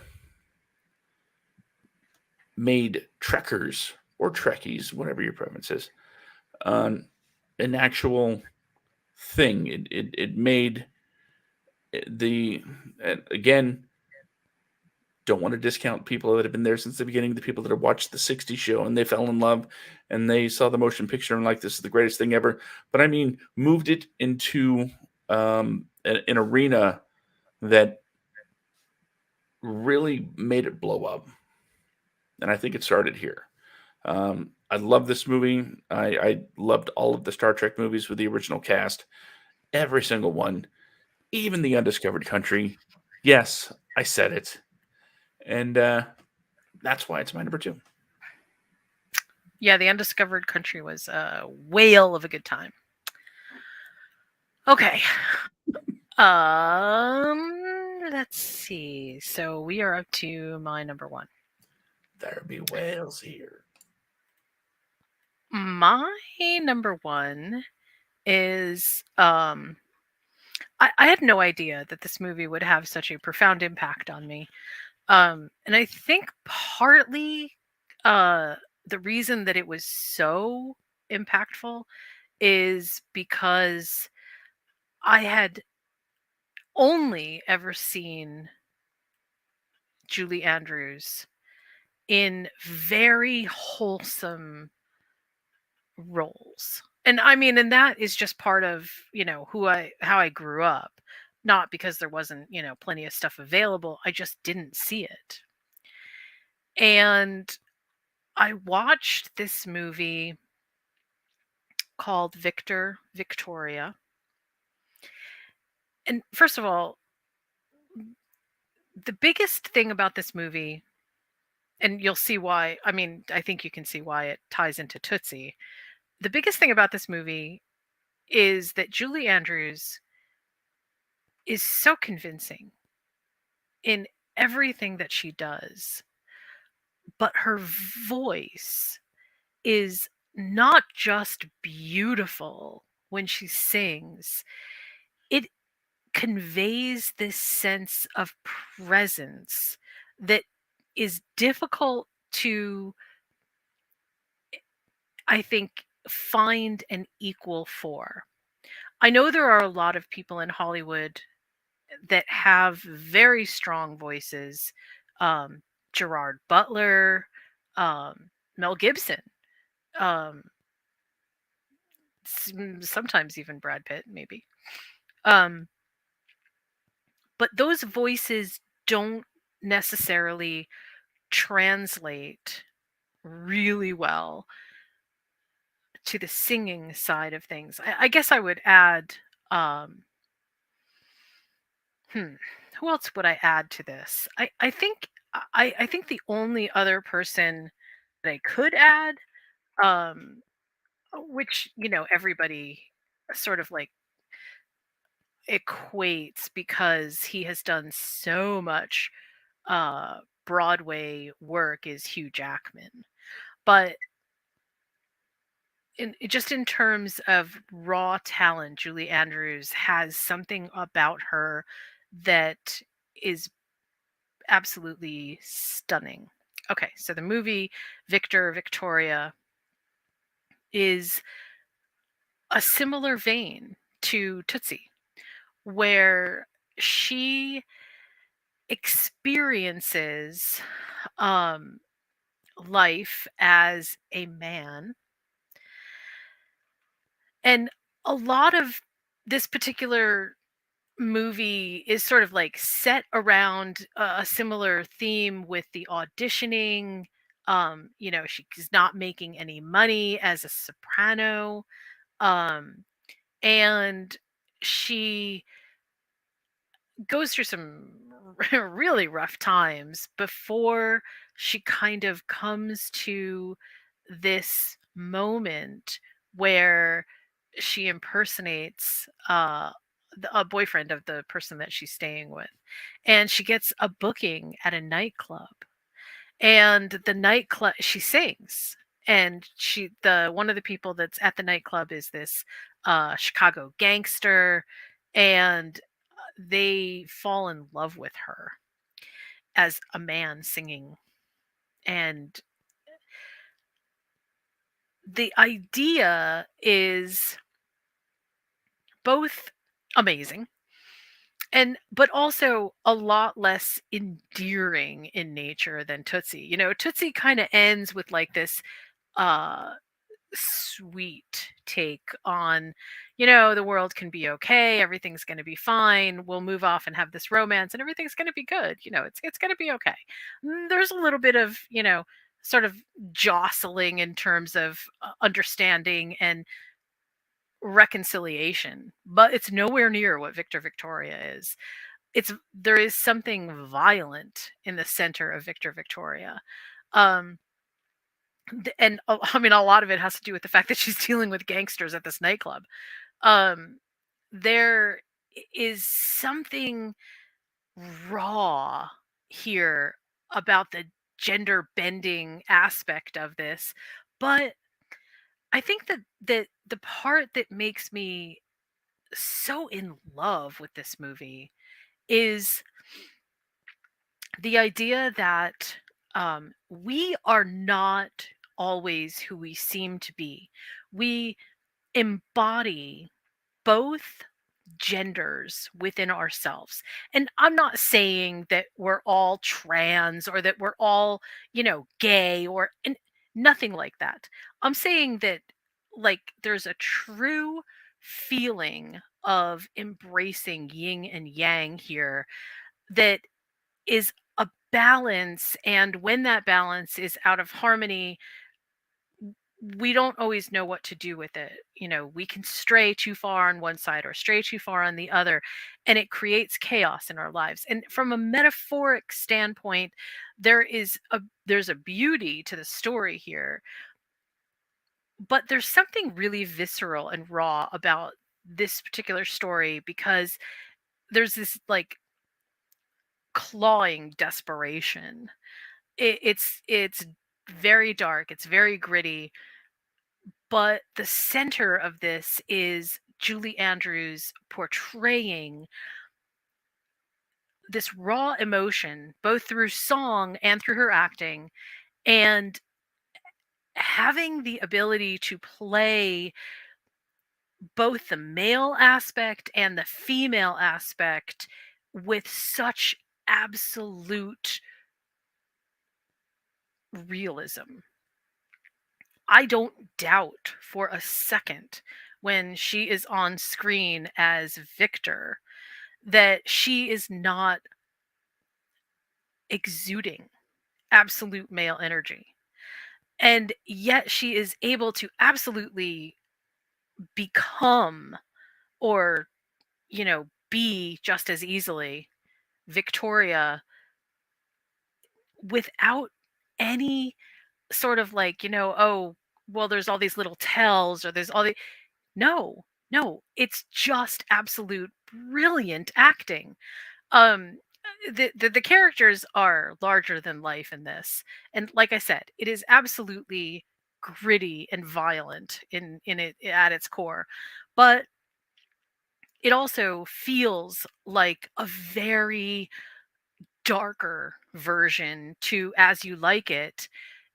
made Trekkers or Trekkies, whatever your preference is, an actual thing. It made the again. Don't want to discount people that have been there since the beginning, the people that have watched the 60s show and they fell in love and they saw the motion picture and like, this is the greatest thing ever. But I mean, moved it into an arena that really made it blow up. And I think it started here. I love this movie. I loved all of the Star Trek movies with the original cast, every single one, even the Undiscovered Country. Yes, I said it. And that's why it's my number 2. Yeah, the Undiscovered Country was a whale of a good time. Okay. Let's see. So we are up to my number 1. There be whales here. My number 1 is I had no idea that this movie would have such a profound impact on me. And I think partly the reason that it was so impactful is because I had only ever seen Julie Andrews in very wholesome roles. And I mean, and that is just part of, how I grew up. Not because there wasn't, plenty of stuff available. I just didn't see it. And I watched this movie called Victor Victoria. And first of all, the biggest thing about this movie, and you'll see why, I mean, I think you can see why it ties into Tootsie. The biggest thing about this movie is that Julie Andrews is so convincing in everything that she does, but her voice is not just beautiful when she sings, it conveys this sense of presence that is difficult to, I think, find an equal for. I know there are a lot of people in Hollywood that have very strong voices. Gerard Butler, Mel Gibson, um, sometimes even Brad Pitt, maybe. Um, but those voices don't necessarily translate really well to the singing side of things. I guess I would add, um, who else would I add to this? I think the only other person that I could add, um, which everybody sort of like equates because he has done so much Broadway work, is Hugh Jackman. But just in terms of raw talent, Julie Andrews has something about her that is absolutely stunning. Okay, so the movie Victor Victoria is a similar vein to Tootsie, where she experiences um, life as a man. And a lot of this particular movie is sort of like set around a similar theme with the auditioning. She's not making any money as a soprano. And she goes through some really rough times before she kind of comes to this moment where she impersonates a boyfriend of the person that she's staying with, and she gets a booking at a nightclub, and the nightclub she sings, and she the one of the people that's at the nightclub is this Chicago gangster, and they fall in love with her as a man singing. And the idea is both amazing and but also a lot less endearing in nature than Tootsie. You know, Tootsie kind of ends with like this uh sweet take on, the world can be okay, everything's going to be fine, we'll move off and have this romance and everything's going to be good, it's going to be okay. There's a little bit of, sort of jostling in terms of understanding and reconciliation, but it's nowhere near what Victor Victoria is. There is something violent in the center of Victor Victoria. um and I mean, a lot of it has to do with the fact that she's dealing with gangsters at this nightclub. Um, there is something raw here about the gender bending aspect of this, but I think that the part that makes me so in love with this movie is the idea that we are not always who we seem to be. We embody both genders within ourselves. And I'm not saying that we're all trans or that we're all, gay or nothing like that. I'm saying that like there's a true feeling of embracing yin and yang here that is a balance, and when that balance is out of harmony, we don't always know what to do with it. We can stray too far on one side or stray too far on the other, and it creates chaos in our lives. And from a metaphoric standpoint, there's a beauty to the story here, but there's something really visceral and raw about this particular story because there's this like clawing desperation. It's very dark, it's very gritty, but the center of this is Julie Andrews portraying this raw emotion both through song and through her acting, and having the ability to play both the male aspect and the female aspect with such absolute realism. I don't doubt for a second when she is on screen as Victor that she is not exuding absolute male energy. And yet she is able to absolutely become or, be just as easily Victoria without any sort of like, oh, well, there's all these little tells or there's all the no, no, it's just absolute brilliant acting. Um, the characters are larger than life in this, and like I said, it is absolutely gritty and violent in it at its core, but it also feels like a very darker version to As You Like It,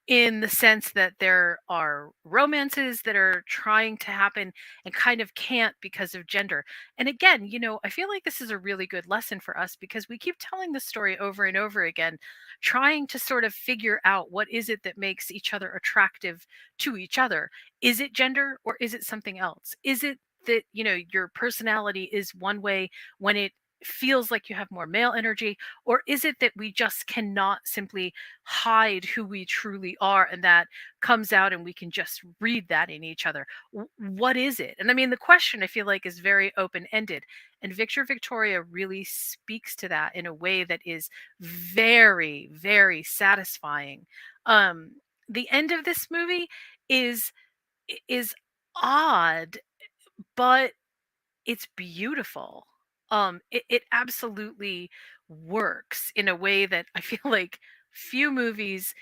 in the sense that there are romances that are trying to happen and kind of can't because of gender. And again, I feel like this is a really good lesson for us because we keep telling the story over and over again, trying to sort of figure out what is it that makes each other attractive to each other. Is it gender or is it something else? Is it that, your personality is one way when it feels like you have more male energy, or is it that we just cannot simply hide who we truly are, and that comes out and we can just read that in each other? What is it? And I mean, the question I feel like is very open ended, and Victor Victoria really speaks to that in a way that is very, very satisfying. The end of this movie is is odd, but it's beautiful. It absolutely works in a way that I feel like few movies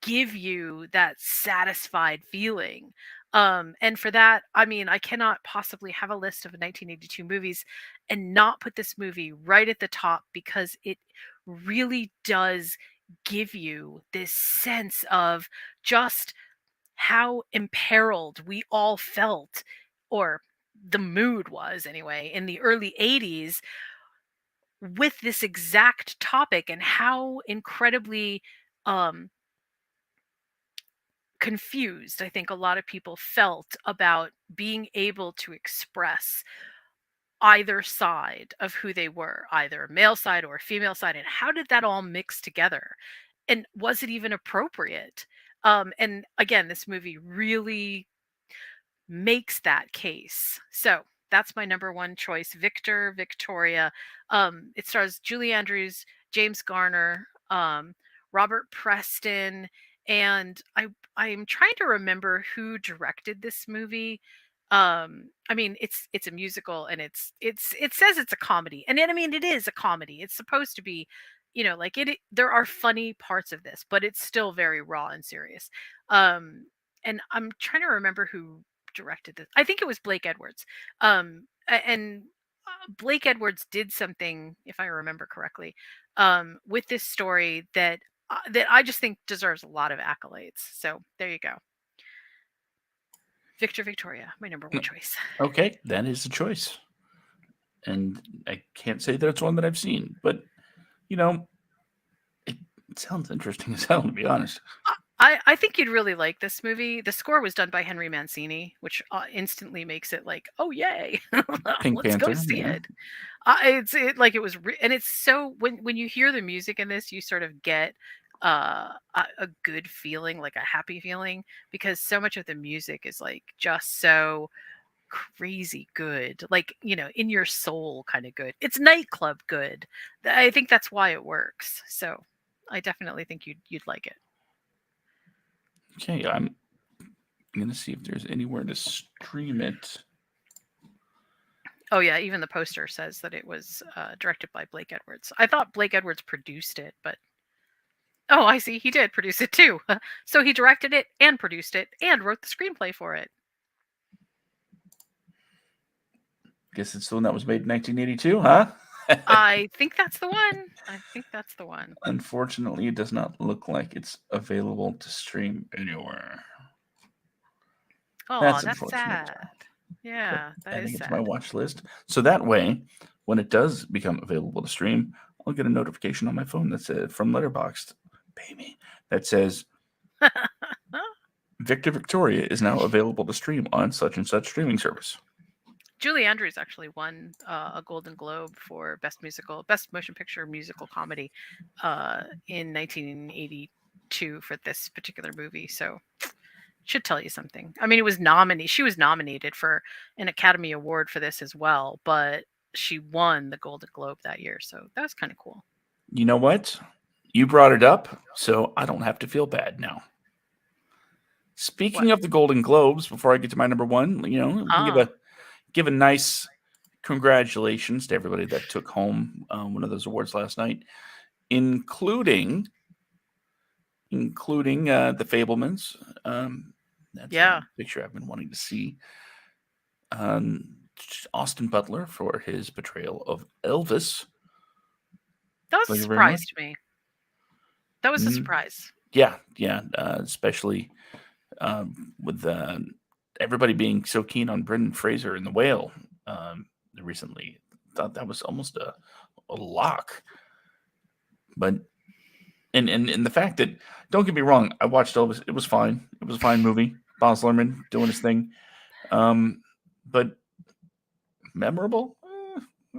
give you that satisfied feeling. And for that, I mean, I cannot possibly have a list of 1982 movies and not put this movie right at the top, because it really does give you this sense of just how imperiled we all felt, or the mood was anyway, in the early 80s with this exact topic, and how incredibly um, confused I think a lot of people felt about being able to express either side of who they were, either a male side or a female side, and how did that all mix together? And was it even appropriate? And again, this movie really makes that case. So that's my number one choice, Victor Victoria. It stars Julie Andrews, James Garner, Robert Preston, and I'm trying to remember who directed this movie. I mean, it's a musical, and it says it's a comedy, and I mean, it is a comedy. It's supposed to be, like there are funny parts of this, but it's still very raw and serious. Um, and I'm trying to remember who directed this. I think it was Blake Edwards. And Blake Edwards did something, if I remember correctly, with this story that I just think deserves a lot of accolades. So there you go. Victor Victoria, my number one choice. Okay, that is a choice. And I can't say that it's one that I've seen, but it sounds interesting as hell, to be honest. I think you'd really like this movie. The score was done by Henry Mancini, which instantly makes it like, oh yay, Pink let's go Panther, see yeah. it. Like it was, and it's so when you hear the music in this, you sort of get a good feeling, like a happy feeling, because so much of the music is like just so crazy good, like in your soul kind of good. It's nightclub good. I think that's why it works. So I definitely think you'd like it. Okay, I'm going to see if there's anywhere to stream it. Oh yeah, even the poster says that it was directed by Blake Edwards. I thought Blake Edwards produced it, but oh, I see, he did produce it too. So he directed it and produced it and wrote the screenplay for it. Guess it's the one that was made in 1982, huh? I think that's the one. I think that's the one. Unfortunately, it does not look like it's available to stream anywhere. Oh, That's that's unfortunate. sad. Yeah, that Adding is it to sad. my watch list. So that way, when it does become available to stream, I'll get a notification on my phone that says from Letterboxd, pay me, that says Victor Victoria is now available to stream on such and such streaming service. Julie Andrews actually won a Golden Globe for Best Motion Picture Musical Comedy in 1982 for this particular movie. So should tell you something. I mean, she was nominated for an Academy Award for this as well, but she won the Golden Globe that year. So that was kind of cool. You know what? You brought it up, so I don't have to feel bad now. Speaking of the Golden Globes, before I get to my number one, give a nice congratulations to everybody that took home one of those awards last night, including the Fabelmans. That's a picture I've been wanting to see. Austin Butler for his portrayal of Elvis. That was a surprise to me. That was a surprise. Yeah, especially with everybody being so keen on Brendan Fraser in The Whale recently. Thought that was almost a lock. But and the fact that, don't get me wrong, I watched Elvis. It was fine. It was a fine movie. Baz Luhrmann doing his thing. But memorable?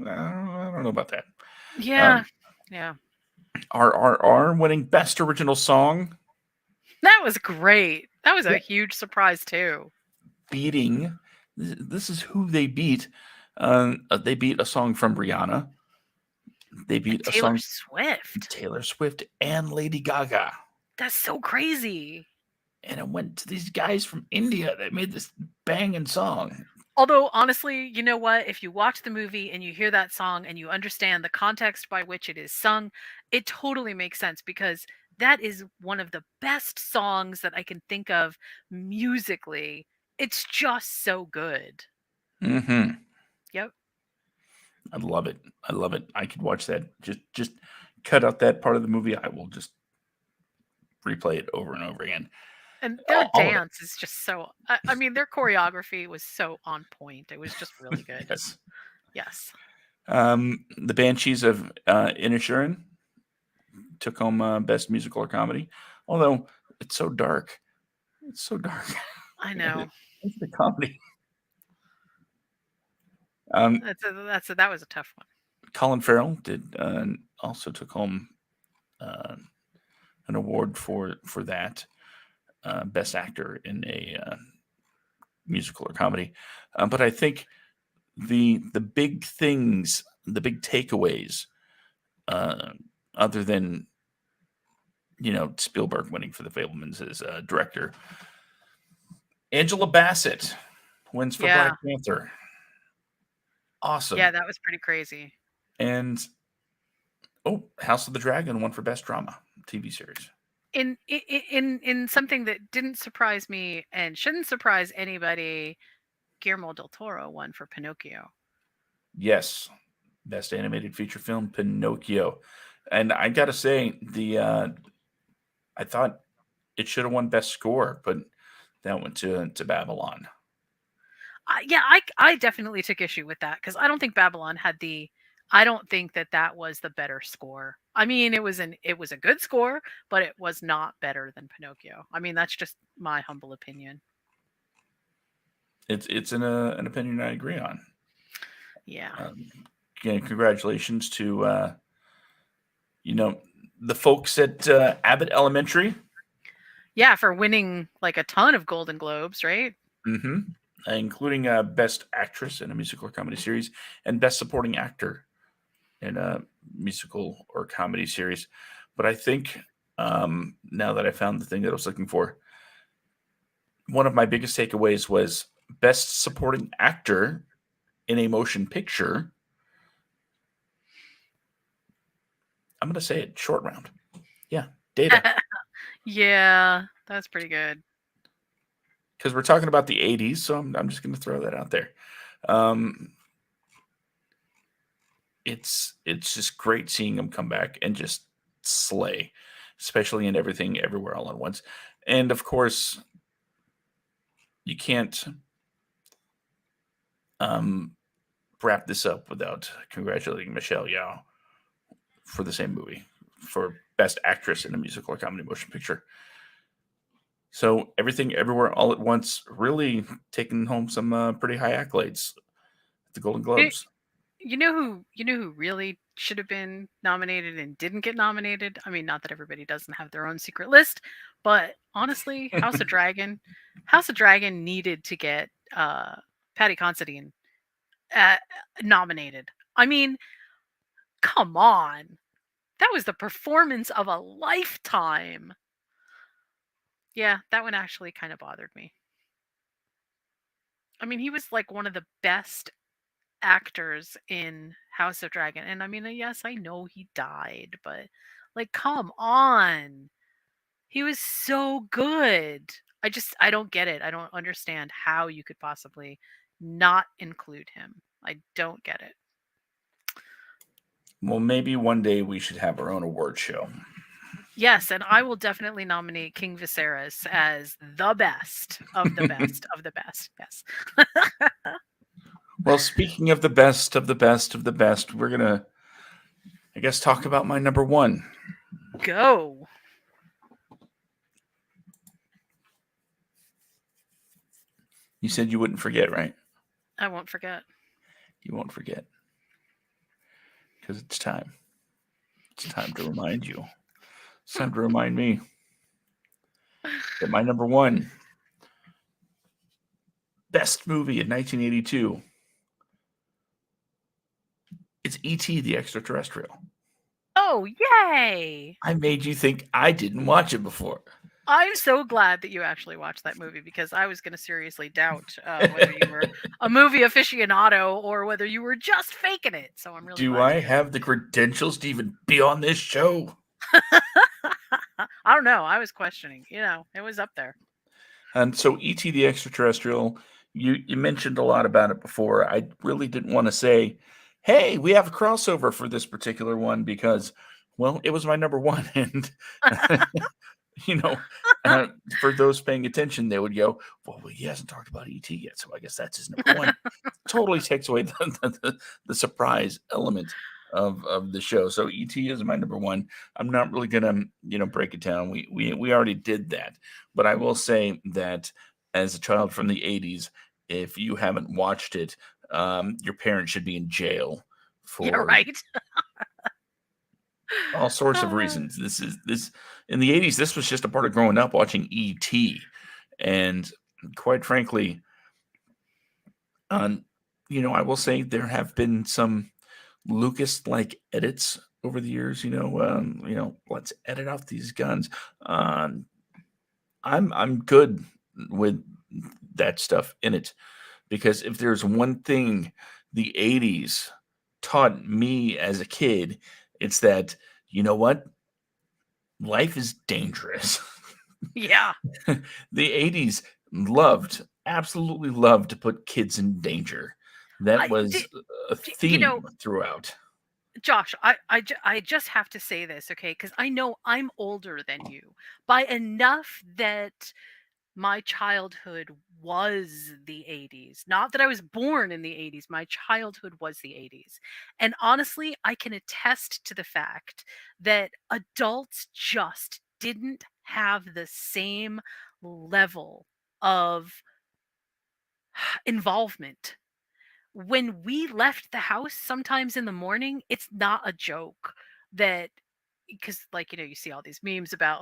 I don't know about that. Yeah. Yeah. RRR winning Best Original Song, That was great. That was a yeah, huge surprise too. beating. This is who they beat. They beat a song from Rihanna. They And beat a Taylor song from Swift. Taylor Swift and Lady Gaga. That's so crazy. And it went to these guys from India that made this banging song. Although, honestly, you know what? If you watch the movie and you hear that song and you understand the context by which it is sung, it totally makes sense because that is one of the best songs that I can think of musically. It's just so good. Mm-hmm. Yep. I love it. I love it. I could watch that. Just cut out that part of the movie. I will just replay it over and over again. And their All of it. dance is just so, I mean, their choreography was so on point. It was just really good. Yes. Yes. The Banshees of Inisherin took home Best Musical or Comedy. Although it's so dark. It's so dark. I know. It's the comedy. Um, That was a tough one. Colin Farrell did also took home uh, an award for that Best Actor in a musical or comedy. But I think the big things, the big takeaways, uh, other than Spielberg winning for The Fablemans as director, Angela Bassett wins for Black Yeah. Panther. Yeah, Awesome. that was pretty crazy. And House of the Dragon won for Best Drama TV series. In something that didn't surprise me and shouldn't surprise anybody, Guillermo del Toro won for Pinocchio. Yes, Best Animated Feature Film, Pinocchio. And I gotta say, I thought it should have won Best Score, but that went to Babylon. Yeah, I definitely took issue with that because I don't think Babylon had the. I don't think that was the better score. I mean, it was a good score, but it was not better than Pinocchio. I mean, that's just my humble opinion. It's an opinion I agree on. Yeah. Again, congratulations to the folks at Abbott Elementary. Yeah, for winning like a ton of Golden Globes, right? Mm-hmm. Including Best Actress in a Musical or Comedy Series and Best Supporting Actor in a Musical or Comedy Series. But I think now that I found the thing that I was looking for, one of my biggest takeaways was Best Supporting Actor in a Motion Picture. I'm going to say it, Short Round. Yeah, Data. Yeah, that's pretty good. Because we're talking about the 80s, so I'm just going to throw that out there. It's just great seeing him come back and just slay, especially in Everything Everywhere All at Once. And of course, you can't wrap this up without congratulating Michelle Yeoh for the same movie for Best Actress in a Musical or Comedy Motion Picture. So Everything Everywhere All at Once really taking home some pretty high accolades at the Golden You, Globes. you know who really should have been nominated and didn't get nominated? I mean, not that everybody doesn't have their own secret list, but honestly, House of Dragon needed to get Patty Considine uh, nominated. I mean, come on. That was the performance of a lifetime. Yeah, that one actually kind of bothered me. I mean, he was like one of the best actors in House of Dragon. And I mean, yes, I know he died, but like, come on. He was so good. I don't get it. I don't understand how you could possibly not include him. I don't get it. Well, maybe one day we should have our own award show. Yes, and I will definitely nominate King Viserys as the best of the best of the best. Yes. Well, speaking of the best of the best of the best, we're going to, I guess, talk about my number one. Go. You said you wouldn't forget, right? I won't forget. You won't forget. Because it's time. It's time to remind you. It's time to remind me that my number one best movie in 1982. It's E.T. the Extraterrestrial. Oh, yay! I made you think I didn't watch it before. I'm so glad that you actually watched that movie because I was going to seriously doubt whether you were a movie aficionado or whether you were just faking it. So I'm really Do glad to I hear have the credentials to even be on this show? that. I don't know. I was questioning. It was up there. And so, E.T. the Extraterrestrial, you mentioned a lot about it before. I really didn't want to say, hey, we have a crossover for this particular one because, well, it was my number one. And you know, for those paying attention, they would go, "Well, he hasn't talked about ET yet, so I guess that's his number one." Totally takes away the surprise element of the show. So ET is my number one. I'm not really gonna break it down. We already did that, but I will say that as a child from the '80s, if you haven't watched it, your parents should be in jail Yeah, for right. all sorts of reasons. This in the '80s. This was just a part of growing up watching ET, and quite frankly, I will say there have been some Lucas-like edits over the years. Let's edit out these guns. Um, I'm good with that stuff in it because if there's one thing the '80s taught me as a kid, it's that you know what life is dangerous. Yeah. The '80s absolutely loved to put kids in danger. That I was did, a theme throughout. Josh, I just have to say this, okay? Because I know I'm older than you by enough that my childhood was the 80s. Not that I was born in the 80s. My childhood was the 80s. And honestly, I can attest to the fact that adults just didn't have the same level of involvement. When we left the house sometimes in the morning, it's not a joke that because you see all these memes about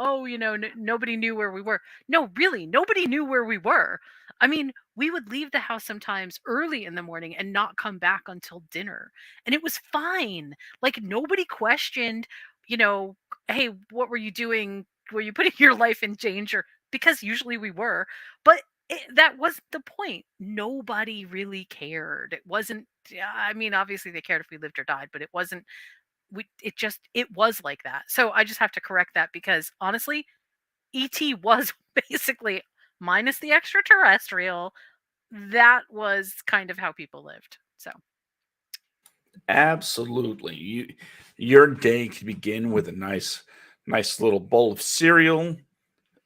nobody knew where we were. No, really, nobody knew where we were. I mean, we would leave the house sometimes early in the morning and not come back until dinner, and it was fine. Like nobody questioned, you know hey, what were you doing? Were you putting your life in danger? Because usually we were, but that wasn't the point. Nobody really cared. It wasn't. I mean, obviously they cared if we lived or died, but it wasn't. It was like that. So I just have to correct that because honestly, ET was basically minus the extraterrestrial. That was kind of how people lived. So Absolutely. Your day could begin with a nice little bowl of cereal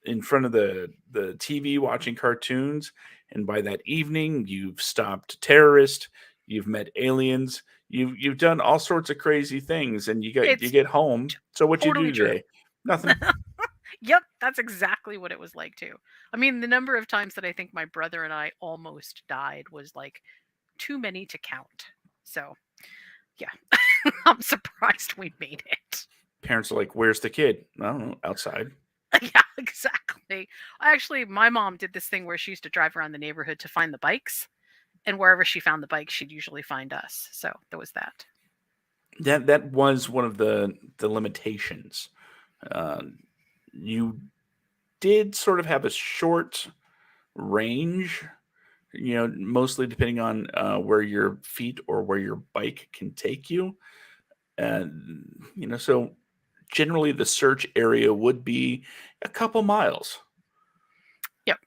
in front of the TV watching cartoons, and by that evening you've stopped a terrorist, you've met aliens, you've done all sorts of crazy things, and you it's get home. So what you totally do true. today? Nothing. Yep, that's exactly what it was like too. I mean, the number of times that I think my brother and I almost died was like too many to count. So yeah, I'm surprised we made it. Parents are like, "Where's the kid?" I don't know. Outside. Yeah, exactly. Actually, my mom did this thing where she used to drive around the neighborhood to find the bikes, and wherever she found the bikes, she'd usually find us. So there was that. That was one of the limitations. Uh, you did sort of have a short range, mostly depending on where your feet or where your bike can take you. And, so generally the search area would be a couple miles. Yep,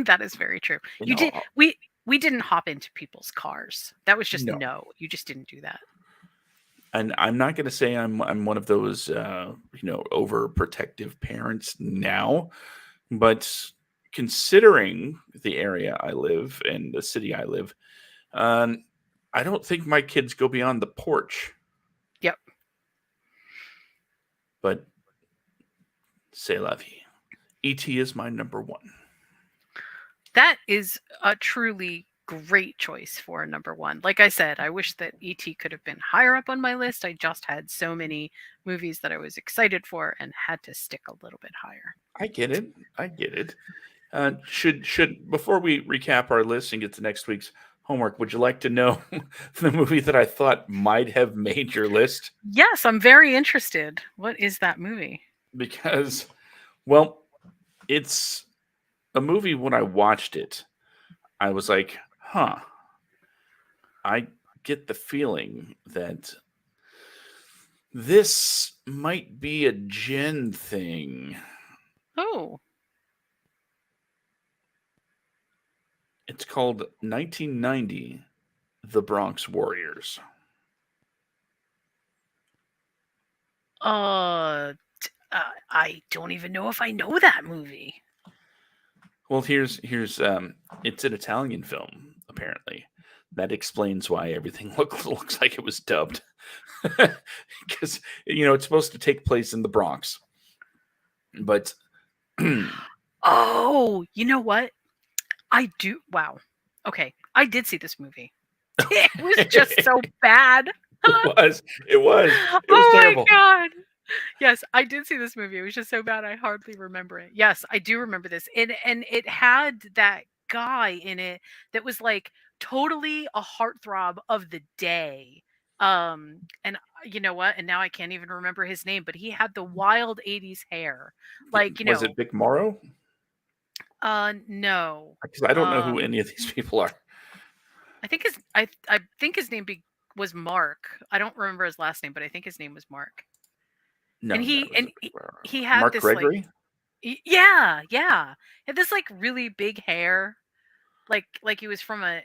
that is very true. You You did know, we didn't hop into people's cars. That was just no. no. You just didn't do that. And I'm not going to say I'm one of those overprotective parents now, but considering the area I live and the city I live, um, I don't think my kids go beyond the porch. Yep. But c'est la vie. ET is my number one. That is a truly great choice for number one. Like I said, I wish that E.T. could have been higher up on my list. I just had so many movies that I was excited for and had to stick a little bit higher. I get it. I get it. Should before we recap our list and get to next week's homework, would you like to know the movie that I thought might have made your list? Yes, I'm very interested. What is that movie? Because, well, it's a movie. When I watched it, I was like, huh, I get the feeling that this might be a Jen thing. Oh, It's called 1990 The Bronx Warriors. uh, I don't even know if I know that movie. Well, here's it's an Italian film apparently. That explains why everything looks like it was dubbed. Because it's supposed to take place in the Bronx. But Oh, you know what? I do. Wow. Okay, I did see this movie. It was just so bad. it was Oh my terrible. god. Yes, I did see this movie. It was just so bad I hardly remember it. Yes, I do remember this. And it had that guy in it that was like totally a heartthrob of the day. And you know what? And now I can't even remember his name, but he had the wild 80s hair. Like, Was it Vic Morrow? No. Because I don't know who Um any of these people are. I think his name was Mark. I don't remember his last name, but I think his name was Mark. And No, that he was and a Vic Morrow. he had Mark this like Gregory. yeah, yeah. He had this like really big hair, like he was from a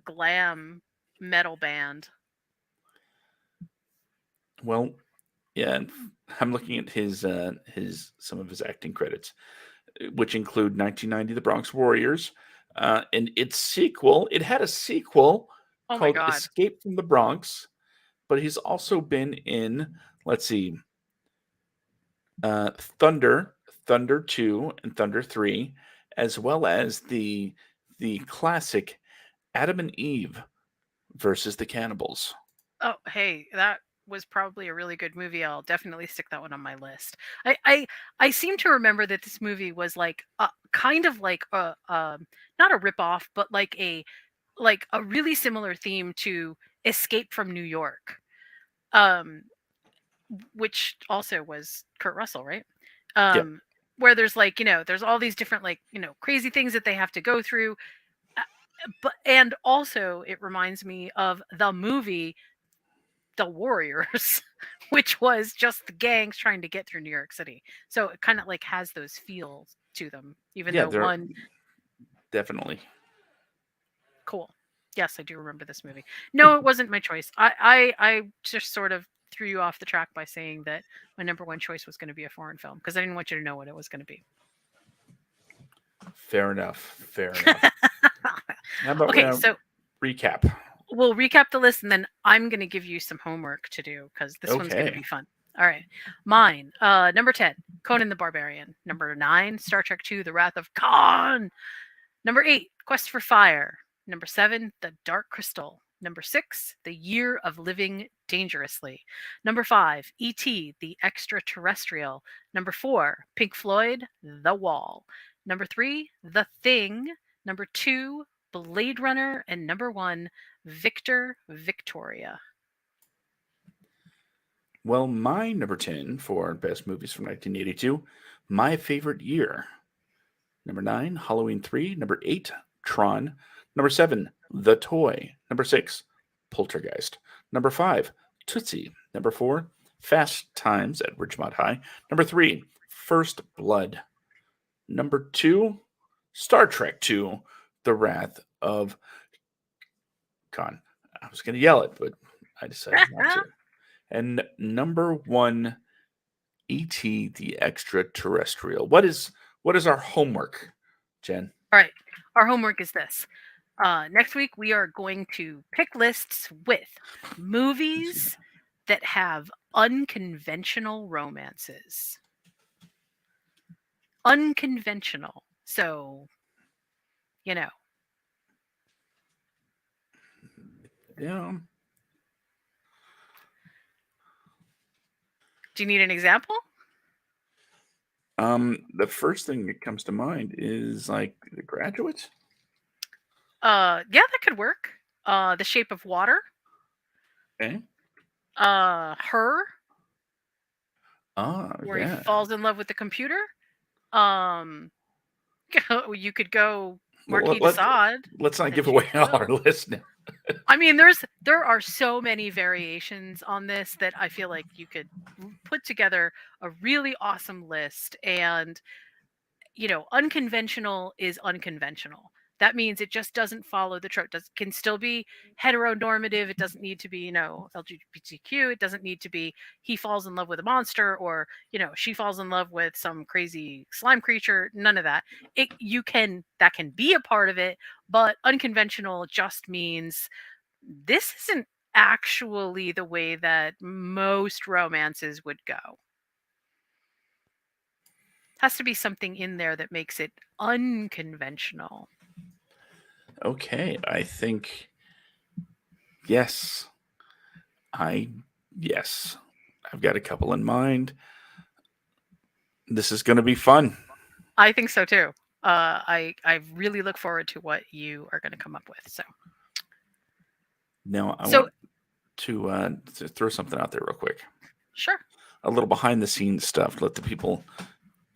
glam metal band. Well, yeah, I'm looking at his some of his acting credits, which include 1990 The Bronx Warriors, and its sequel. It had a sequel Oh my called god. Escape from the Bronx, but he's also been in, let's see, Thunder, Thunder 2 and Thunder 3, as well as the classic Adam and Eve versus the Cannibals. Oh, hey, that was probably a really good movie. I'll definitely stick that one on my list. I seem to remember that this movie was like kind of like a not a ripoff, but like a really similar theme to Escape from New York. Um which also was Kurt Russell, right? Yeah, Um, where there's like, there's all these different like, crazy things that they have to go through. Uh, But and also it reminds me of the movie The Warriors, which was just the gangs trying to get through New York City. So it kind of like has those feels to them, even yeah, though they're one definitely. cool. Yes, I do remember this movie. No, it wasn't my choice. I just sort of threw you off the track by saying that my number one choice was going to be a foreign film because I didn't want you to know what it was going to be. Fair enough. Fair enough. How about Okay, so recap? we'll recap the list and then I'm going to give you some homework to do because this one's going to Okay. be fun. All right. Mine, number 10, Conan the Barbarian. Number 9, Star Trek II, The Wrath of Khan. Number 8, Quest for Fire. Number 7, The Dark Crystal. Number 6, The Year of Living Dangerously. Number 5, E.T., The Extraterrestrial. Number 4, Pink Floyd, The Wall. Number 3, The Thing. Number 2, Blade Runner. And number 1, Victor Victoria. Well, my number 10 for best movies from 1982, My Favorite Year. Number 9, Halloween 3. Number 8, Tron. Number 7, The Toy. Number 6, Poltergeist. Number 5, Tootsie. Number 4, Fast Times at Ridgemont High. Number 3, First Blood. Number 2, Star Trek 2, The Wrath of Khan. I was going to yell it, but I decided not to. And number 1, E.T. the Extraterrestrial. What is our homework, Jen? All right. Our homework is this. Next week, we are going to pick lists with movies that have unconventional romances. Unconventional. So, you know, Yeah. Do you need an example? The first thing that comes to mind is like The Graduate. Yeah, that could work. The Shape of Water. Okay. Her, Ah, where he yeah. falls in love with the computer. Um, you could go Well, Marquis de Sade let's not and give Jane away all our Campion. list now. I mean, there are so many variations on this that I feel like you could put together a really awesome list. And unconventional is unconventional. That means it just doesn't follow the trope. Does can still be heteronormative. It doesn't need to be, LGBTQ. It doesn't need to be he falls in love with a monster or, she falls in love with some crazy slime creature. None of that. That can be a part of it, but unconventional just means this isn't actually the way that most romances would go. Has to be something in there that makes it unconventional. Okay, I think yes. I yes. I've got a couple in mind. This is going to be fun. I think so too. I really look forward to what you are going to come up with. Now, I So want to throw something out there real quick. sure. A little behind the scenes stuff. Let the people,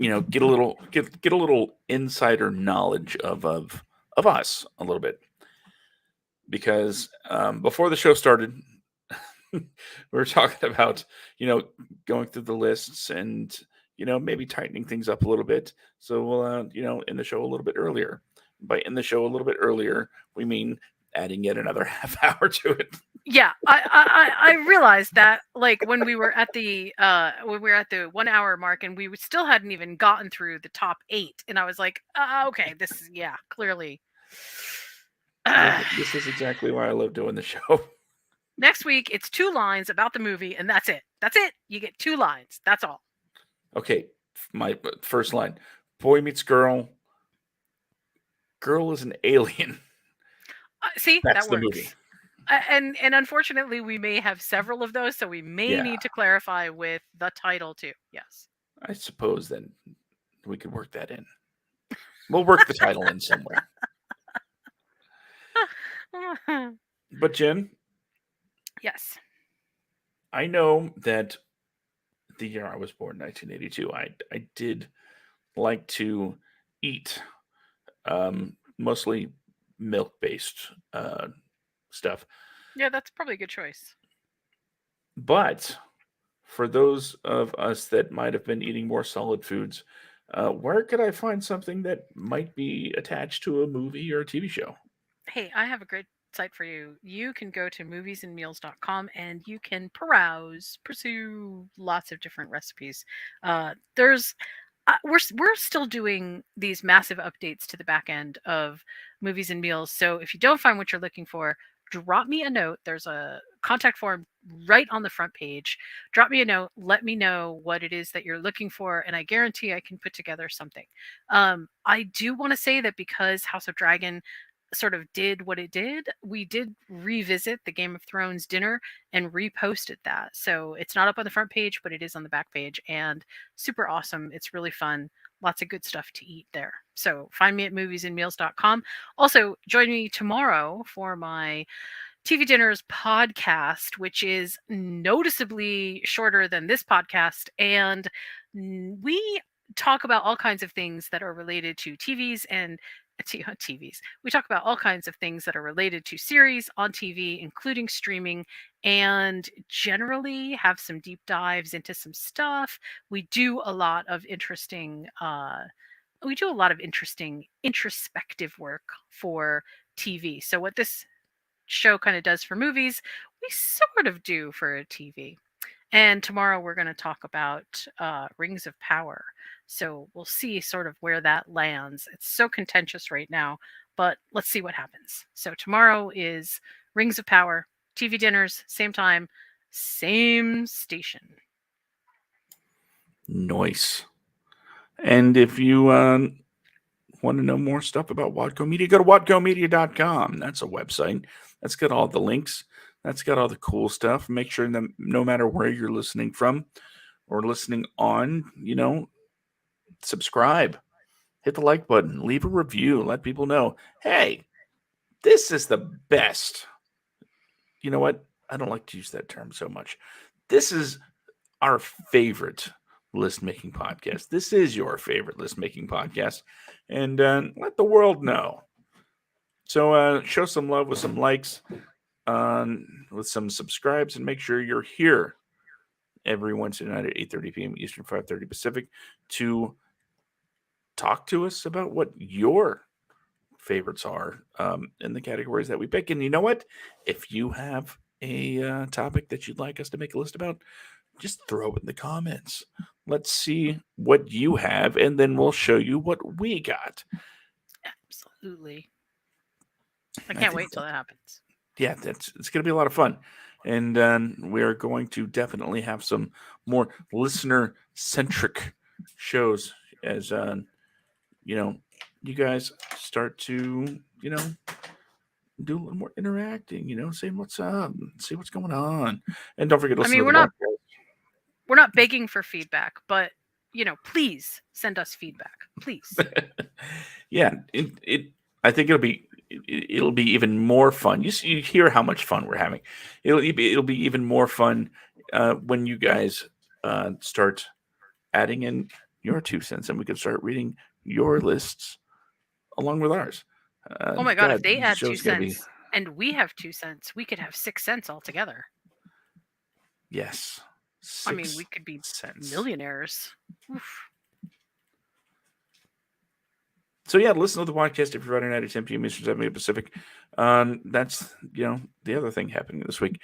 get a little insider knowledge of us a little bit. Because before the show started, we were talking about going through the lists and maybe tightening things up a little bit. So we'll end the show a little bit earlier. By in the show a little bit earlier, we mean adding yet another half hour to it. Yeah, I realized that like when we were at the 1 hour mark and we still hadn't even gotten through the top 8, and I was like, okay, this is clearly. This is exactly why I love doing the show. Next week, it's 2 lines about the movie, and that's it. That's it. You get 2 lines. That's all. Okay, my first line: boy meets girl. Girl is an alien. See, That's that the works. movie. And unfortunately, we may have several of those, so we may need to clarify with the title too. Yes. I suppose then we could work that in. We'll work the title in somewhere. But Jen, yes, I know that the year I was born, 1982, I did like to eat mostly milk-based stuff. yeah, that's probably a good choice. But for those of us that might have been eating more solid foods, where could I find something that might be attached to a movie or a TV show? Hey, I have a great site for you. You can go to moviesandmeals.com and you can pursue lots of different recipes. There's we're still doing these massive updates to the back end of Movies and Meals. So if you don't find what you're looking for, drop me a note. There's a contact form right on the front page. Drop me a note. Let me know what it is that you're looking for, and I guarantee I can put together something. I do want to say that because House of Dragon sort of did what it did, we did revisit the Game of Thrones dinner and reposted that. So it's not up on the front page, but it is on the back page, and super awesome. It's really fun. Lots of good stuff to eat there. So find me at moviesandmeals.com. Also, join me tomorrow for my TV Dinners podcast, which is noticeably shorter than this podcast. And we talk about all kinds of things that are related to TVs and TVs. We talk about all kinds of things that are related to series on TV, including streaming, and generally have some deep dives into some stuff. We do a lot of interesting introspective work for TV. So what this show kind of does for movies, we sort of do for TV. And tomorrow we're going to talk about Rings of Power. So we'll see sort of where that lands. It's so contentious right now, but let's see what happens. So tomorrow is Rings of Power, TV Dinners, same time, same station. Nice. And if you want to know more stuff about Wadco Media, go to wadcomedia.com. That's a website. That's got all the links. That's got all the cool stuff. Make sure that no matter where you're listening from or listening on, subscribe, hit the like button, leave a review, let people know, hey, this is the best. You know what? I don't like to use that term so much. This is our favorite list making podcast. This is your favorite list making podcast. And let the world know. So show some love with some likes, with some subscribes, and make sure you're here every Wednesday night at 8:30 p.m. Eastern, 5:30 Pacific to talk to us about what your favorites are in the categories that we pick. And you know what? If you have a topic that you'd like us to make a list about, just throw it in the comments. Let's see what you have, and then we'll show you what we got. Absolutely. I can't wait till that happens. Yeah, it's going to be a lot of fun. And we are going to definitely have some more listener-centric shows as, you guys start to, do a little more interacting, saying what's up, see what's going on. And don't forget to listen to the podcast. We're not begging for feedback, but, please send us feedback. Please. Yeah, I think it'll be even more fun. You hear how much fun we're having. It'll be even more fun when you guys start adding in your 2 cents, and we can start reading your lists along with ours. Oh my God! If they add 2 cents and we have 2 cents, we could have 6 cents altogether. Yes, I mean, we could be millionaires. Oof. So yeah, listen to the podcast every Friday night at 10 p.m. Eastern, 7 p.m. Pacific. That's the other thing happening this week.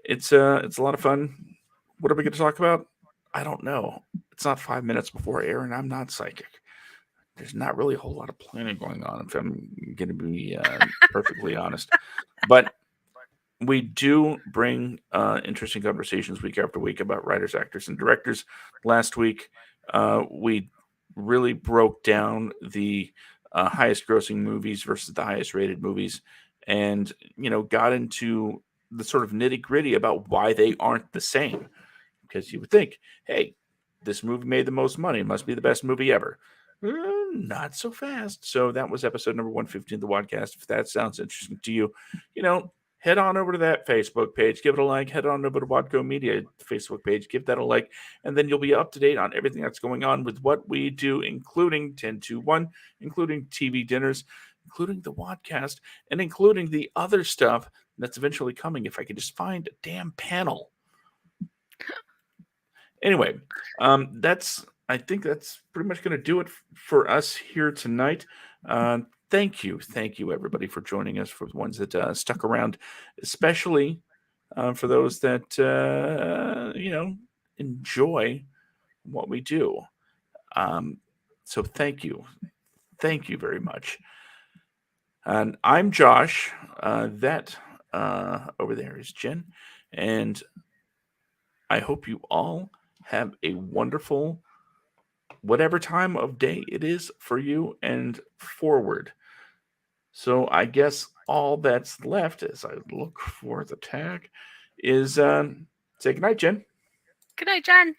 It's a lot of fun. What are we going to talk about? I don't know. It's not 5 minutes before air, and I'm not psychic. There's not really a whole lot of planning going on, if I'm going to be perfectly honest. But we do bring interesting conversations week after week about writers, actors, and directors. Last week, we really broke down the highest grossing movies versus the highest rated movies, and got into the sort of nitty gritty about why they aren't the same. Because you would think, hey, this movie made the most money, it must be the best movie ever. Not so fast. So that was episode number 115 of the podcast. If that sounds interesting to you, head on over to that Facebook page, give it a like. Head on over to Wadco Media Facebook page, give that a like, and then you'll be up to date on everything that's going on with what we do, including 10-1, including TV dinners, including the Wadcast, and including the other stuff that's eventually coming if I could just find a damn panel. Anyway, I think that's pretty much going to do it for us here tonight. Thank you, everybody, for joining us. For the ones that stuck around, especially for those that enjoy what we do. So thank you very much. And I'm Josh. That over there is Jen, and I hope you all have a wonderful whatever time of day it is for you and forward. So I guess all that's left as I look for the tag is say goodnight, Jen. Good night, Jen.